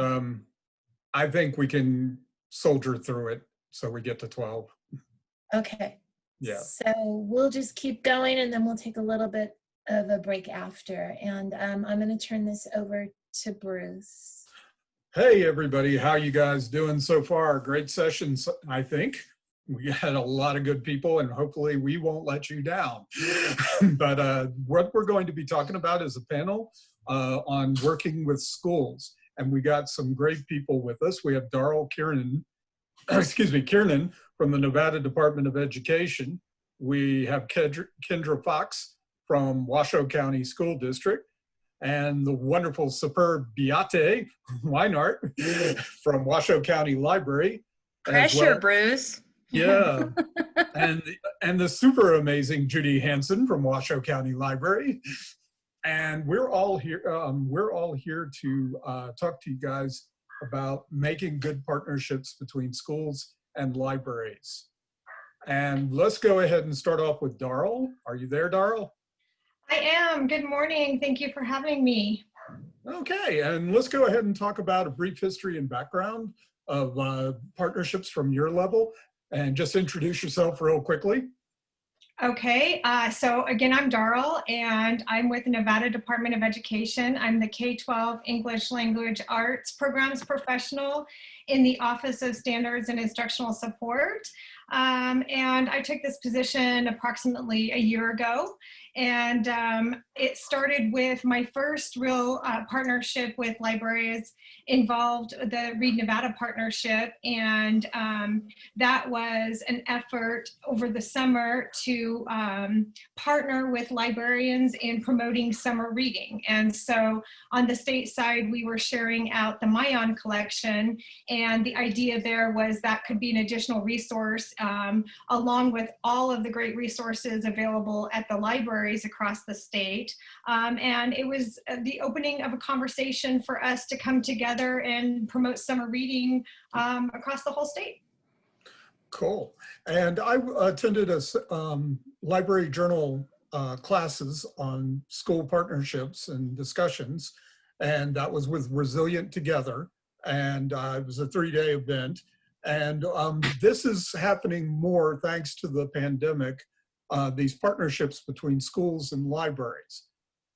I think we can soldier through it so we get to 12. Okay. Yeah. So we'll just keep going and then we'll take a little bit of a break after. And I'm going to turn this over to Bruce. Hey, everybody. How you guys doing so far? Great sessions, I think. We had a lot of good people and hopefully we won't let you down. But what we're going to be talking about is a panel on working with schools. And we got some great people with us. We have Darrell Kiernan from the Nevada Department of Education. We have Kendra Fox from Washoe County School District, and the wonderful, superb Beate Weinart from Washoe County Library. Pressure, Bruce. Yeah, and the super amazing Judy Hansen from Washoe County Library. And we're all here. To talk to you guys about making good partnerships between schools and libraries. And let's go ahead and start off with Darrell. Are you there, Darrell? I am. Good morning. Thank you for having me. Okay, and let's go ahead and talk about a brief history and background of partnerships from your level, and just introduce yourself real quickly. Okay, so again, I'm Darrell, and I'm with the Nevada Department of Education. I'm the K-12 English Language Arts Programs Professional in the Office of Standards and Instructional Support. And I took this position approximately a year ago. And it started with my first real partnership with libraries involved the Read Nevada partnership. And that was an effort over the summer to partner with librarians in promoting summer reading. And so on the state side, we were sharing out the Mayan collection. And the idea there was that could be an additional resource along with all of the great resources available at the library across the state. And it was the opening of a conversation for us to come together and promote summer reading across the whole state. Cool. And I attended a library journal classes on school partnerships and discussions, and that was with Resilient Together, and it was a 3-day event. And this is happening more thanks to the pandemic. These partnerships between schools and libraries.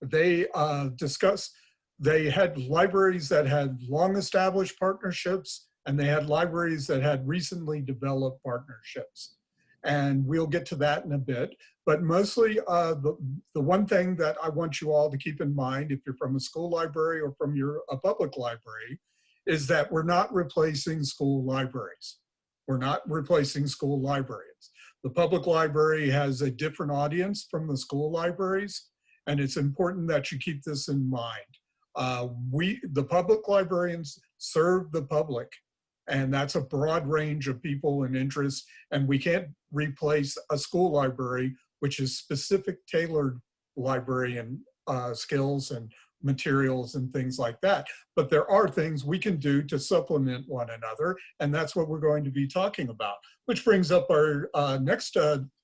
They they had libraries that had long established partnerships, and they had libraries that had recently developed partnerships. And we'll get to that in a bit. But mostly the one thing that I want you all to keep in mind, if you're from a school library or from a public library, is that we're not replacing school libraries. We're not replacing school librarians. The public library has a different audience from the school libraries, and it's important that you keep this in mind. The public librarians serve the public, and that's a broad range of people and interests, and we can't replace a school library, which is specific tailored librarian skills and materials and things like that. But there are things we can do to supplement one another, and that's what we're going to be talking about. Which brings up our next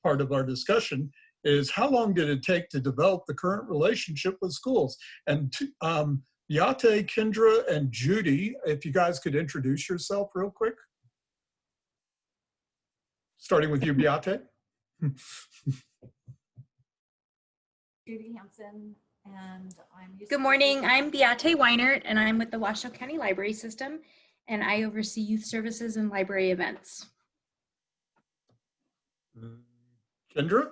part of our discussion is how long did it take to develop the current relationship with schools? And Beate, Kendra, and Judy, if you guys could introduce yourself real quick. Starting with you, Beate. Judy Hansen, and Good morning, I'm Beate Weinert, and I'm with the Washoe County Library System, and I oversee youth services and library events. Kendra?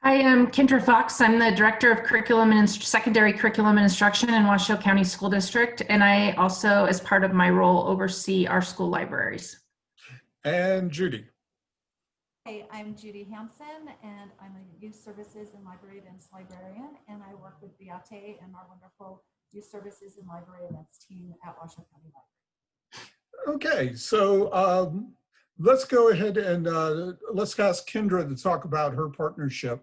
I am Kendra Fox. I'm the Director of Curriculum and Secondary Curriculum and Instruction in Washoe County School District, and I also, as part of my role, oversee our school libraries. And Judy. Hey, I'm Judy Hansen, and I'm a Youth Services and Library Events librarian, and I work with Beate and our wonderful Youth Services and Library Events team at Washoe County Library. Okay, so let's go ahead and let's ask Kendra to talk about her partnership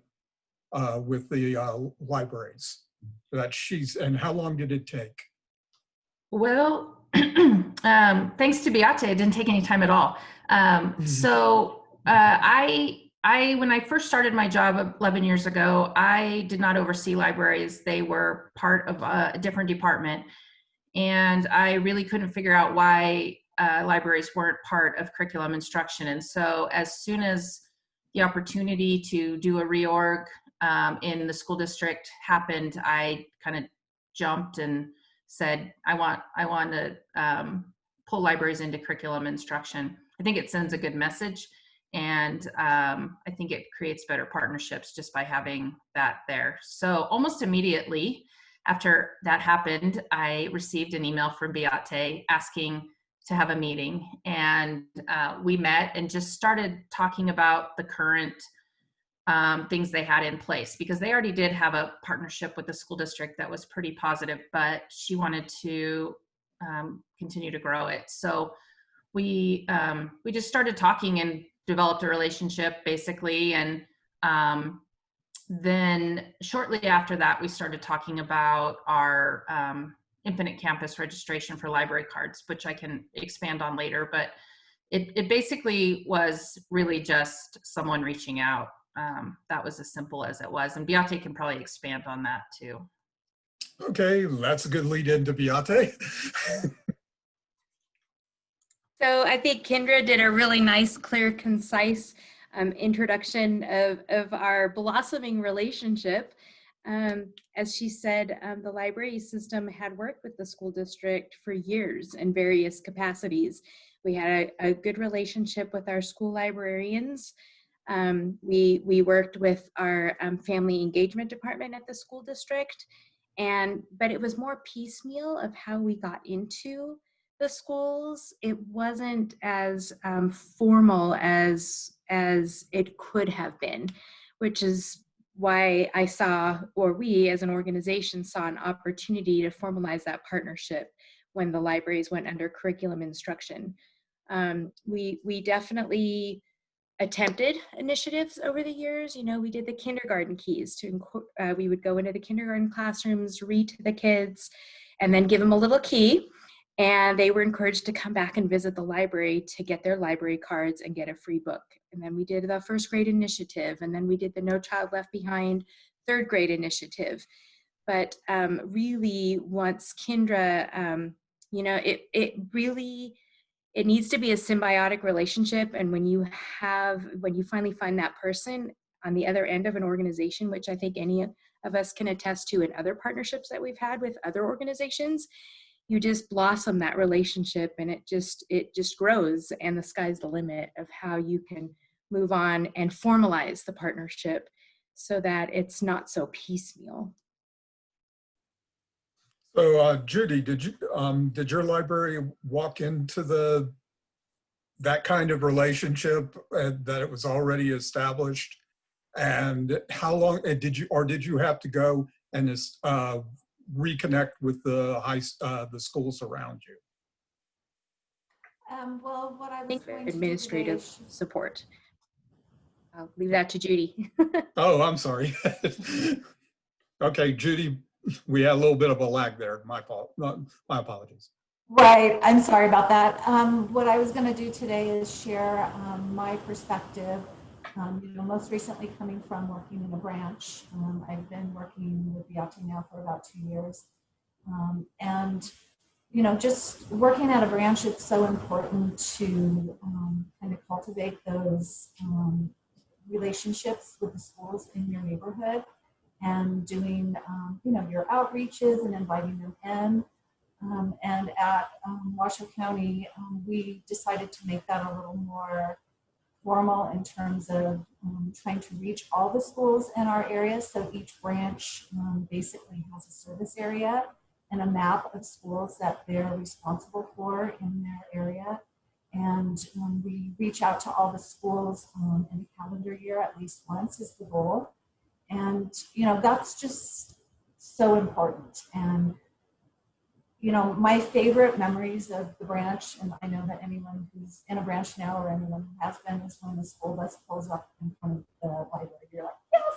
with the libraries that she's, and how long did it take? Well, thanks to Beate, it didn't take any time at all. So when I first started my job 11 years ago, I did not oversee libraries. They were part of a different department. And I really couldn't figure out why libraries weren't part of curriculum instruction. And so as soon as the opportunity to do a reorg in the school district happened, I kind of jumped and said, I want to pull libraries into curriculum instruction. I think it sends a good message. And I think it creates better partnerships just by having that there. So almost immediately after that happened, I received an email from Beate asking to have a meeting. And we met and just started talking about the current things they had in place, because they already did have a partnership with the school district that was pretty positive, but she wanted to continue to grow it. So we just started talking and developed a relationship basically. And then shortly after that, we started talking about our infinite campus registration for library cards, which I can expand on later, but it basically was really just someone reaching out. That was as simple as it was. And Beate can probably expand on that too. Okay, that's a good lead into Beate. So I think Kendra did a really nice, clear, concise introduction of our blossoming relationship. As she said, the library system had worked with the school district for years in various capacities. We had a good relationship with our school librarians. We worked with our family engagement department at the school district, but it was more piecemeal of how we got into the schools. It wasn't as formal as it could have been, which is why I saw, or we as an organization saw, an opportunity to formalize that partnership when the libraries went under curriculum instruction. We definitely attempted initiatives over the years. You know, we did the kindergarten keys we would go into the kindergarten classrooms, read to the kids, and then give them a little key. And they were encouraged to come back and visit the library to get their library cards and get a free book. And then we did the first grade initiative, and then we did the No Child Left Behind third grade initiative. But really, once Kendra, you know, it needs to be a symbiotic relationship. And when you finally find that person on the other end of an organization, which I think any of us can attest to in other partnerships that we've had with other organizations, you just blossom that relationship, and it just grows, and the sky's the limit of how you can move on and formalize the partnership so that it's not so piecemeal. So Judy, did your library walk into that kind of relationship that it was already established? And how long did you have to go and reconnect with the schools around you? Well, what I was going to Administrative do today support. I'll leave that to Judy. Oh, I'm sorry. Okay, Judy, we had a little bit of a lag there. My apologies. Right, I'm sorry about that. What I was going to do today is share my perspective. You know, most recently coming from working in a branch. I've been working with Beate now for about 2 years. And, you know, just working at a branch, it's so important to kind of cultivate those relationships with the schools in your neighborhood, and doing, you know, your outreaches and inviting them in. And at Washoe County, we decided to make that a little more formal in terms of trying to reach all the schools in our area. So each branch basically has a service area and a map of schools that they're responsible for in their area. And we reach out to all the schools in a calendar year at least once is the goal. And, you know, that's just so important. And you know, my favorite memories of the branch, and I know that anyone who's in a branch now or anyone who has been, is when the school bus pulls up in front of the library. You're like, yes,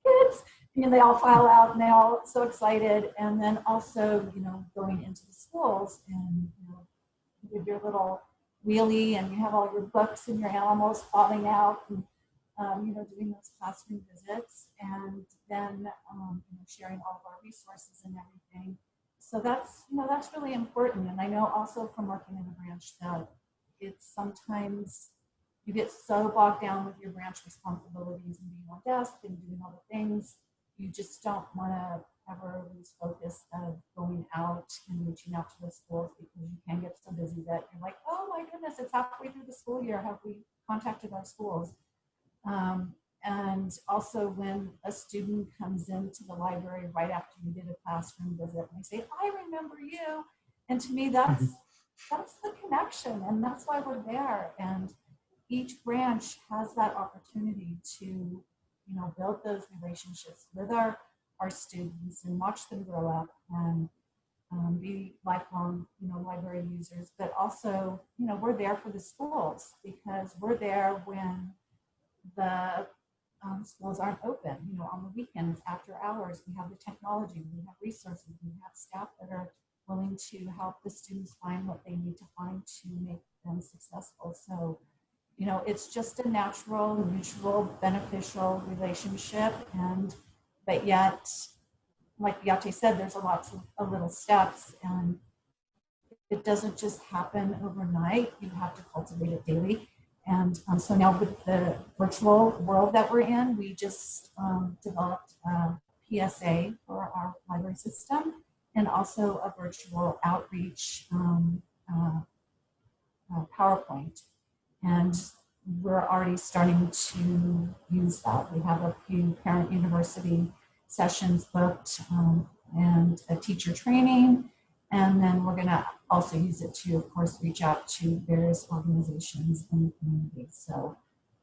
kids! And they all file out and they're all so excited. And then also, you know, going into the schools and, you know, with your little wheelie and you have all your books and your animals falling out and, you know, doing those classroom visits and then, you know, sharing all of our resources and everything. So that's, you know, that's really important. And I know also from working in the branch that it's sometimes you get so bogged down with your branch responsibilities and being on desk and doing all the things, you just don't want to ever lose focus of going out and reaching out to the schools, because you can get so busy that you're like, oh my goodness, it's halfway through the school year. Have we contacted our schools? And also when a student comes into the library right after you did a classroom visit and they say, I remember you. And to me, that's the connection, and that's why we're there. And each branch has that opportunity to, you know, build those relationships with our students and watch them grow up and be lifelong, you know, library users. But also, you know, we're there for the schools, because we're there when the schools aren't open, you know, on the weekends, after hours. We have the technology, we have resources, we have staff that are willing to help the students find what they need to find to make them successful. So, you know, it's just a natural, mutual, beneficial relationship. And, but yet, like Beate said, there's lots of little steps, and it doesn't just happen overnight. You have to cultivate it daily. And so now with the virtual world that we're in, we just developed a PSA for our library system, and also a virtual outreach PowerPoint. And we're already starting to use that. We have a few parent university sessions booked and a teacher training. And then we're going to also use it to, of course, reach out to various organizations in the community. So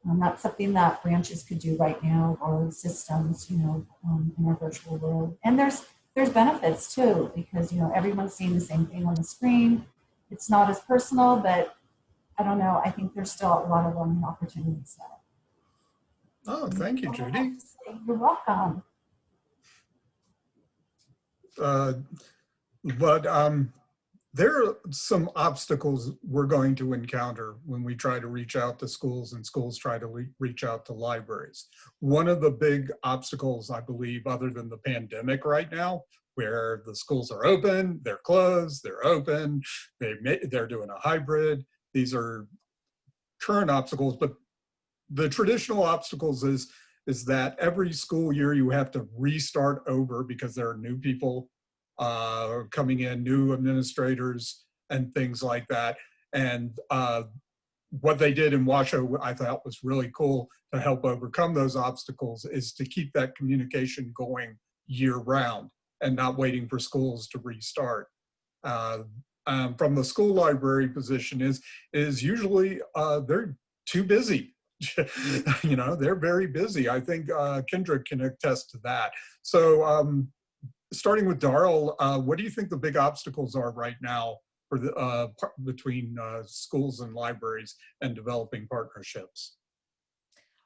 that's something that branches could do right now, or systems, you know, in our virtual world. And there's benefits too, because, you know, everyone's seeing the same thing on the screen. It's not as personal, but I don't know. I think there's still a lot of learning opportunities there. Oh, thank you, Judy. You're welcome. But there are some obstacles we're going to encounter when we try to reach out to schools and schools try to reach out to libraries. One of the big obstacles, I believe, other than the pandemic right now, where the schools are open, they're closed, they're open, they're doing a hybrid. These are current obstacles, but the traditional obstacles is that every school year you have to restart over because there are new people coming in, new administrators and things like that. And what they did in Washoe, I thought was really cool to help overcome those obstacles, is to keep that communication going year round and not waiting for schools to restart. From the school library position is usually they're too busy. You know, they're very busy. I think Kendra can attest to that. So starting with Darrell, what do you think the big obstacles are right now for the between schools and libraries and developing partnerships?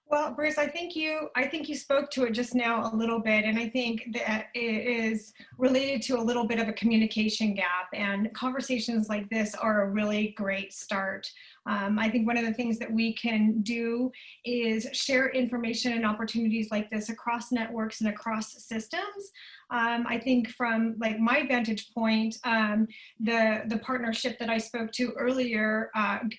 Well, Bruce, I think you spoke to it just now a little bit, and I think that it is related to a little bit of a communication gap, and conversations like this are a really great start. I think one of the things that we can do is share information and opportunities like this across networks and across systems. I think from like my vantage point, the partnership that I spoke to earlier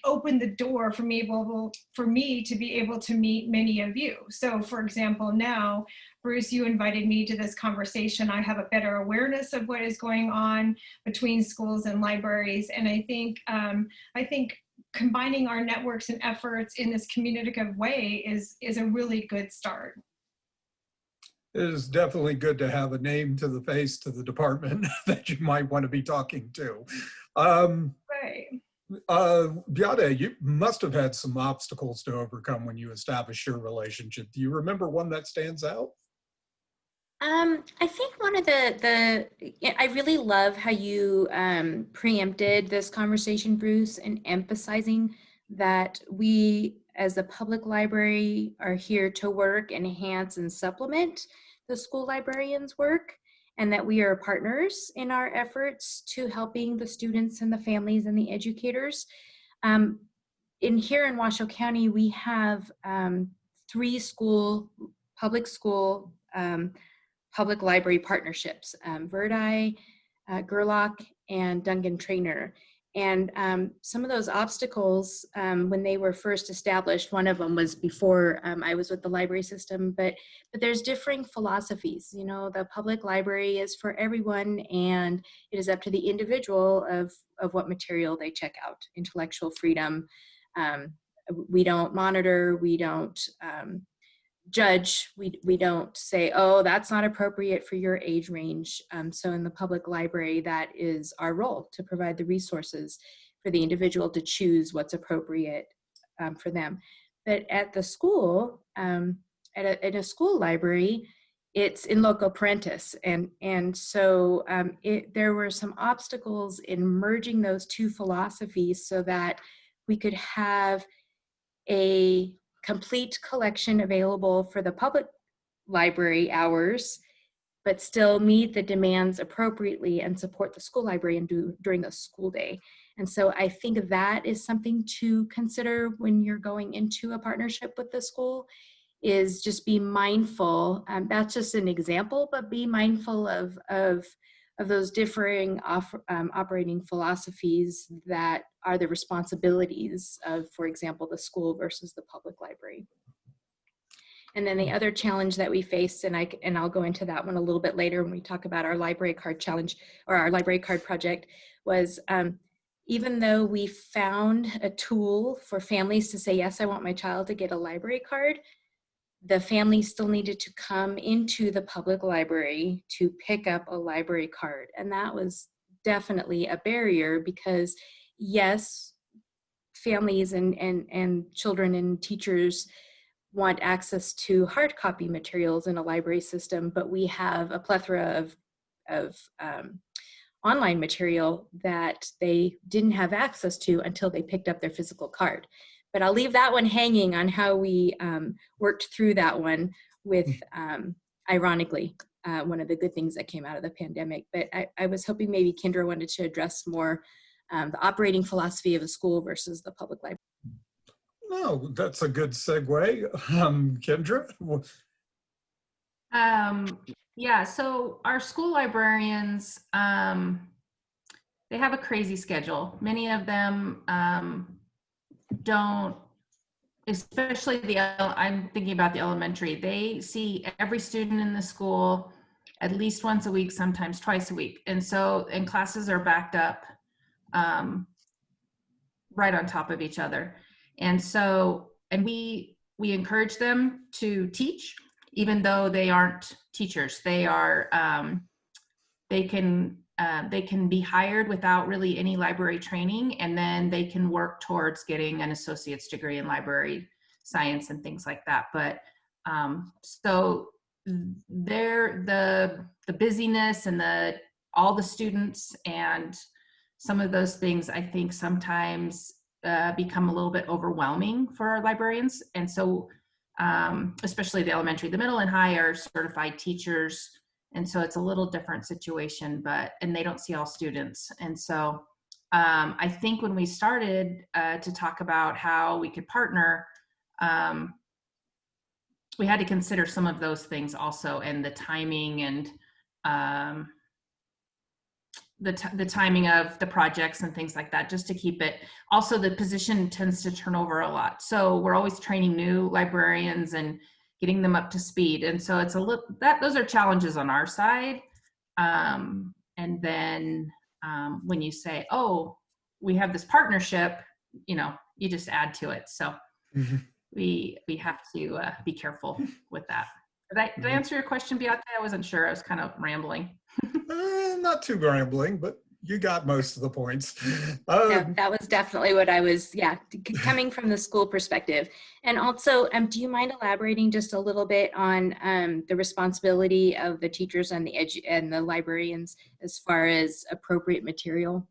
opened the door for me to be able to meet many of you. So for example, now, Bruce, you invited me to this conversation. I have a better awareness of what is going on between schools and libraries. And I think combining our networks and efforts in this communicative way is a really good start. It is definitely good to have a name to the face to the department that you might want to be talking to. Right. Beate, you must have had some obstacles to overcome when you established your relationship. Do you remember one that stands out? I think one of I really love how you preempted this conversation, Bruce, and emphasizing that we as a public library are here to work, enhance, and supplement the school librarians' work, and that we are partners in our efforts to helping the students and the families and the educators. Here in Washoe County, we have 3 public school public library partnerships, Verdi, Gerlach, and Dungan Traynor. And some of those obstacles, when they were first established, one of them was before I was with the library system, but there's differing philosophies. You know, the public library is for everyone, and it is up to the individual of what material they check out. Intellectual freedom. We don't monitor, we don't judge, we don't say, oh, that's not appropriate for your age range. So in the public library, that is our role, to provide the resources for the individual to choose what's appropriate for them. But at the school, in a school library, it's in loco parentis. And so there were some obstacles in merging those 2 philosophies so that we could have a complete collection available for the public library hours, but still meet the demands appropriately and support the school library and during the school day. And so I think that is something to consider when you're going into a partnership with the school, is just be mindful. That's just an example, but be mindful of those differing operating philosophies that are the responsibilities of, for example, the school versus the public library. And then the other challenge that we faced, and I'll go into that one a little bit later when we talk about our library card challenge or our library card project, was even though we found a tool for families to say, yes, I want my child to get a library card, the family still needed to come into the public library to pick up a library card. And that was definitely a barrier because, yes, families and children and teachers want access to hard copy materials in a library system, but we have a plethora of online material that they didn't have access to until they picked up their physical card. But I'll leave that one hanging on how we worked through that one with, ironically, one of the good things that came out of the pandemic. But I was hoping maybe Kendra wanted to address more the operating philosophy of a school versus the public library. No, that's a good segue. Kendra? Yeah, so our school librarians, they have a crazy schedule. Many of them don't, especially I'm thinking about the elementary, they see every student in the school at least once a week, sometimes twice a week. And so, and classes are backed up right on top of each other. And so, and we encourage them to teach, even though they aren't teachers. They are, they can be hired without really any library training, and then they can work towards getting an associate's degree in library science and things like that. But so the busyness and all the students and some of those things, I think sometimes become a little bit overwhelming for our librarians. And so especially the elementary, the middle and high are certified teachers. And so it's a little different situation, and they don't see all students. And so I think when we started to talk about how we could partner, we had to consider some of those things also, and the timing and the timing of the projects and things like that, just to keep it. Also, the position tends to turn over a lot. So we're always training new librarians and getting them up to speed. And so it's those are challenges on our side. And then when you say, oh, we have this partnership, you just add to it. So we have to be careful with that. Did I answer your question, Beate? I wasn't sure. I was kind of rambling. Not too rambling, but You got most of the points. Yeah, that was definitely what I was, coming from the school perspective. And also, do you mind elaborating just a little bit on the responsibility of the teachers and the librarians as far as appropriate material?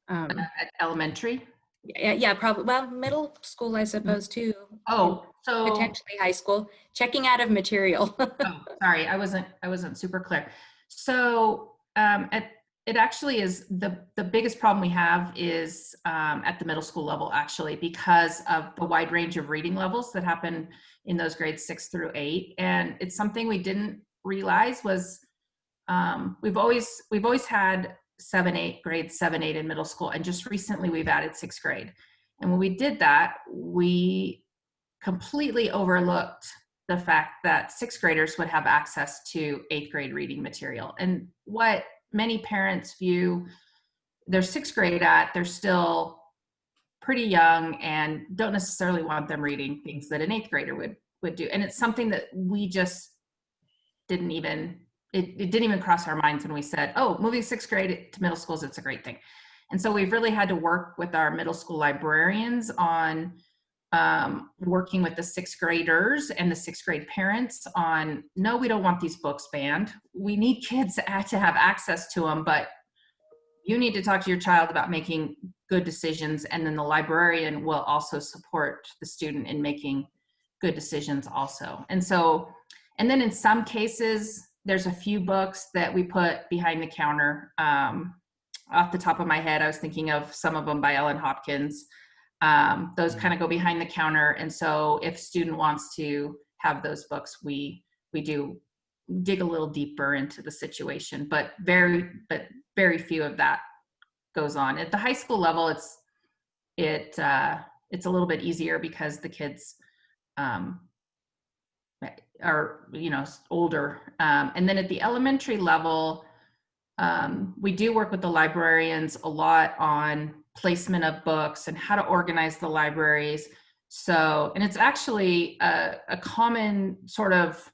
At elementary? Yeah, probably. Well, middle school, I suppose, too. Oh, so potentially high school. Checking out of material. Oh, sorry, I wasn't super clear. So it actually is the biggest problem we have is at the middle school level, actually, because of the wide range of reading levels that happen in those grades 6 through 8. And it's something we didn't realize was we've always had 7-8 grades 7-8 in middle school, and just recently we've added 6th grade. And when we did that, we completely overlooked the fact that 6th graders would have access to 8th grade reading material. And what many parents view their 6th grade at, they're still pretty young and don't necessarily want them reading things that an 8th grader would do. And it's something that we just didn't even, it didn't even cross our minds when we said, oh, moving 6th grade to middle schools, it's a great thing. And so we've really had to work with our middle school librarians on working with the 6th graders and the 6th grade parents on, no, we don't want these books banned. We need kids to have access to them, but you need to talk to your child about making good decisions. And then the librarian will also support the student in making good decisions also. And so, and then in some cases, there's a few books that we put behind the counter. Off the top of my head, I was thinking of some of them by Ellen Hopkins. Those kind of go behind the counter. And so if a student wants to have those books, we do dig a little deeper into the situation, but very few of that goes on. At the high school level, it's a little bit easier because the kids are, older. And then at the elementary level, we do work with the librarians a lot on placement of books and how to organize the libraries. So, and it's actually a common sort of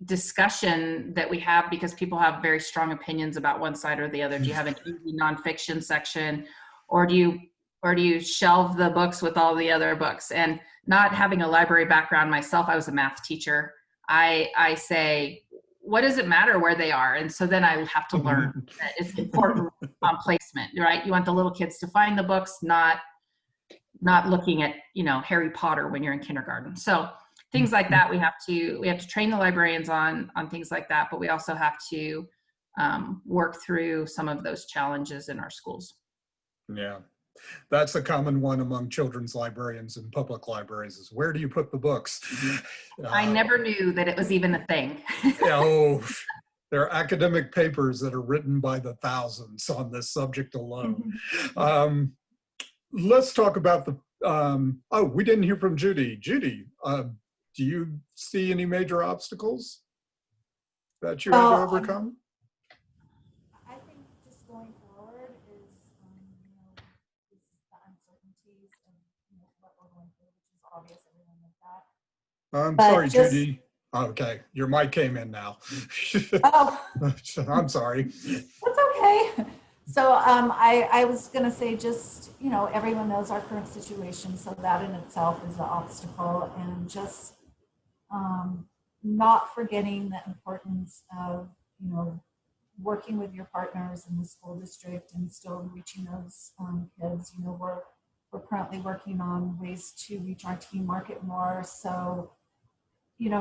discussion that we have because people have very strong opinions about one side or the other. Do you have an easy nonfiction section, or do you shelve the books with all the other books? And not having a library background myself, I was a math teacher. I say, what does it matter where they are? And so then I have to learn that it's important on placement, right? You want the little kids to find the books, not looking at, Harry Potter when you're in kindergarten. So things like that, we have to train the librarians on things like that, but we also have to work through some of those challenges in our schools. Yeah. That's a common one among children's librarians and public libraries is, where do you put the books? I never knew that it was even a thing. There are academic papers that are written by the thousands on this subject alone. Let's talk about the, we didn't hear from Judy. Judy, do you see any major obstacles that you have to overcome? I think just going forward is, the uncertainties of what we're going through, which is obvious, everyone like that. I'm But sorry, just, Judy. Okay, your mic came in now. Oh, I'm sorry. that's okay. So I was going to say, just, everyone knows our current situation, so that in itself is an obstacle, and just not forgetting the importance of, working with your partners in the school district and still reaching those kids. We're currently working on ways to reach our teen market more. So,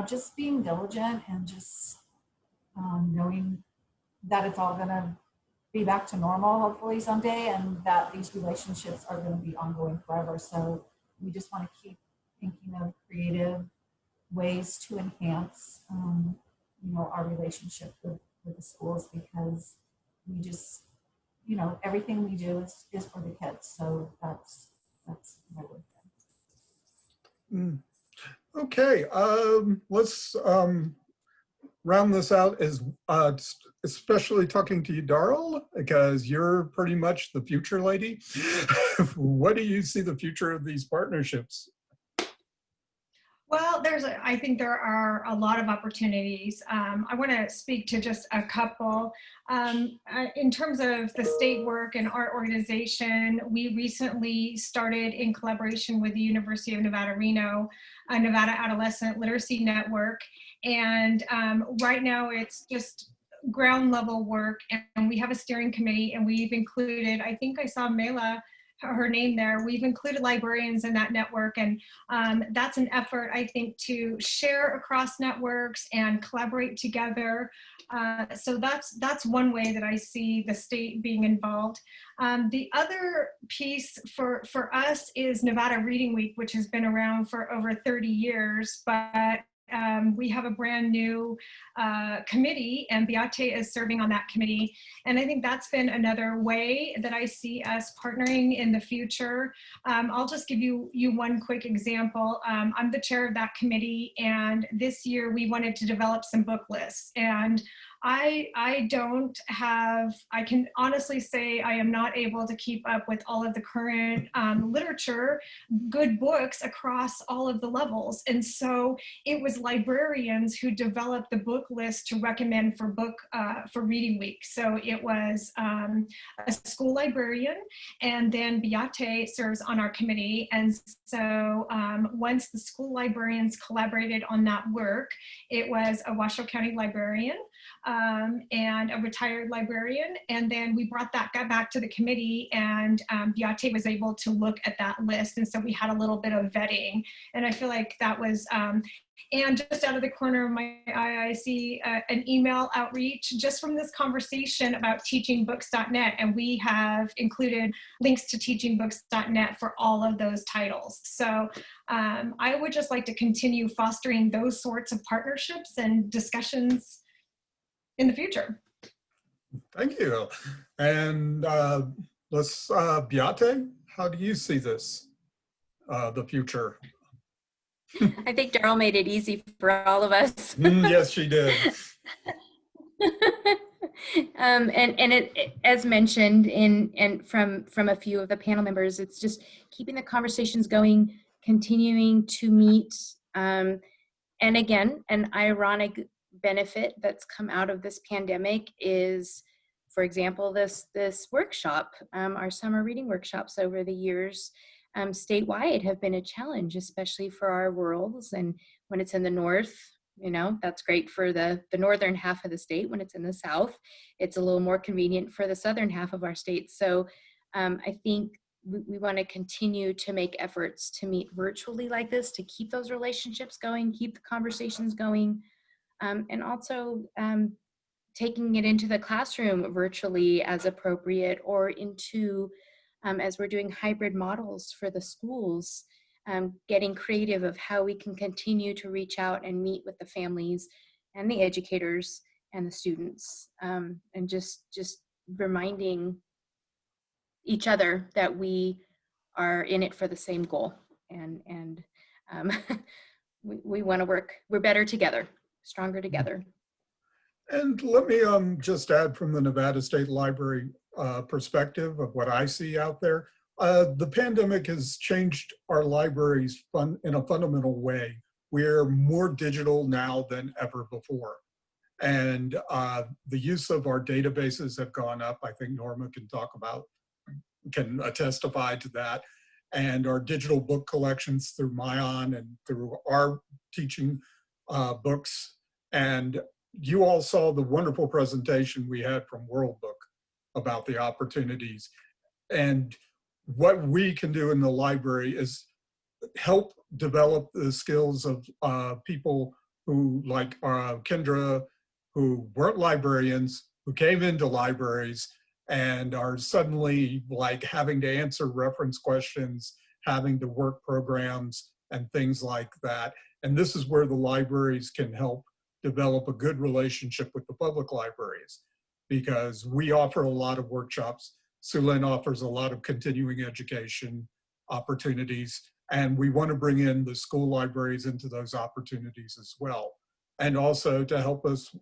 just being diligent and just knowing that it's all going to be back to normal, hopefully someday, and that these relationships are going to be ongoing forever. So we just want to keep thinking of creative ways to enhance, our relationship with the schools, because we just, everything we do is for the kids. So that's my word. Okay, let's round this out as especially talking to you, Darrell, because you're pretty much the future lady. What do you see the future of these partnerships? Well, I think there are a lot of opportunities. I want to speak to just a couple. In terms of the state work and our organization, we recently started in collaboration with the University of Nevada, Reno, a Nevada Adolescent Literacy Network. And right now it's just ground level work, and we have a steering committee, and we've included, I think I saw Mela, her name there. We've included librarians in that network, and that's an effort, I think, to share across networks and collaborate together. So that's one way that I see the state being involved. The other piece for us is Nevada Reading Week, which has been around for over 30 years, but we have a brand new committee, and Beate is serving on that committee. And I think that's been another way that I see us partnering in the future. I'll just give you one quick example. I'm the chair of that committee, and this year we wanted to develop some book lists. And I can honestly say I am not able to keep up with all of the current literature, good books across all of the levels. And so it was librarians who developed the book list to recommend for Reading Week. So it was a school librarian, and then Beate serves on our committee. And so once the school librarians collaborated on that work, it was a Washoe County librarian, and a retired librarian. And then we brought that back to the committee, and Beate was able to look at that list. And so we had a little bit of vetting. And I feel like that was, and just out of the corner of my eye, I see an email outreach just from this conversation about teachingbooks.net. And we have included links to teachingbooks.net for all of those titles. So I would just like to continue fostering those sorts of partnerships and discussions in the future. Thank you. And let's, Beate, how do you see this, the future? I think Daryl made it easy for all of us. Yes, she did. And it, as mentioned and from a few of the panel members, it's just keeping the conversations going, continuing to meet, and again, an ironic benefit that's come out of this pandemic is, for example, this workshop, our summer reading workshops over the years statewide have been a challenge, especially for our rurals. And when it's in the north, that's great for the northern half of the state. When it's in the south, it's a little more convenient for the southern half of our state. So I think we want to continue to make efforts to meet virtually like this, to keep those relationships going, keep the conversations going, and also taking it into the classroom virtually as appropriate, or into, as we're doing hybrid models for the schools, getting creative of how we can continue to reach out and meet with the families and the educators and the students, and just reminding each other that we are in it for the same goal, and we want to work, we're better together, stronger together. And let me just add from the Nevada State Library perspective of what I see out there. The pandemic has changed our libraries in a fundamental way. We're more digital now than ever before. And the use of our databases have gone up. I think Norma can testify to that. And our digital book collections through Myon and through our teaching books. And you all saw the wonderful presentation we had from World Book about the opportunities. And what we can do in the library is help develop the skills of people who, like Kendra, who weren't librarians, who came into libraries and are suddenly like having to answer reference questions, having to work programs and things like that. And this is where the libraries can help develop a good relationship with the public libraries, because we offer a lot of workshops. Siouxland offers a lot of continuing education opportunities, and we want to bring in the school libraries into those opportunities as well. And also to help us,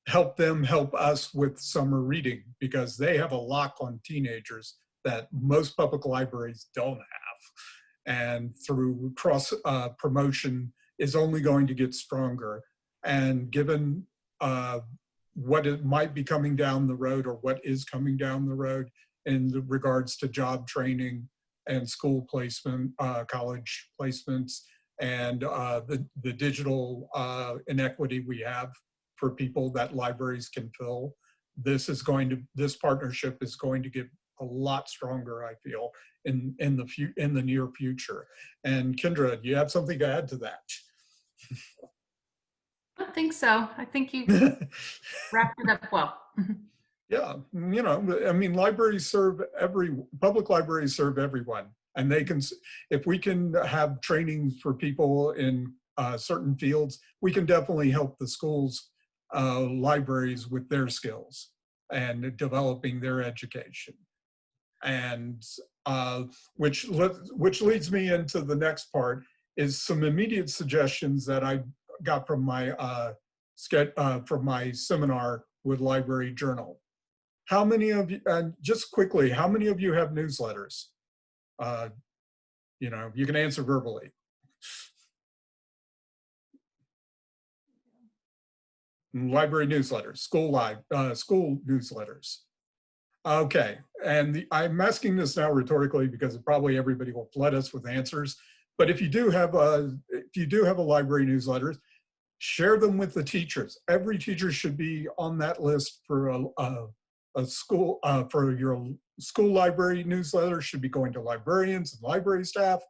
help them help us with summer reading, because they have a lock on teenagers that most public libraries don't have. and through cross promotion is only going to get stronger. And given what it might be coming down the road, or what is coming down the road in regards to job training and school placement, college placements, and the digital inequity we have for people that libraries can fill, this partnership is going to get a lot stronger, I feel, in the near future. And Kendra, do you have something to add to that? I don't think so. I think you wrapped it up well. Yeah, you know, I mean, public libraries serve everyone, and they can, if we can have training for people in certain fields, we can definitely help the schools, libraries with their skills and developing their education. And which leads me into the next part, is some immediate suggestions that I got from my seminar with Library Journal. How many of you, just quickly, how many of you have newsletters? You know, you can answer verbally. Library newsletters, school newsletters. Okay, and I'm asking this now rhetorically because probably everybody will flood us with answers. But if you do have a library newsletter, share them with the teachers. Every teacher should be on that list for a school, for your school library newsletter should be going to librarians and library staff.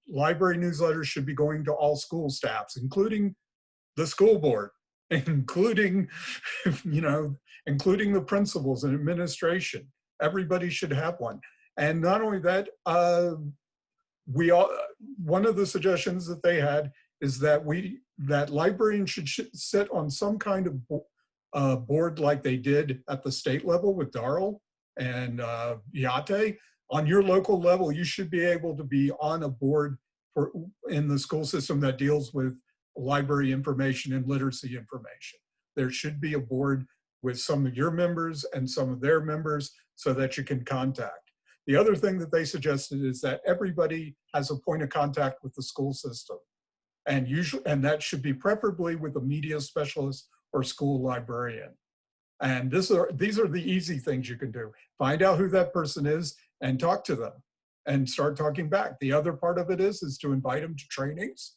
Library newsletters should be going to all school staffs, including the school board, including, you know, including the principals and administration. Everybody should have one. And not only that, one of the suggestions that they had is that librarians should sit on some kind of board like they did at the state level with Darrell and Yate. On your local level, you should be able to be on a board in the school system that deals with library information and literacy information. There should be a board with some of your members and some of their members so that you can contact. The other thing that they suggested is that everybody has a point of contact with the school system. And that should be preferably with a media specialist or school librarian. And these are the easy things you can do. Find out who that person is and talk to them and start talking back. The other part of it is to invite them to trainings,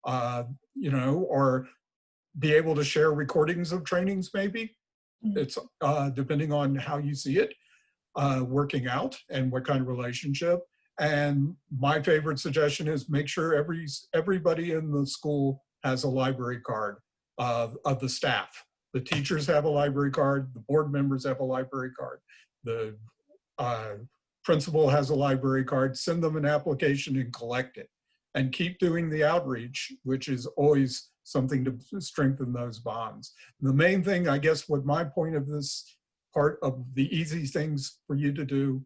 you know, or be able to share recordings of trainings maybe. It's depending on how you see it working out and what kind of relationship. And my favorite suggestion is make sure everybody in the school has a library card of the staff. The teachers have a library card, the board members have a library card, the principal has a library card. Send them an application and collect it. And keep doing the outreach, which is always something to strengthen those bonds. The main thing, I guess, what my point of this part of the easy things for you to do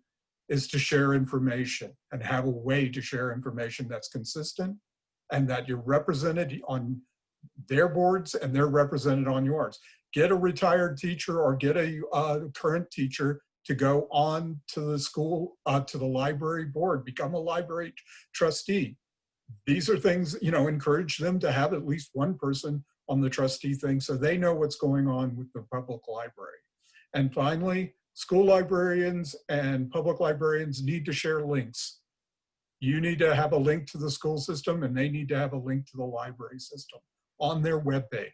is to share information and have a way to share information that's consistent and that you're represented on their boards and they're represented on yours. Get a retired teacher or get a current teacher to go on to the school, to the library board, become a library trustee. These are things, you know, encourage them to have at least one person on the trustee thing so they know what's going on with the public library. And finally, school librarians and public librarians need to share links. You need to have a link to the school system and they need to have a link to the library system on their webpage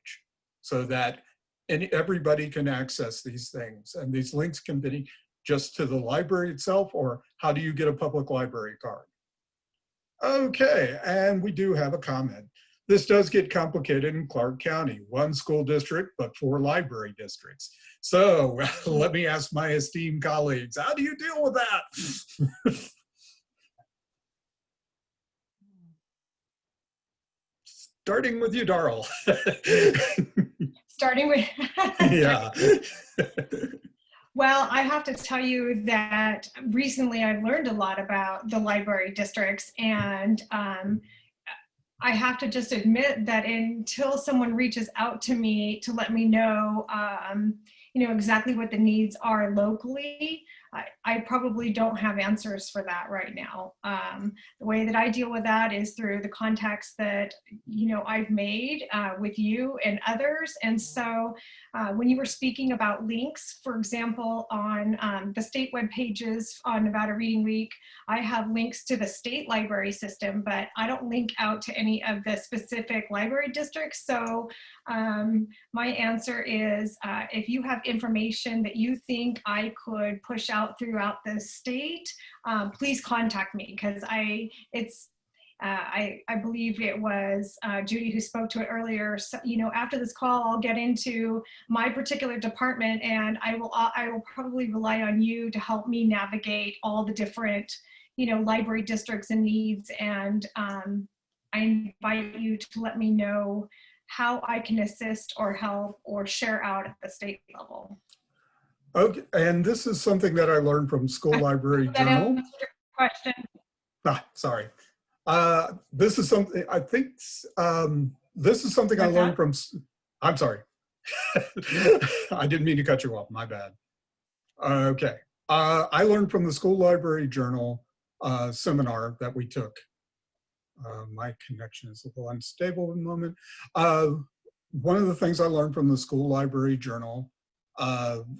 so that everybody can access these things. And these links can be just to the library itself, or how do you get a public library card? Okay, and we do have a comment. This does get complicated in Clark County, 1 school district, but 4 library districts. So let me ask my esteemed colleagues, how do you deal with that? Starting with you, Darrell. Starting with, yeah. Well, I have to tell you that recently I've learned a lot about the library districts, and I have to just admit that until someone reaches out to me to let me know, you know, exactly what the needs are locally, I probably don't have answers for that right now. The way that I deal with that is through the contacts that, you know, I've made with you and others. And so when you were speaking about links, for example, on the state web pages on Nevada Reading Week, I have links to the state library system, but I don't link out to any of the specific library districts. So my answer is if you have information that you think I could push out throughout the state, please contact me, because I believe it was Judy who spoke to it earlier. So, you know, after this call, I'll get into my particular department, and I will probably rely on you to help me navigate all the different, you know, library districts and needs. And I invite you to let me know how I can assist or help or share out at the state level. Okay, and this is something that I learned from School Library Journal. Question. Sorry. This is something I think. This is something I learned from. I'm sorry. I didn't mean to cut you off. My bad. Okay. I learned from the School Library Journal seminar that we took. My connection is a little unstable at the moment. One of the things I learned from the School Library Journal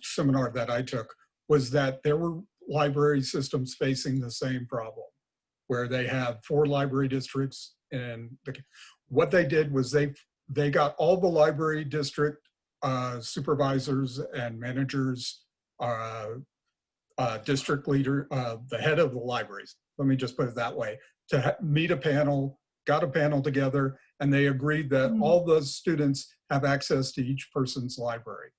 seminar that I took was that there were library systems facing the same problem, where they have 4 library districts, and what they did was they got all the library district supervisors and managers, district leader, the head of the libraries, let me just put it that way, to meet a panel, got a panel together, and they agreed that all the students have access to each person's library.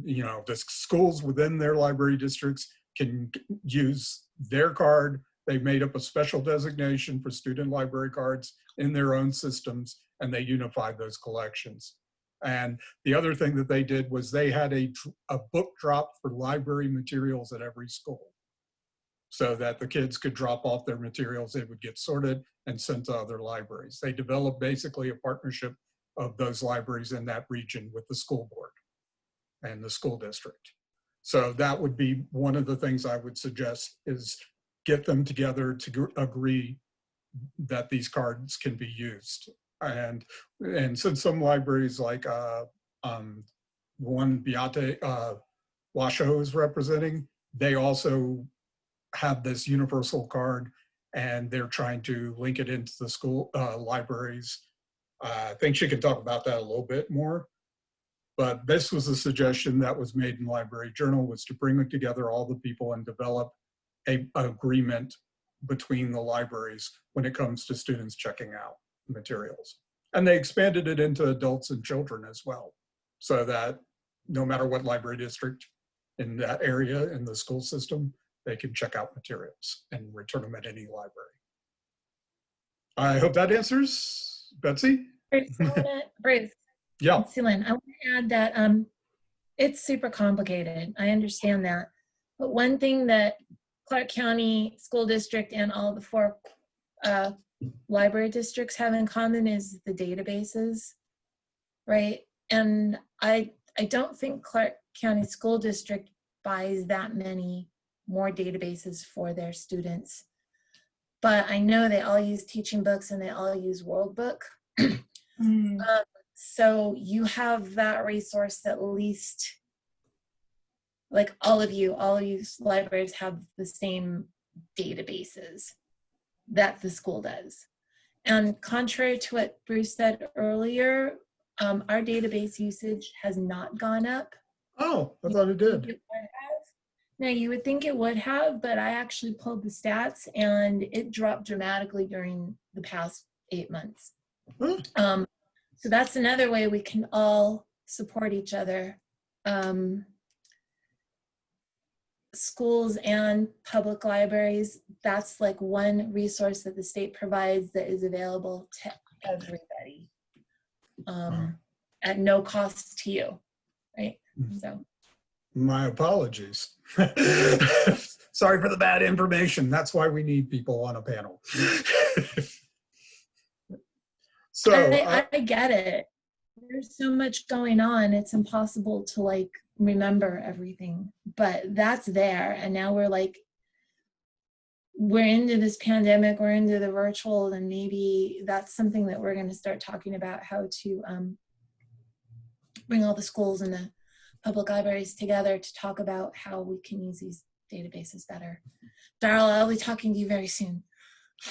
You know, the schools within their library districts can use their card. They made up a special designation for student library cards in their own systems, and they unified those collections. And the other thing that they did was they had a book drop for library materials at every school, so that the kids could drop off their materials. They would get sorted and sent to other libraries. They developed basically a partnership of those libraries in that region with the school board and the school district. So that would be one of the things I would suggest, is get them together to agree that these cards can be used. And since some libraries, like one Beate Washoe is representing, they also have this universal card, and they're trying to link it into the school libraries. I think she can talk about that a little bit more. But this was a suggestion that was made in Library Journal, was to bring together all the people and develop an agreement between the libraries when it comes to students checking out materials. And they expanded it into adults and children as well, so that no matter what library district in that area in the school system, they can check out materials and return them at any library. I hope that answers, Betsy. Bruce. Yeah. Excellent. I want to add that it's super complicated. I understand that. But one thing that Clark County School District and all the 4 library districts have in common is the databases, right? And I don't think Clark County School District buys that many more databases for their students. But I know they all use teaching books and they all use World Book. So you have that resource, at least, like all of you libraries have the same databases that the school does. And contrary to what Bruce said earlier, our database usage has not gone up. Oh, I thought it did. No, you would think it would have, but I actually pulled the stats and it dropped dramatically during the past 8 months. So that's another way we can all support each other. Schools and public libraries, that's like one resource that the state provides that is available to everybody at no cost to you, right? So. My apologies. Sorry for the bad information. That's why we need people on a panel. So I get it. there's so much going on, it's impossible to like remember everything, but that's there. And now we're into this pandemic, we're into the virtual, and maybe that's something that we're going to start talking about, how to bring all the schools and the public libraries together to talk about how we can use these databases better. Darla, I'll be talking to you very soon.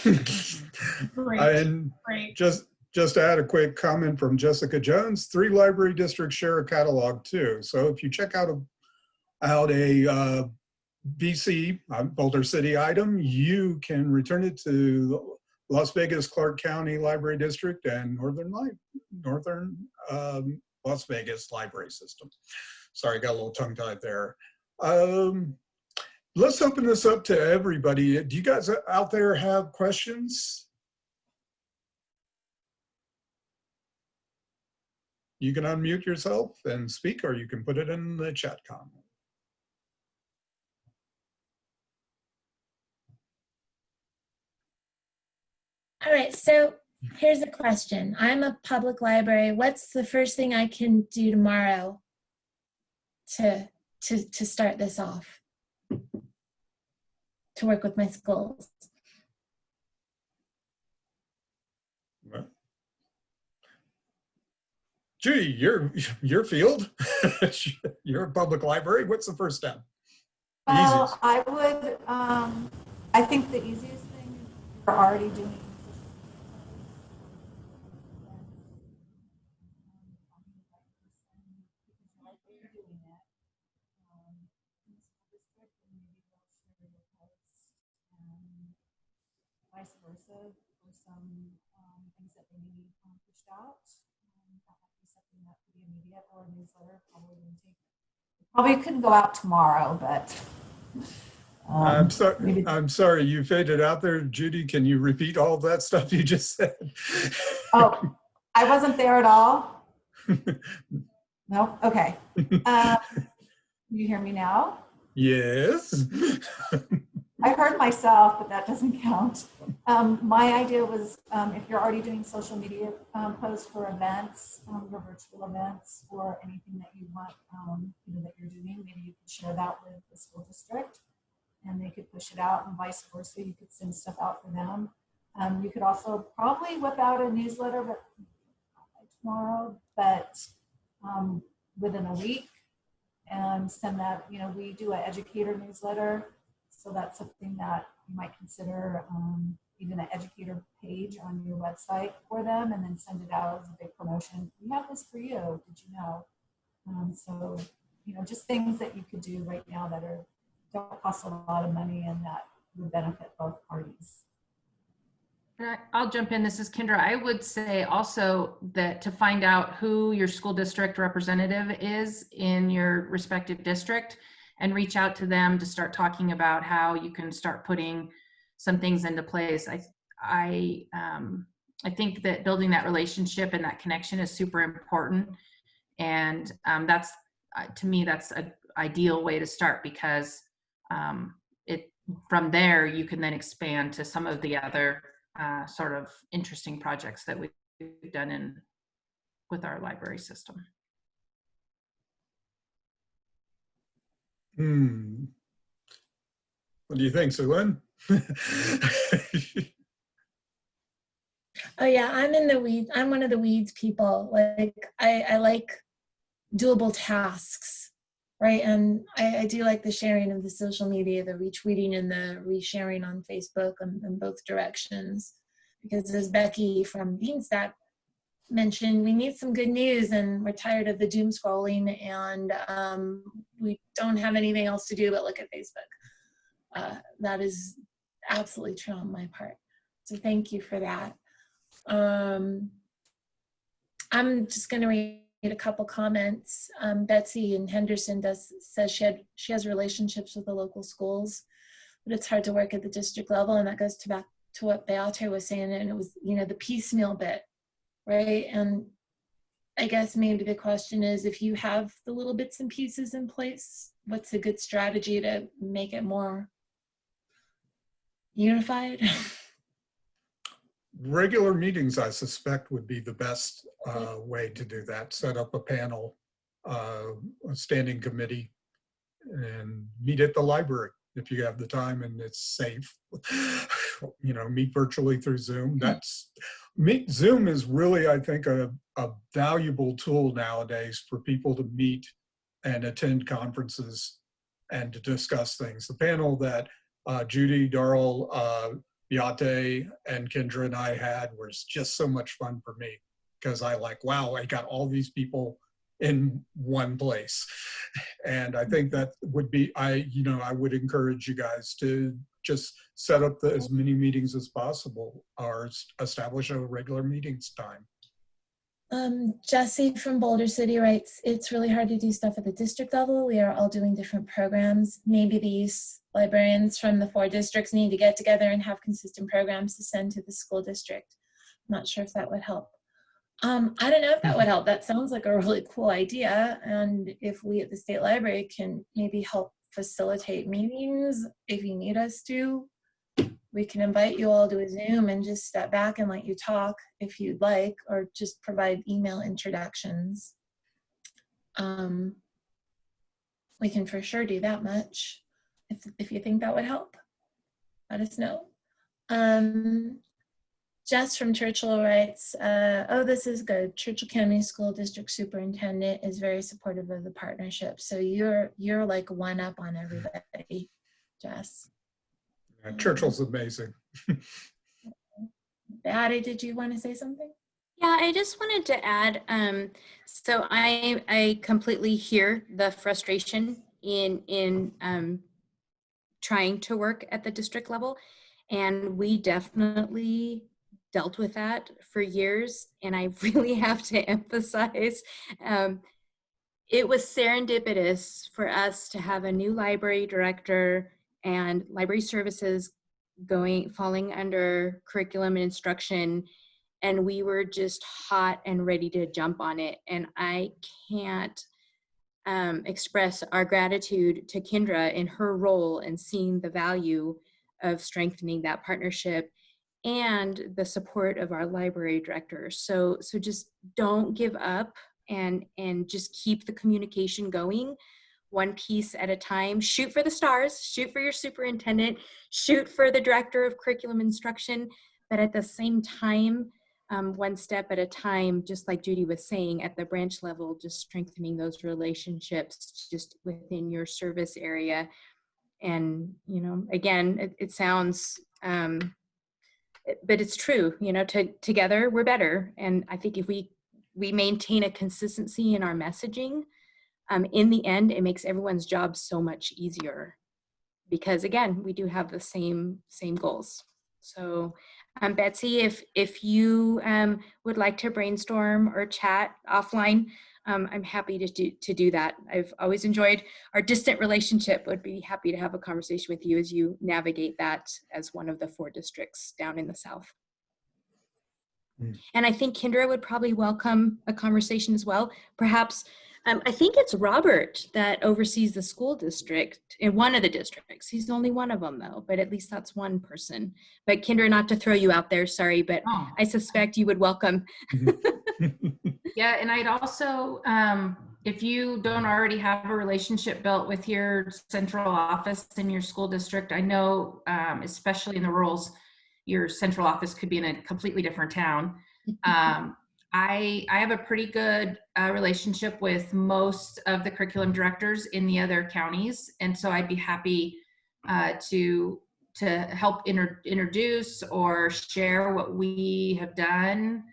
And just to add a quick comment from Jessica Jones, 3 library districts share a catalog too. So if you check out a BC, Boulder City item, you can return it to Las Vegas Clark County Library District and Northern Las Vegas Library System. Sorry, got a little tongue-tied there. Let's open this up to everybody. Do you guys out there have questions? You can unmute yourself and speak, or you can put it in the chat comment. All right, so here's a question. I'm a public library. What's the first thing I can do tomorrow to start this off, to work with my schools? Well, Judy, your field, you're a public library. What's the first step? Well, I would, I think the easiest thing we're already doing. Vice versa for some things that they need pushed out. That might be something that could be immediate, or a newsletter probably wouldn't take. Probably couldn't go out tomorrow, but. I'm sorry, you faded out there, Judy. Can you repeat all of that stuff you just said? Oh, I wasn't there at all. No. Okay. You hear me now? Yes. I heard myself, but that doesn't count. My idea was if you're already doing social media posts for events, your virtual events, or anything that you want, that you're doing, maybe you could share that with the school district and they could push it out, and vice versa. You could send stuff out for them. You could also probably whip out a newsletter by tomorrow, but within a week, and send that. We do an educator newsletter. So that's something that you might consider, even an educator page on your website for them, and then send it out as a big promotion. We have this for you, did you know? So, just things that you could do right now that don't cost a lot of money and that would benefit both parties. I'll jump in. This is Kendra. I would say also that to find out who your school district representative is in your respective district, and reach out to them to start talking about how you can start putting some things into place. I think that building that relationship and that connection is super important, and that's to me that's an ideal way to start, because from there you can then expand to some of the other sort of interesting projects that we've done with our library system. What do you think, Sue-Lynn? Oh yeah, I'm in the weeds. I'm one of the weeds people. Like I like doable tasks, right? And I do like the sharing of the social media, the retweeting and the resharing on Facebook in both directions. Because as Becky from Beanstack mentioned, we need some good news, and we're tired of the doom scrolling, and we don't have anything else to do but look at Facebook. That is absolutely true on my part. So thank you for that. I'm just going to read a couple comments. Betsy in Henderson says she has relationships with the local schools, but it's hard to work at the district level, and that goes back to what Beate was saying, and it was, the piecemeal bit, right? And I guess maybe the question is, if you have the little bits and pieces in place, what's a good strategy to make it more unified? regular meetings, I suspect, would be the best way to do that. Set up a panel, a standing committee, and meet at the library if you have the time and it's safe. You know, meet virtually through Zoom. Zoom is really, I think, a valuable tool nowadays for people to meet and attend conferences and to discuss things. The panel that Judy, Darrell, Beate, and Kendra and I had was just so much fun for me, because wow, I got all these people in one place. And I think that would be, I would encourage you guys to just set up as many meetings as possible, or establish a regular meetings time. Jesse from Boulder City writes, it's really hard to do stuff at the district level. We are all doing different programs. Maybe these librarians from the 4 districts need to get together and have consistent programs to send to the school district. I'm not sure if that would help. I don't know if that would help. That sounds like a really cool idea. And if we at the state library can maybe help facilitate meetings, if you need us to, we can invite you all to a Zoom and just step back and let you talk if you'd like, or just provide email introductions. We can for sure do that much. If you think that would help, let us know. Jess from Churchill writes, oh, this is good. Churchill County School District Superintendent is very supportive of the partnership. So you're like one up on everybody, Jess. Churchill's amazing. Addie, did you want to say something? Yeah, I just wanted to add, so I completely hear the frustration in trying to work at the district level, and we definitely dealt with that for years, and I really have to emphasize, it was serendipitous for us to have a new library director and library services falling under curriculum and instruction, and we were just hot and ready to jump on it. And I can't express our gratitude to Kendra in her role in seeing the value of strengthening that partnership and the support of our library director. So just don't give up and just keep the communication going, one piece at a time. Shoot for the stars, shoot for your superintendent, shoot for the director of curriculum instruction, but at the same time, one step at a time, just like Judy was saying, at the branch level, just strengthening those relationships just within your service area. And, you know, again, it sounds, but it's true, you know, together we're better. And I think if we maintain a consistency in our messaging, in the end, it makes everyone's job so much easier, because again, we do have the same goals. So Betsy, if you would like to brainstorm or chat offline, I'm happy to do that. I've always enjoyed our distant relationship. Would be happy to have a conversation with you as you navigate that as one of the 4 districts down in the South. And I think Kendra would probably welcome a conversation as well. Perhaps, I think it's Robert that oversees the school district in one of the districts. He's only one of them though, but at least that's one person. But Kendra, not to throw you out there, sorry, but I suspect you would welcome. Yeah, and I'd also, if you don't already have a relationship built with your central office in your school district, I know, especially in the rurals, your central office could be in a completely different town. I have a pretty good relationship with most of the curriculum directors in the other counties, and so I'd be happy to help introduce or share what we have done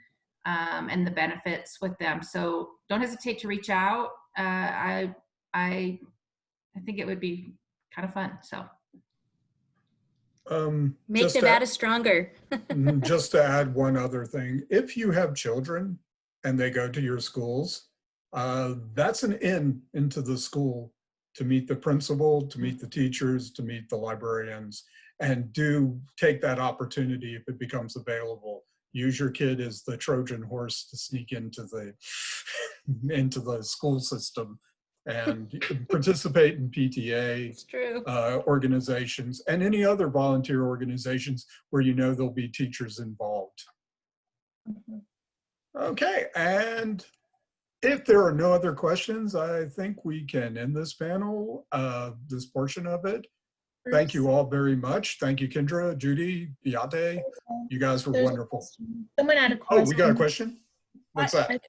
and the benefits with them. So don't hesitate to reach out. I think it would be kind of fun. So make Nevada stronger. Just to add one other thing, if you have children and they go to your schools, that's an in into the school to meet the principal, to meet the teachers, to meet the librarians, and do take that opportunity if it becomes available. Use your kid as the Trojan horse to sneak into the school system and participate in PTA It's true. organizations and any other volunteer organizations where you know there'll be teachers involved. Okay, and if there are no other questions, I think we can end this panel, this portion of it. Thank you all very much. Thank you, Kendra, Judy, Beate. You guys were wonderful. Someone had a Oh, question. we got a question? What's that?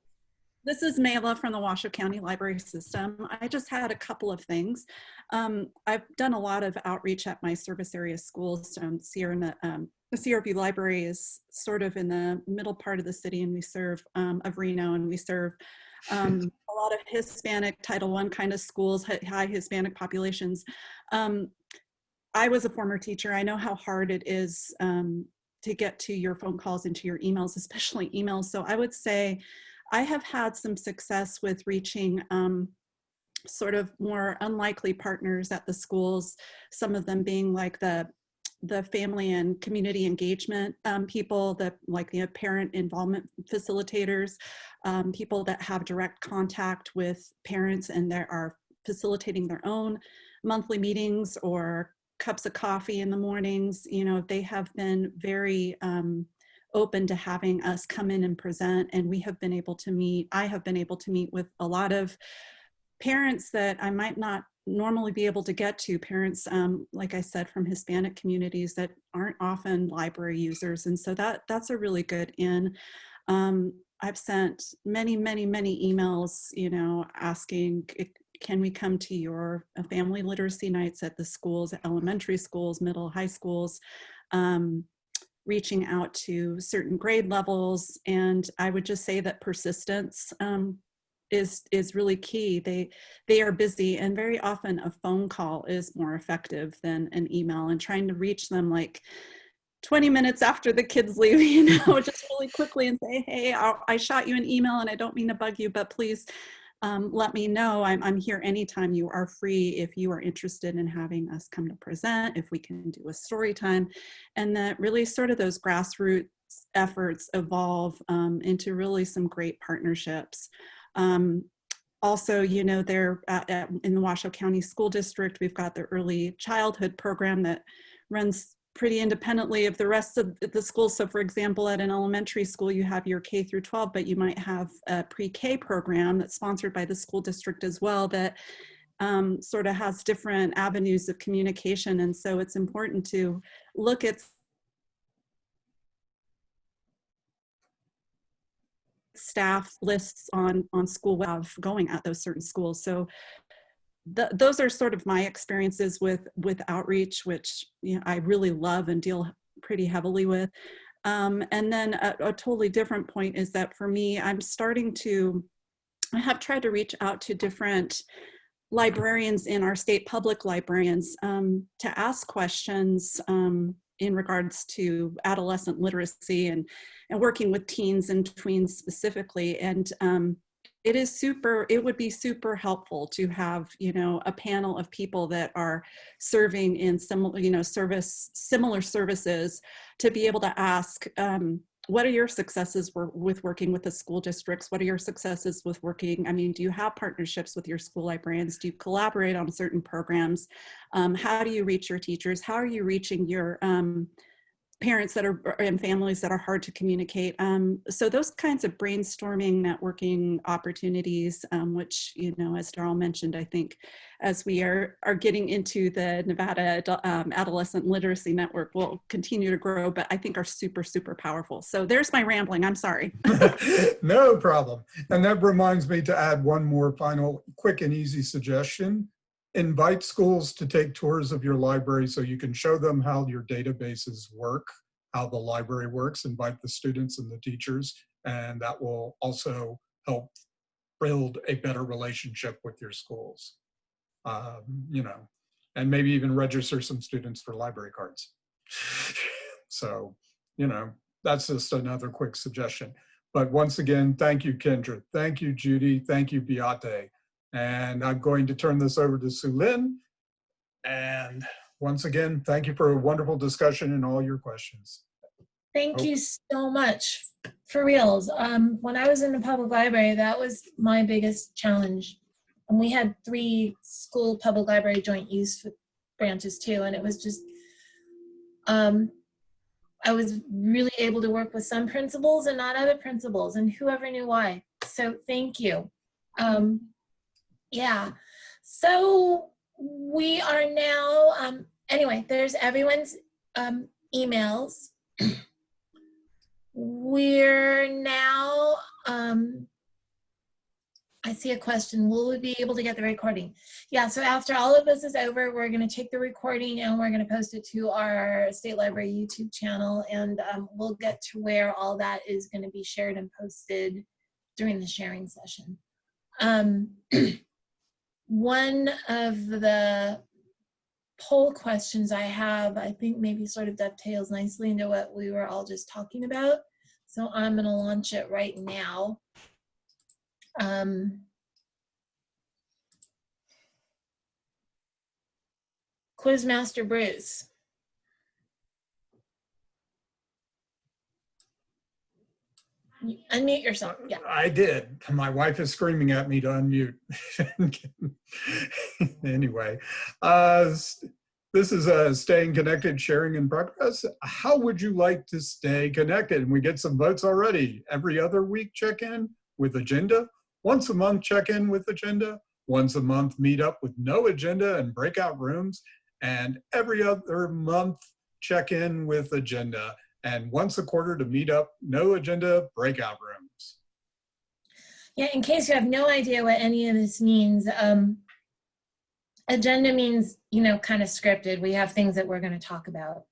This is Mayla from the Washoe County Library System. I just had a couple of things. I've done a lot of outreach at my service area schools. The CRP Library is sort of in the middle part of the city, and we serve of Reno, and we serve a lot of Hispanic Title I kind of schools, high Hispanic populations. I was a former teacher. I know how hard it is to get to your phone calls and to your emails, especially emails. So I would say I have had some success with reaching sort of more unlikely partners at the schools, some of them being like the family and community engagement people, like the parent involvement facilitators, people that have direct contact with parents and they are facilitating their own monthly meetings or cups of coffee in the mornings. You know, they have been very open to having us come in and present, and we have been able to meet, I have been able to meet with a lot of parents that I might not normally be able to get to, parents, like I said, from Hispanic communities that aren't often library users. And so that's a really good in. I've sent many emails, you know, asking, can we come to your family literacy nights at the schools, elementary schools, middle, high schools, reaching out to certain grade levels. And I would just say that persistence is really key. They are busy, and very often a phone call is more effective than an email, and trying to reach them like 20 minutes after the kids leave, you know, just really quickly and say, hey, I shot you an email and I don't mean to bug you, but please let me know. I'm here anytime you are free if you are interested in having us come to present, if we can do a story time. And that really sort of those grassroots efforts evolve into really some great partnerships. Also, you know, in the Washoe County School District, we've got the early childhood program that runs pretty independently of the rest of the schools. So for example, at an elementary school, you have your K through 12, but you might have a pre-K program that's sponsored by the school district as well that sort of has different avenues of communication. And so it's important to look at staff lists on school web going at those certain schools. So those are sort of my experiences with outreach, which, you know, I really love and deal pretty heavily with. And then a totally different point is that for me, I have tried to reach out to different librarians in our state public librarians to ask questions in regards to adolescent literacy and working with teens and tweens specifically. And it would be super helpful to have, you know, a panel of people that are serving in similar, you know, similar services to be able to ask, what are your successes with working with the school districts? What are your successes with working? I mean, do you have partnerships with your school librarians? Do you collaborate on certain programs? How do you reach your teachers? How are you reaching your parents that are and families that are hard to communicate? So those kinds of brainstorming, networking opportunities, which, you know, as Darrell mentioned, I think as we are getting into the Nevada Adolescent Literacy Network will continue to grow, but I think are super, super powerful. So there's my rambling, I'm sorry. No problem. And that reminds me to add one more final quick and easy suggestion. Invite schools to take tours of your library so you can show them how your databases work, how the library works. Invite the students and the teachers, and that will also help build a better relationship with your schools. You know, and maybe even register some students for library cards. So, you know, that's just another quick suggestion. But once again, thank you, Kendra. Thank you, Judy. Thank you, Beate. And I'm going to turn this over to Sulin. And once again, thank you for a wonderful discussion and all your questions. Thank you so much. For reals. When I was in the public library, that was my biggest challenge And we had 3 school public library joint use branches too, and it was just, I was really able to work with some principals and not other principals, and whoever knew why. So thank you. Yeah, so we are now, anyway, there's everyone's emails. We're now, I see a question, will we be able to get the recording? Yeah, so after all of this is over, we're gonna take the recording and we're gonna post it to our State Library YouTube channel, and we'll get to where all that is gonna be shared and posted during the sharing session. One of the poll questions I have, I think maybe sort of dovetails nicely into what we were all just talking about. So I'm gonna launch it right now. Quizmaster Bruce. Unmute yourself. Yeah. I did. My wife is screaming at me to unmute. Anyway, this is staying connected, sharing in progress. How would you like to stay connected? And we get some votes already. Every other week check-in with agenda. Once a month check-in with agenda. Once a month meet up with no agenda and breakout rooms. And every other month check-in with agenda. And once a quarter to meet up, no agenda, breakout rooms. Yeah, in case you have no idea what any of this means, agenda means, you know, kind of scripted. We have things that we're going to talk about.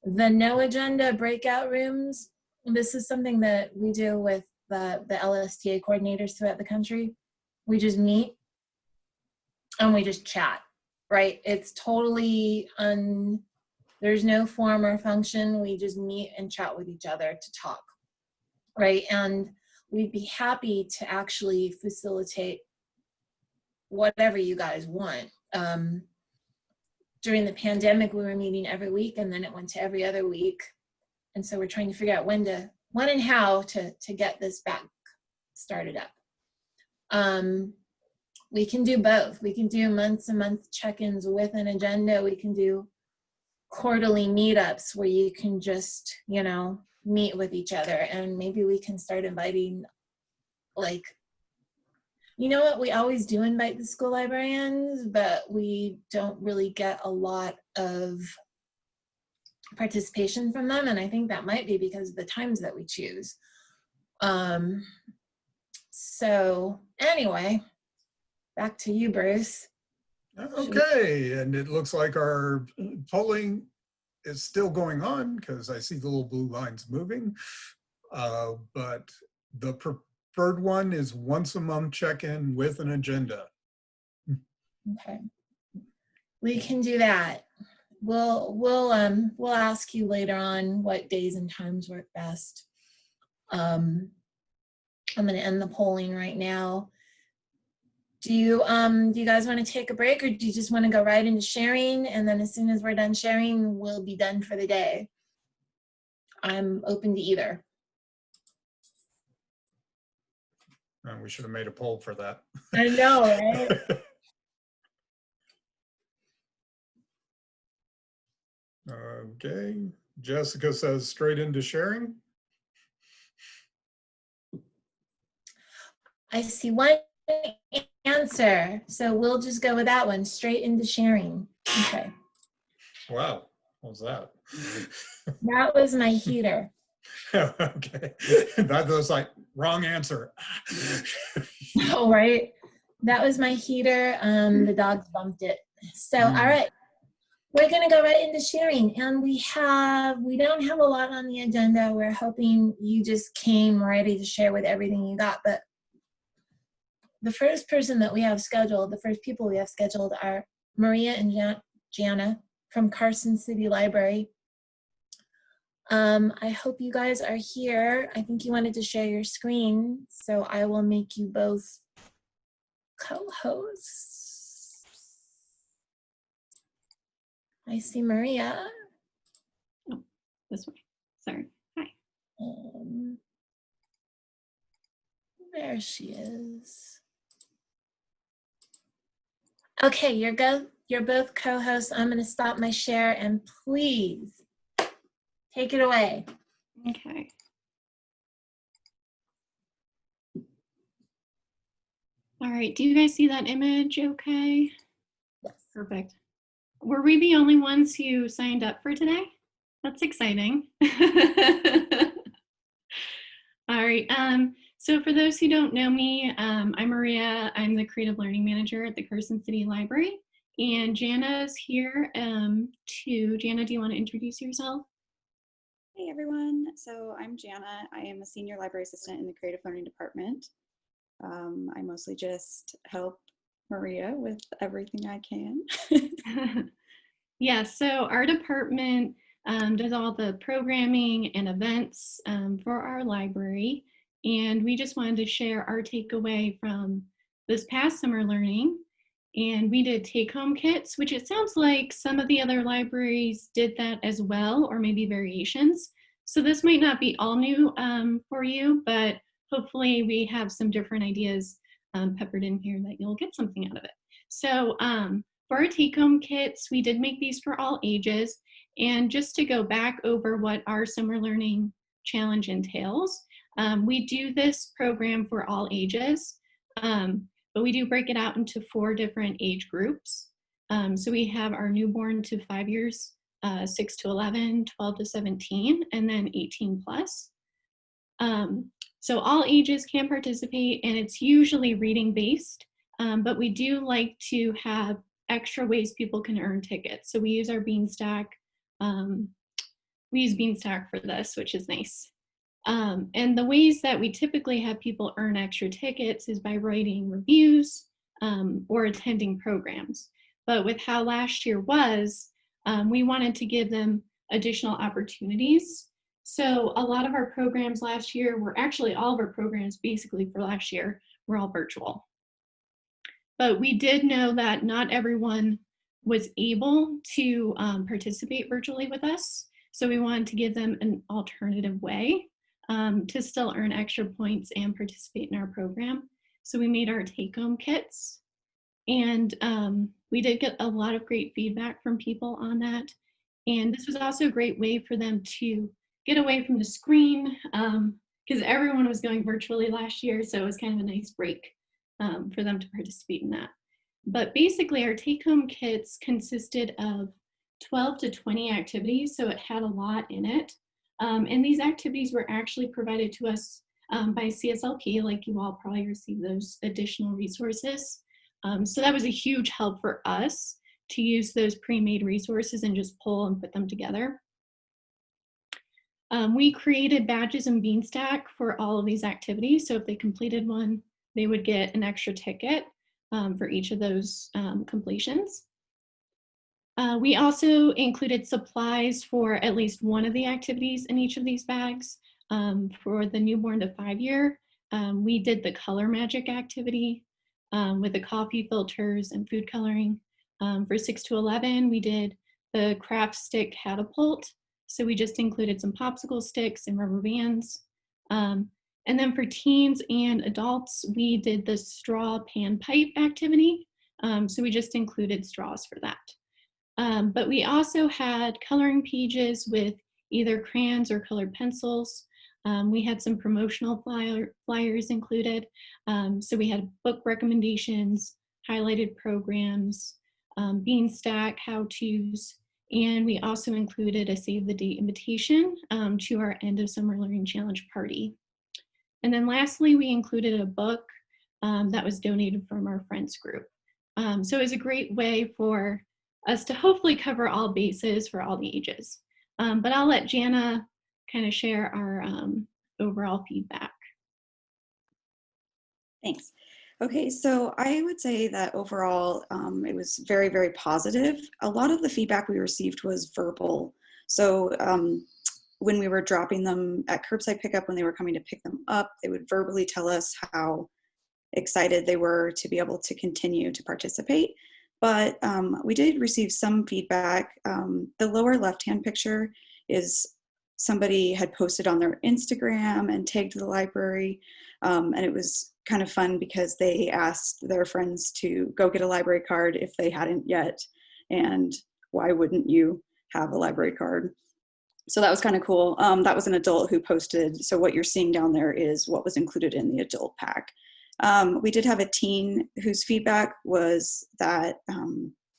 The no agenda breakout rooms, this is something that we do with the LSTA coordinators throughout the country. We just meet and we just chat, right? It's totally there's no form or function. We just meet and chat with each other to talk, right? And we'd be happy to actually facilitate whatever you guys want. During the pandemic, we were meeting every week, and then it went to every other week. And so we're trying to figure out when and how to get this back started up. We can do both. We can do month-to-month check-ins with an agenda. We can do quarterly meetups where you can just, you know, meet with each other, and maybe we can start inviting, like, you know what, we always do invite the school librarians, but we don't really get a lot of participation from them, and I think that might be because of the times that we choose. So anyway, back to you, Bruce. Okay, and it looks like our polling is still going on because I see the little blue lines moving. But the preferred one is once a month check-in with an agenda. Okay, we can do that. We'll ask you later on what days and times work best. I'm going to end the polling right now. Do you guys want to take a break, or do you just want to go right into sharing, and then as soon as we're done sharing, we'll be done for the day? I'm open to either. We should have made a poll for that. I know, right? Okay, Jessica says straight into sharing. I see one answer, so we'll just go with that one, straight into sharing. Okay. Wow, what was that? That was my heater. Okay, that was like wrong answer. Oh, right. That was my heater. The dogs bumped it. So, all right. We're gonna go right into sharing, and we don't have a lot on the agenda. We're hoping you just came ready to share with everything you got, but the first person that we have scheduled, the first people we have scheduled are Maria and Jana from Carson City Library. I hope you guys are here. I think you wanted to share your screen, so I will make you both co-hosts. I see Maria. Oh, this way. Sorry. Hi. There she is. Okay, you're both co-hosts. I'm going to stop my share and please take it away. Okay. All right, do you guys see that image okay? Yes. Perfect. Were we the only ones who signed up for today? That's exciting. All right, so for those who don't know me, I'm Maria. I'm the Creative Learning Manager at the Carson City Library. And Jana's here too. Jana, do you want to introduce yourself? Hey everyone, so I'm Jana. I am a Senior Library Assistant in the Creative Learning Department. I mostly just help Maria with everything I can. Yeah, so our department does all the programming and events for our library. And we just wanted to share our takeaway from this past summer learning. And we did take-home kits, which it sounds like some of the other libraries did that as well, or maybe variations. So this might not be all new for you, but hopefully we have some different ideas peppered in here that you'll get something out of it. So for our take-home kits, we did make these for all ages. And just to go back over what our summer learning challenge entails, we do this program for all ages. But we do break it out into 4 different age groups. So we have our newborn to 5 years, 6 to 11, 12 to 17, and then 18 plus. So all ages can participate, and it's usually reading based, but we do like to have extra ways people can earn tickets. So we use our Beanstack. We use Beanstack for this, which is nice. And the ways that we typically have people earn extra tickets is by writing reviews or attending programs. But with how last year was, we wanted to give them additional opportunities. So a lot of our programs last year were actually all of our programs basically for last year were all virtual. But we did know that not everyone was able to participate virtually with us. So we wanted to give them an alternative way to still earn extra points and participate in our program. So we made our take-home kits, and we did get a lot of great feedback from people on that. And this was also a great way for them to get away from the screen because everyone was going virtually last year, so it was kind of a nice break for them to participate in that. But basically our take-home kits consisted of 12 to 20 activities, so it had a lot in it. And these activities were actually provided to us by CSLP, like you all probably received those additional resources. So that was a huge help for us to use those pre-made resources and just pull and put them together. We created badges in Beanstack for all of these activities. So if they completed one, they would get an extra ticket for each of those completions. We also included supplies for at least one of the activities in each of these bags. For the newborn to 5 year, we did the color magic activity with the coffee filters and food coloring. For 6 to 11, we did the craft stick catapult. So we just included some popsicle sticks and rubber bands. And then for teens and adults, we did the straw pan pipe activity. So we just included straws for that. But we also had coloring pages with either crayons or colored pencils. We had some promotional flyers included. So we had book recommendations, highlighted programs, Beanstack how-tos, and we also included a save the date invitation to our end of summer learning challenge party. And then lastly, we included a book that was donated from our friends group. So it was a great way for us to hopefully cover all bases for all the ages. But I'll let Jana kind of share our overall feedback. Thanks. Okay, so I would say that overall it was very, very positive. A lot of the feedback we received was verbal. So when we were dropping them at curbside pickup, when they were coming to pick them up, they would verbally tell us how excited they were to be able to continue to participate. But we did receive some feedback. The lower left-hand picture is somebody had posted on their Instagram and tagged the library, and it was kind of fun because they asked their friends to go get a library card if they hadn't yet. And why wouldn't you have a library card? So that was kind of cool. That was an adult who posted. So what you're seeing down there is what was included in the adult pack. We did have a teen whose feedback was that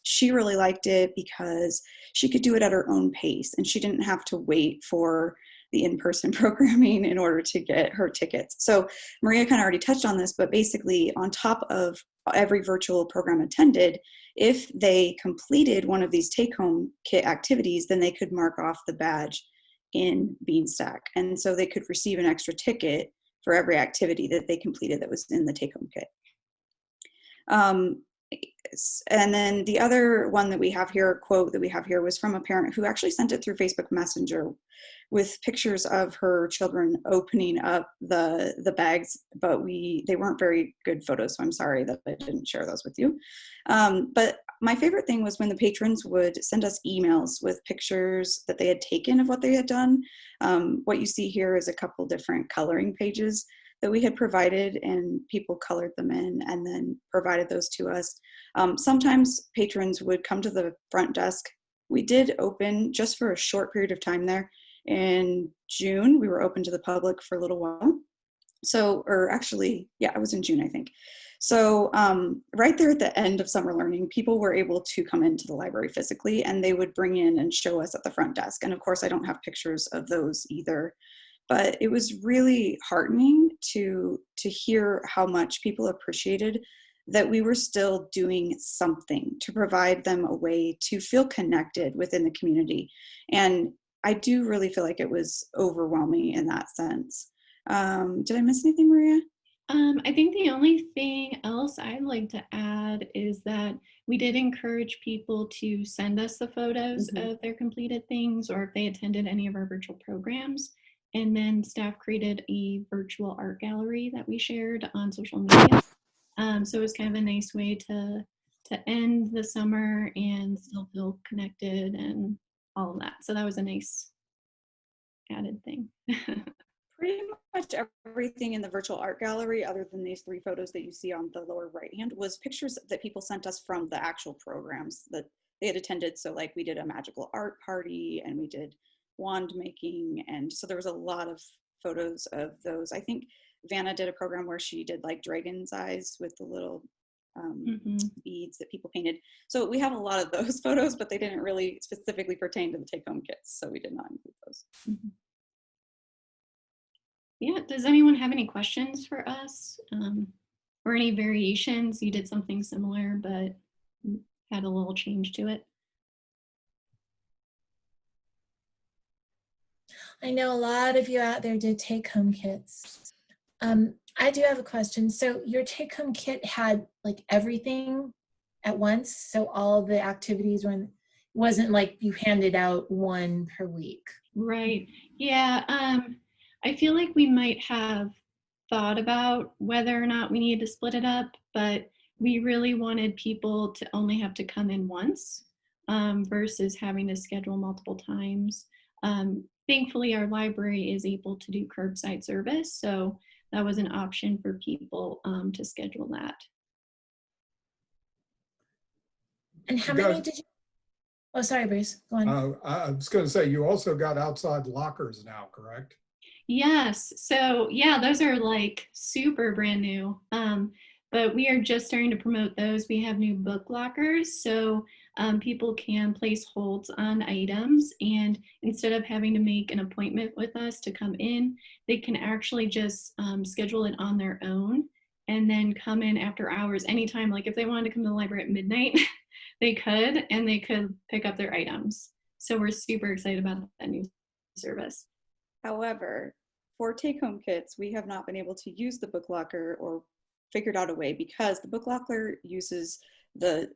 she really liked it because she could do it at her own pace and she didn't have to wait for the in-person programming in order to get her tickets. So Maria kind of already touched on this, but basically on top of every virtual program attended, if they completed one of these take-home kit activities, then they could mark off the badge in Beanstack. And so they could receive an extra ticket for every activity that they completed that was in the take-home kit. And then the other one that we have here, quote that we have here, was from a parent who actually sent it through Facebook Messenger with pictures of her children opening up the bags, but they weren't very good photos, so I'm sorry that I didn't share those with you. But my favorite thing was when the patrons would send us emails with pictures that they had taken of what they had done. What you see here is a couple different coloring pages that we had provided, and people colored them in and then provided those to us. Sometimes patrons would come to the front desk. We did open just for a short period of time there. In June, we were open to the public for a little while. So, or actually, yeah, it was in June, I think. So right there at the end of summer learning, people were able to come into the library physically, and they would bring in and show us at the front desk. And of course, I don't have pictures of those either. But it was really heartening to hear how much people appreciated that we were still doing something to provide them a way to feel connected within the community. And I do really feel like it was overwhelming in that sense. Did I miss anything, Maria? I think the only thing else I'd like to add is that we did encourage people to send us the photos of their completed things, or if they attended any of our virtual programs. And then staff created a virtual art gallery that we shared on social media. So it was kind of a nice way to end the summer and still feel connected and all of that. So that was a nice added thing. Pretty much everything in the virtual art gallery, other than these 3 photos that you see on the lower right hand, was pictures that people sent us from the actual programs that they had attended. So like we did a magical art party and we did wand making, and so there was a lot of photos of those. I think Vanna did a program where she did like dragon's eyes with the little beads that people painted. So we have a lot of those photos, but they didn't really specifically pertain to the take-home kits, so we did not include those. Yeah, does anyone have any questions for us, or any variations? You did something similar but had a little change to it. I know a lot of you out there did take-home kits. I do have a question. So your take-home kit had like everything at once? So all the activities wasn't like you handed out one per week? Right, yeah. I feel like we might have thought about whether or not we needed to split it up, but we really wanted people to only have to come in once versus having to schedule multiple times. Thankfully, our library is able to do curbside service, so that was an option for people to schedule that. And how many did you? Oh, sorry, Bruce. Go on. I was going to say, you also got outside lockers now, correct? Yes. So yeah, those are like super brand new. But we are just starting to promote those. We have new book lockers, so people can place holds on items, and instead of having to make an appointment with us to come in, they can actually just schedule it on their own and then come in after hours anytime. Like if they wanted to come to the library at midnight, they could, and they could pick up their items. So we're super excited about that new service. However, for take-home kits, we have not been able to use the book locker or figured out a way, because the book locker uses the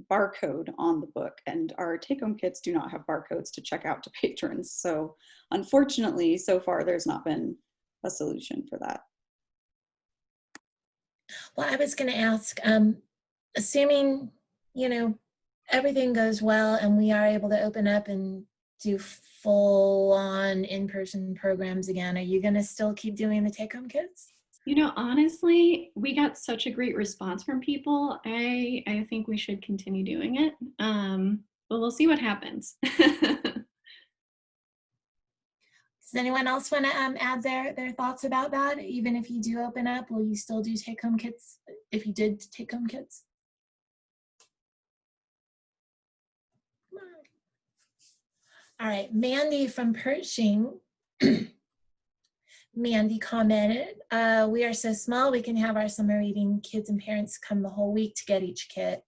barcode on the book, and our take-home kits do not have barcodes to check out to patrons. So unfortunately, so far, there's not been a solution for that. Well, I was going to ask, assuming, everything goes well and we are able to open up and do full-on in-person programs again, are you going to still keep doing the take-home kits? You know, honestly, we got such a great response from people. I think we should continue doing it. But we'll see what happens. Does anyone else want to add their thoughts about that? Even if you do open up, will you still do take-home kits if you did take-home kits? All right, Mandy from Pershing. Mandy commented, we are so small, we can have our summer reading kids and parents come the whole week to get each kit.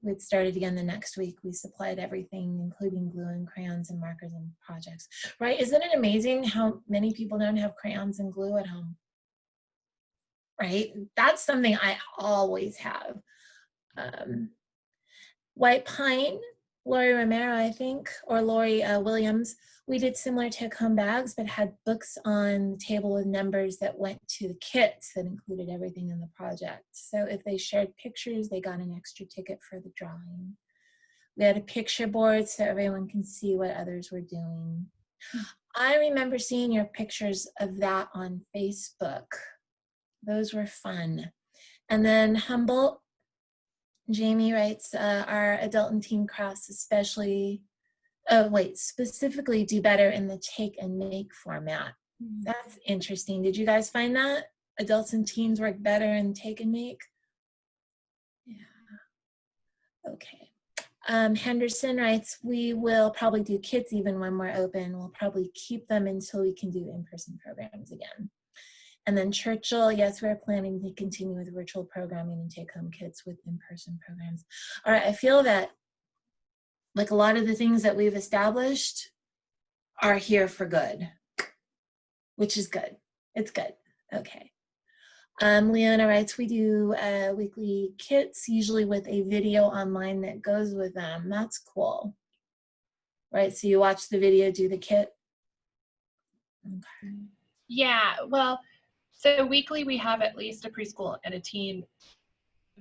We'd started again the next week. We supplied everything, including glue and crayons and markers and projects. Right, isn't it amazing how many people don't have crayons and glue at home? Right, that's something I always have. White Pine, Lori Romero, I think, or Lori Williams, we did similar take-home bags, but had books on the table with numbers that went to the kits that included everything in the project. So if they shared pictures, they got an extra ticket for the drawing. We had a picture board so everyone can see what others were doing. I remember seeing your pictures of that on Facebook. Those were fun. And then Humboldt, Jamie writes, our adult and teen crafts specifically do better in the take and make format. That's interesting. Did you guys find that? Adults and teens work better in take and make? Yeah. Okay. Henderson writes, we will probably do kits even when we're open. We'll probably keep them until we can do in-person programs again. And then Churchill, yes, we're planning to continue with virtual programming and take-home kits with in-person programs. All right, I feel that like a lot of the things that we've established are here for good, which is good. It's good. Okay. Leona writes, we do weekly kits, usually with a video online that goes with them. That's cool. Right, so you watch the video, do the kit. Okay. Yeah, well, so weekly we have at least a preschool and a teen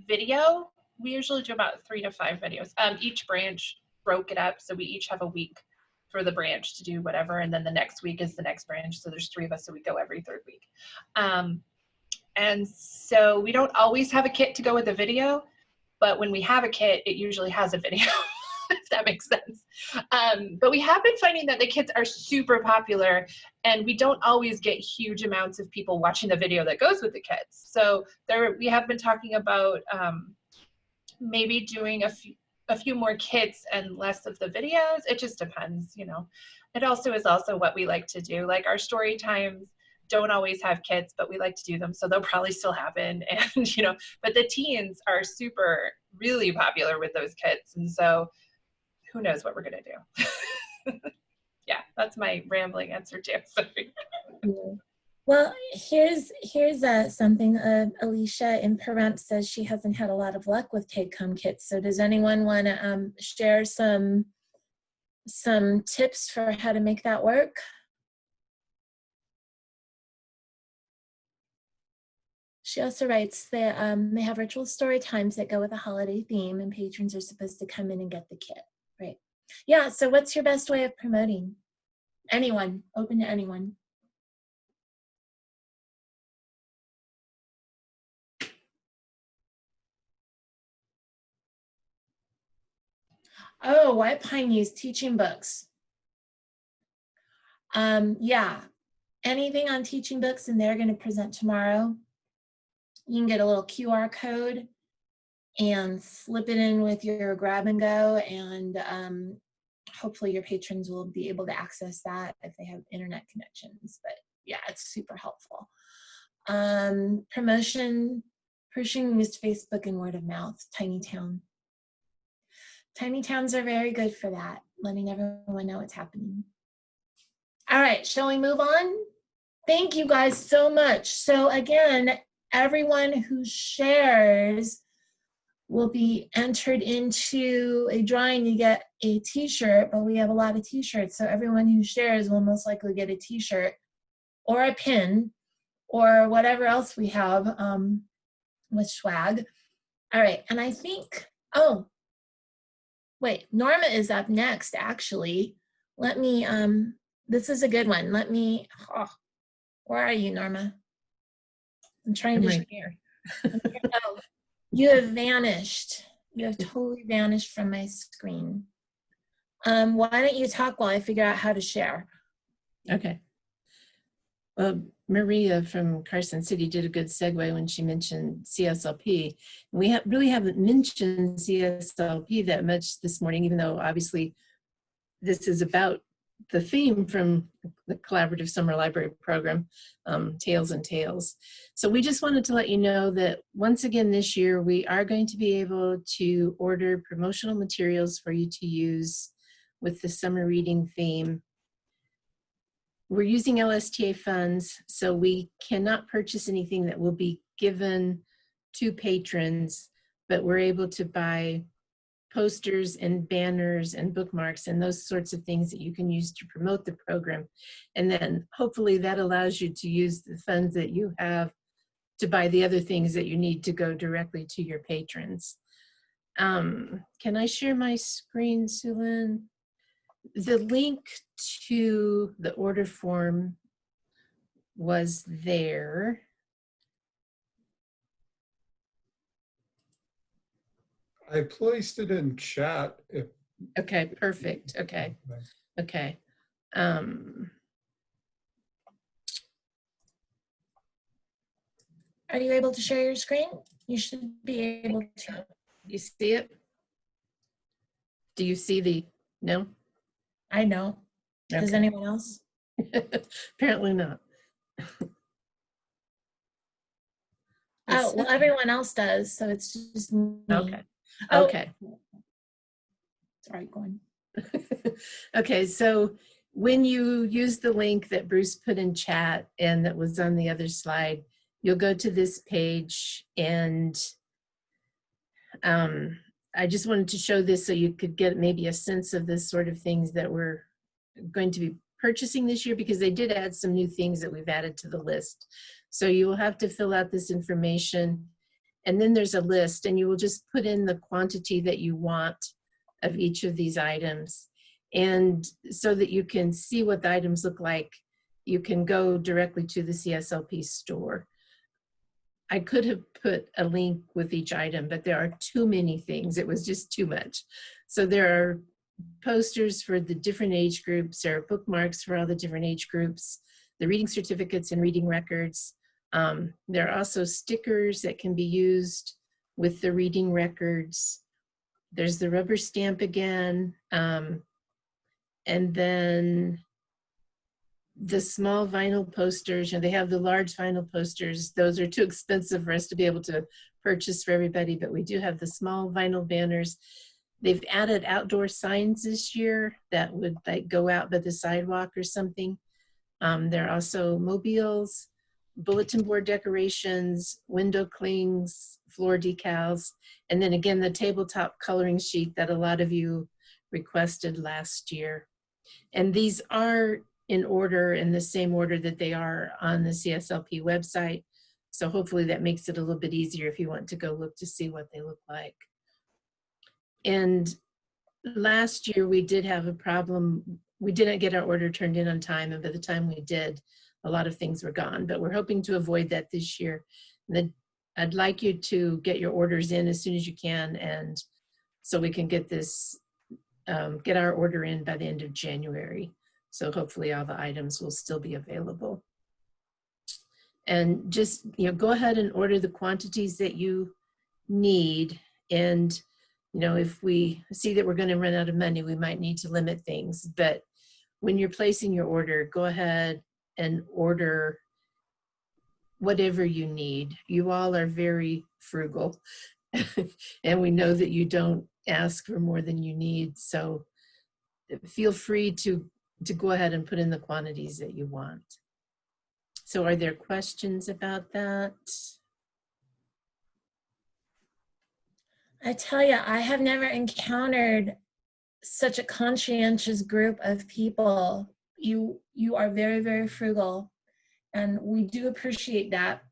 video. We usually do about 3 to 5 videos. Each branch broke it up, so we each have a week for the branch to do whatever, and then the next week is the next branch. So there's 3 of us, so we go every 3rd week. And so we don't always have a kit to go with the video, but when we have a kit, it usually has a video, if that makes sense. But we have been finding that the kits are super popular, and we don't always get huge amounts of people watching the video that goes with the kits. So we have been talking about maybe doing a few more kits and less of the videos. It just depends, you know. It also is what we like to do. Like our story times don't always have kits, but we like to do them, so they'll probably still happen. And you know, but the teens are really popular with those kits, and so who knows what we're gonna do. Yeah, that's my rambling answer too. Sorry. Well, here's something. Alicia in Pahrump says she hasn't had a lot of luck with take-home kits. So does anyone want to share some tips for how to make that work? She also writes that they have virtual story times that go with a holiday theme, and patrons are supposed to come in and get the kit, right? Yeah, so what's your best way of promoting? Anyone, open to anyone. Oh, White Pine used teaching books. Yeah, anything on teaching books, and they're going to present tomorrow. You can get a little QR code and slip it in with your grab and go, and hopefully your patrons will be able to access that if they have internet connections. But yeah, it's super helpful. Promotion, Pershing used Facebook and word of mouth, tiny town. Tiny towns are very good for that, letting everyone know what's happening. All right, shall we move on? Thank you guys so much. So again, everyone who shares will be entered into a drawing to get a t-shirt, but we have a lot of t-shirts, so everyone who shares will most likely get a t-shirt or a pin or whatever else we have with swag. All right, and I think, oh, wait, Norma is up next, actually. Let me, this is a good one. Let me, where are you, Norma? I'm trying I'm to right here. Oh, you have vanished. You have totally vanished from my screen. Why don't you talk while I figure out how to share? Okay. Well, Maria from Carson City did a good segue when she mentioned CSLP. We really haven't mentioned CSLP that much this morning, even though obviously this is about the theme from the Collaborative Summer Library Program, Tales and Tales. So we just wanted to let you know that once again this year, we are going to be able to order promotional materials for you to use with the summer reading theme. We're using LSTA funds, so we cannot purchase anything that will be given to patrons, but we're able to buy posters and banners and bookmarks and those sorts of things that you can use to promote the program. And then hopefully that allows you to use the funds that you have to buy the other things that you need to go directly to your patrons. Can I share my screen, Sulin? The link to the order form was there. I placed it in chat. Okay, perfect. Okay. Okay. Are you able to share your screen? You should be able to. You see it? Do you see the, no? I know. Does Okay. anyone else? Apparently not. Oh, well, everyone else does, so it's just me. Okay. Oh, Okay. sorry, go on. Okay, so when you use the link that Bruce put in chat and that was on the other slide, you'll go to this page, and I just wanted to show this so you could get maybe a sense of the sort of things that we're going to be purchasing this year, because they did add some new things that we've added to the list. So you will have to fill out this information, and then there's a list, and you will just put in the quantity that you want of each of these items. And so that you can see what the items look like, you can go directly to the CSLP store. I could have put a link with each item, but there are too many things. It was just too much. So there are posters for the different age groups. There are bookmarks for all the different age groups, the reading certificates and reading records. There are also stickers that can be used with the reading records. There's the rubber stamp again. And then the small vinyl posters, they have the large vinyl posters. Those are too expensive for us to be able to purchase for everybody, but we do have the small vinyl banners. They've added outdoor signs this year that would like go out by the sidewalk or something. There are also mobiles, bulletin board decorations, window clings, floor decals, and then again, the tabletop coloring sheet that a lot of you requested last year. And these are in order, in the same order that they are on the CSLP website. So hopefully that makes it a little bit easier if you want to go look to see what they look like. And last year we did have a problem. We didn't get our order turned in on time, and by the time we did, a lot of things were gone, but we're hoping to avoid that this year. And I'd like you to get your orders in as soon as you can, and so we can get this, get our order in by the end of January. So hopefully all the items will still be available. And just, go ahead and order the quantities that you need. And, if we see that we're going to run out of money, we might need to limit things. But when you're placing your order, go ahead and order whatever you need. You all are very frugal. And we know that you don't ask for more than you need. So feel free to go ahead and put in the quantities that you want. So are there questions about that? I tell you, I have never encountered such a conscientious group of people. You are very, very frugal, and we do appreciate that.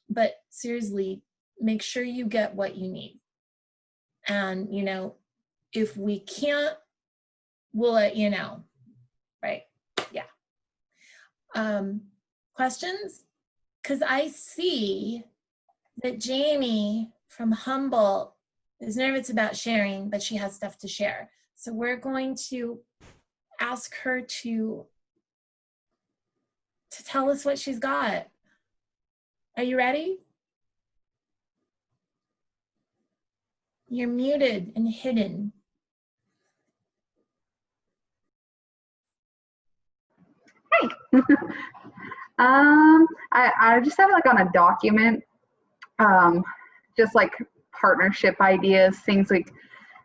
But seriously, make sure you get what you need. And, if we can't, we'll let you know, right? Yeah. Questions? because I see that Jamie from Humboldt is nervous about sharing, but she has stuff to share. So we're going to ask her to tell us what she's got. Are you ready? You're muted and hidden. I just have like on a document, just like partnership ideas, things like,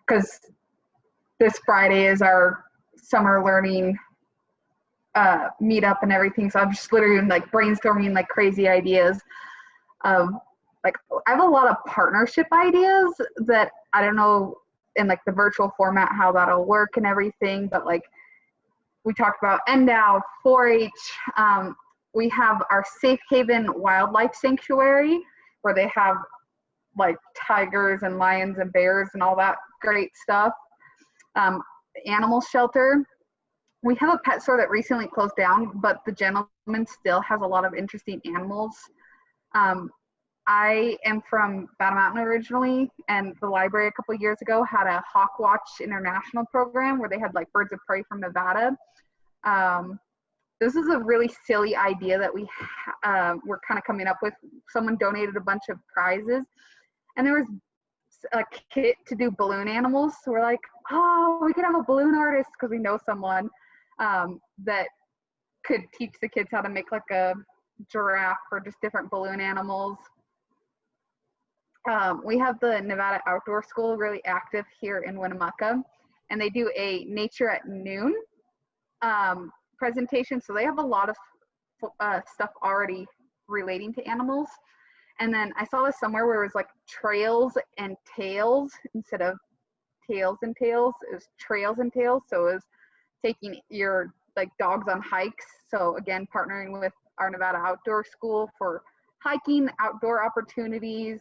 because this Friday is our summer learning meetup and everything. So I'm just literally like brainstorming like crazy ideas of like, I have a lot of partnership ideas that I don't know in like the virtual format, how that'll work and everything. But like we talked about NDOW, 4-H, we have our Safe Haven Wildlife Sanctuary where they have like tigers and lions and bears and all that great stuff. Animal shelter. We have a pet store that recently closed down, but the gentleman still has a lot of interesting animals. I am from Battle Mountain originally, and the library a couple of years ago had a Hawk Watch International program where they had like birds of prey from Nevada. This is a really silly idea that we're kind of coming up with. Someone donated a bunch of prizes, and there was a kit to do balloon animals. So we're like, oh, we could have a balloon artist because we know someone that could teach the kids how to make like a giraffe or just different balloon animals. We have the Nevada Outdoor School really active here in Winnemucca, and they do a Nature at Noon presentation. So they have a lot of stuff already relating to animals. And then I saw this somewhere where it was like trails and tails instead of tails and tails. It was trails and tails. So it was taking your like dogs on hikes. So again, partnering with our Nevada Outdoor School for hiking, outdoor opportunities.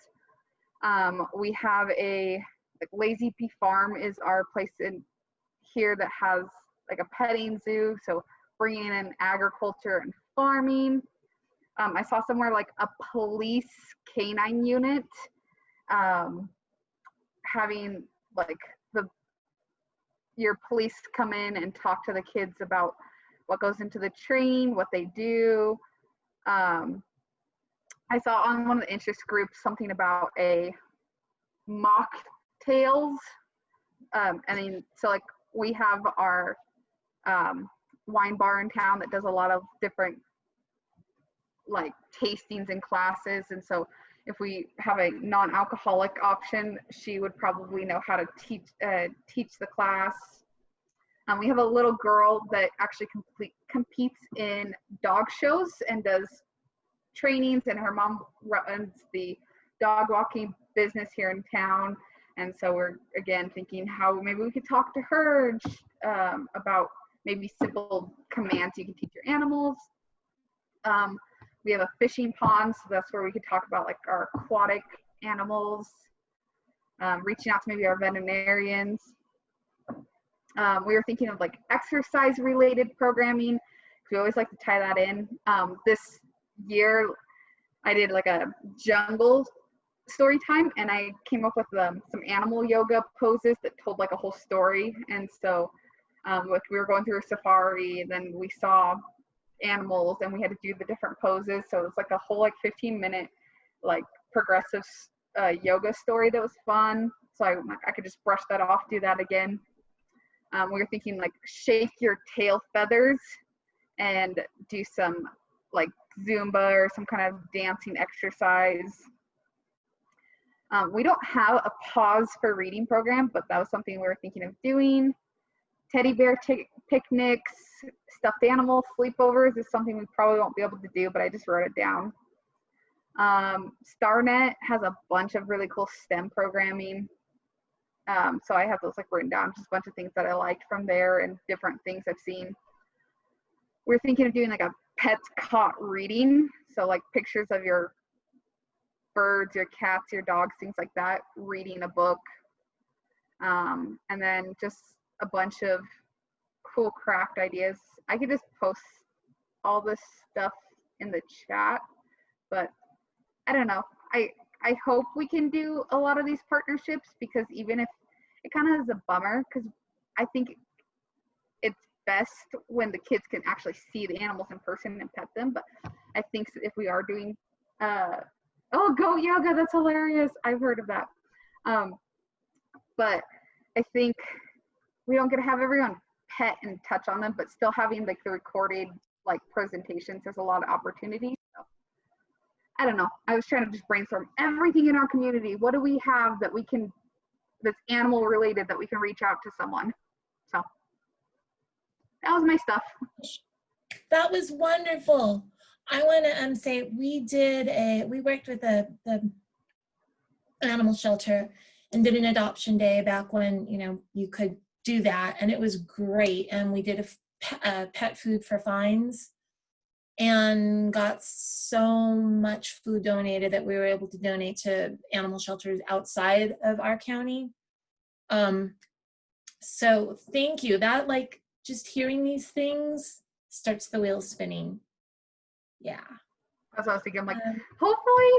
We have a like Lazy Pea Farm is our place in here that has like a petting zoo. So bringing in agriculture and farming. I saw somewhere like a police canine unit, having like your police come in and talk to the kids about what goes into the training, what they do. I saw on one of the interest groups something about a mocktails. I mean, so like we have our wine bar in town that does a lot of different like tastings and classes, and so if we have a non-alcoholic option, she would probably know how to teach the class. We have a little girl that actually competes in dog shows and does trainings, and her mom runs the dog walking business here in town. And so we're again thinking how maybe we could talk to her about maybe simple commands you can teach your animals. We have a fishing pond, so that's where we could talk about like our aquatic animals, reaching out to maybe our veterinarians. We were thinking of like exercise related programming. We always like to tie that in. This year I did like a jungle story time, and I came up with some animal yoga poses that told like a whole story. And so we were going through a safari, and then we saw animals and we had to do the different poses. So it was like a whole like 15-minute like progressive yoga story that was fun. So I could just brush that off, do that again. We were thinking like shake your tail feathers and do some like Zumba or some kind of dancing exercise. We don't have a pause for reading program, but that was something we were thinking of doing. Teddy bear picnics, stuffed animal sleepovers is something we probably won't be able to do, but I just wrote it down. StarNet has a bunch of really cool STEM programming. So I have those like written down, just a bunch of things that I liked from there and different things I've seen. We're thinking of doing like a pets caught reading. So like pictures of your birds, your cats, your dogs, things like that, reading a book. And then just a bunch of cool craft ideas. I could just post all this stuff in the chat, but I don't know. I hope we can do a lot of these partnerships, because even if it kind of is a bummer, because I think it's best when the kids can actually see the animals in person and pet them. But I think if we are doing, oh, goat yoga, that's hilarious. I've heard of that. But I think we don't get to have everyone pet and touch on them, but still having like the recorded like presentations, there's a lot of opportunities. So, I don't know. I was trying to just brainstorm everything in our community. What do we have that we can, that's animal related, that we can reach out to someone? So that was my stuff. That was wonderful. I want to say we worked with the animal shelter and did an adoption day back when, you know, you could do that, and it was great. And we did a pet food for fines and got so much food donated that we were able to donate to animal shelters outside of our county. So thank you. That, like, just hearing these things starts the wheels spinning. Yeah. That's what I was thinking. I'm like, hopefully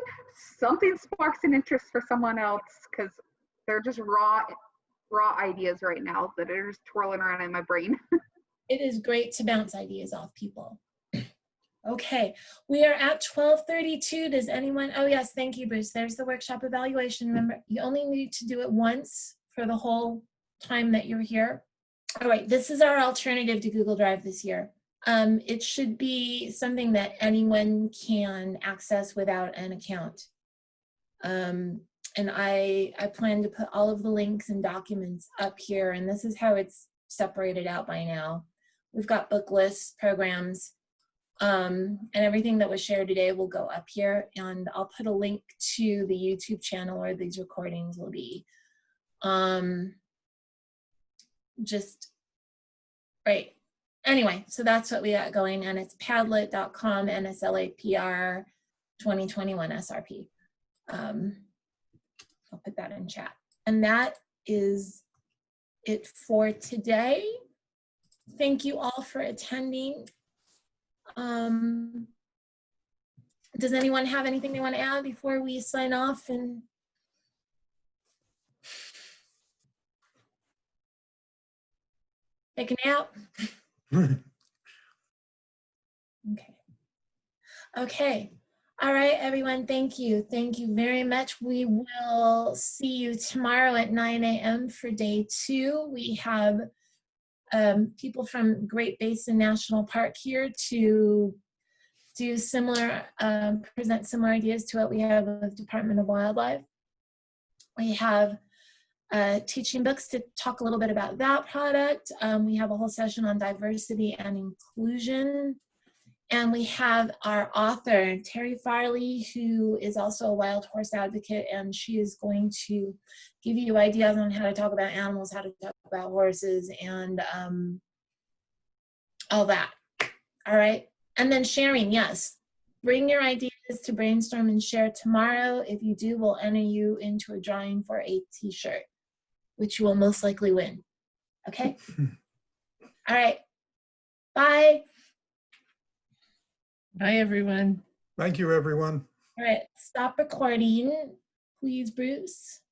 something sparks an interest for someone else, because they're just raw ideas right now that are just twirling around in my brain. It is great to bounce ideas off people. Okay, we are at 12:32. Does anyone, oh yes, thank you, Bruce. There's the workshop evaluation. Remember, you only need to do it once for the whole time that you're here. All right, this is our alternative to Google Drive this year. It should be something that anyone can access without an account. And I plan to put all of the links and documents up here, and this is how it's separated out by now. We've got book lists, programs, and everything that was shared today will go up here, and I'll put a link to the YouTube channel where these recordings will be. Just right. Anyway, so that's what we got going, and it's padlet.com NSLAPR 2021 SRP. I'll put that in chat. And that is it for today. Thank you all for attending. Does anyone have anything they want to add before we sign off and take a nap? Okay. All right, everyone. Thank you. Thank you very much. We will see you tomorrow at 9 a.m. for day 2. We have people from Great Basin National Park here to do similar, present similar ideas to what we have with Department of Wildlife. We have teaching books to talk a little bit about that product. We have a whole session on diversity and inclusion. And we have our author, Terry Farley, who is also a wild horse advocate, and she is going to give you ideas on how to talk about animals, how to talk about horses, and all that. All right. And then sharing, yes. Bring your ideas to brainstorm and share tomorrow. If you do, we'll enter you into a drawing for a t-shirt, which you will most likely win. Okay? All right. Bye. Bye, everyone. Thank you, everyone. All right, stop recording, please, Bruce.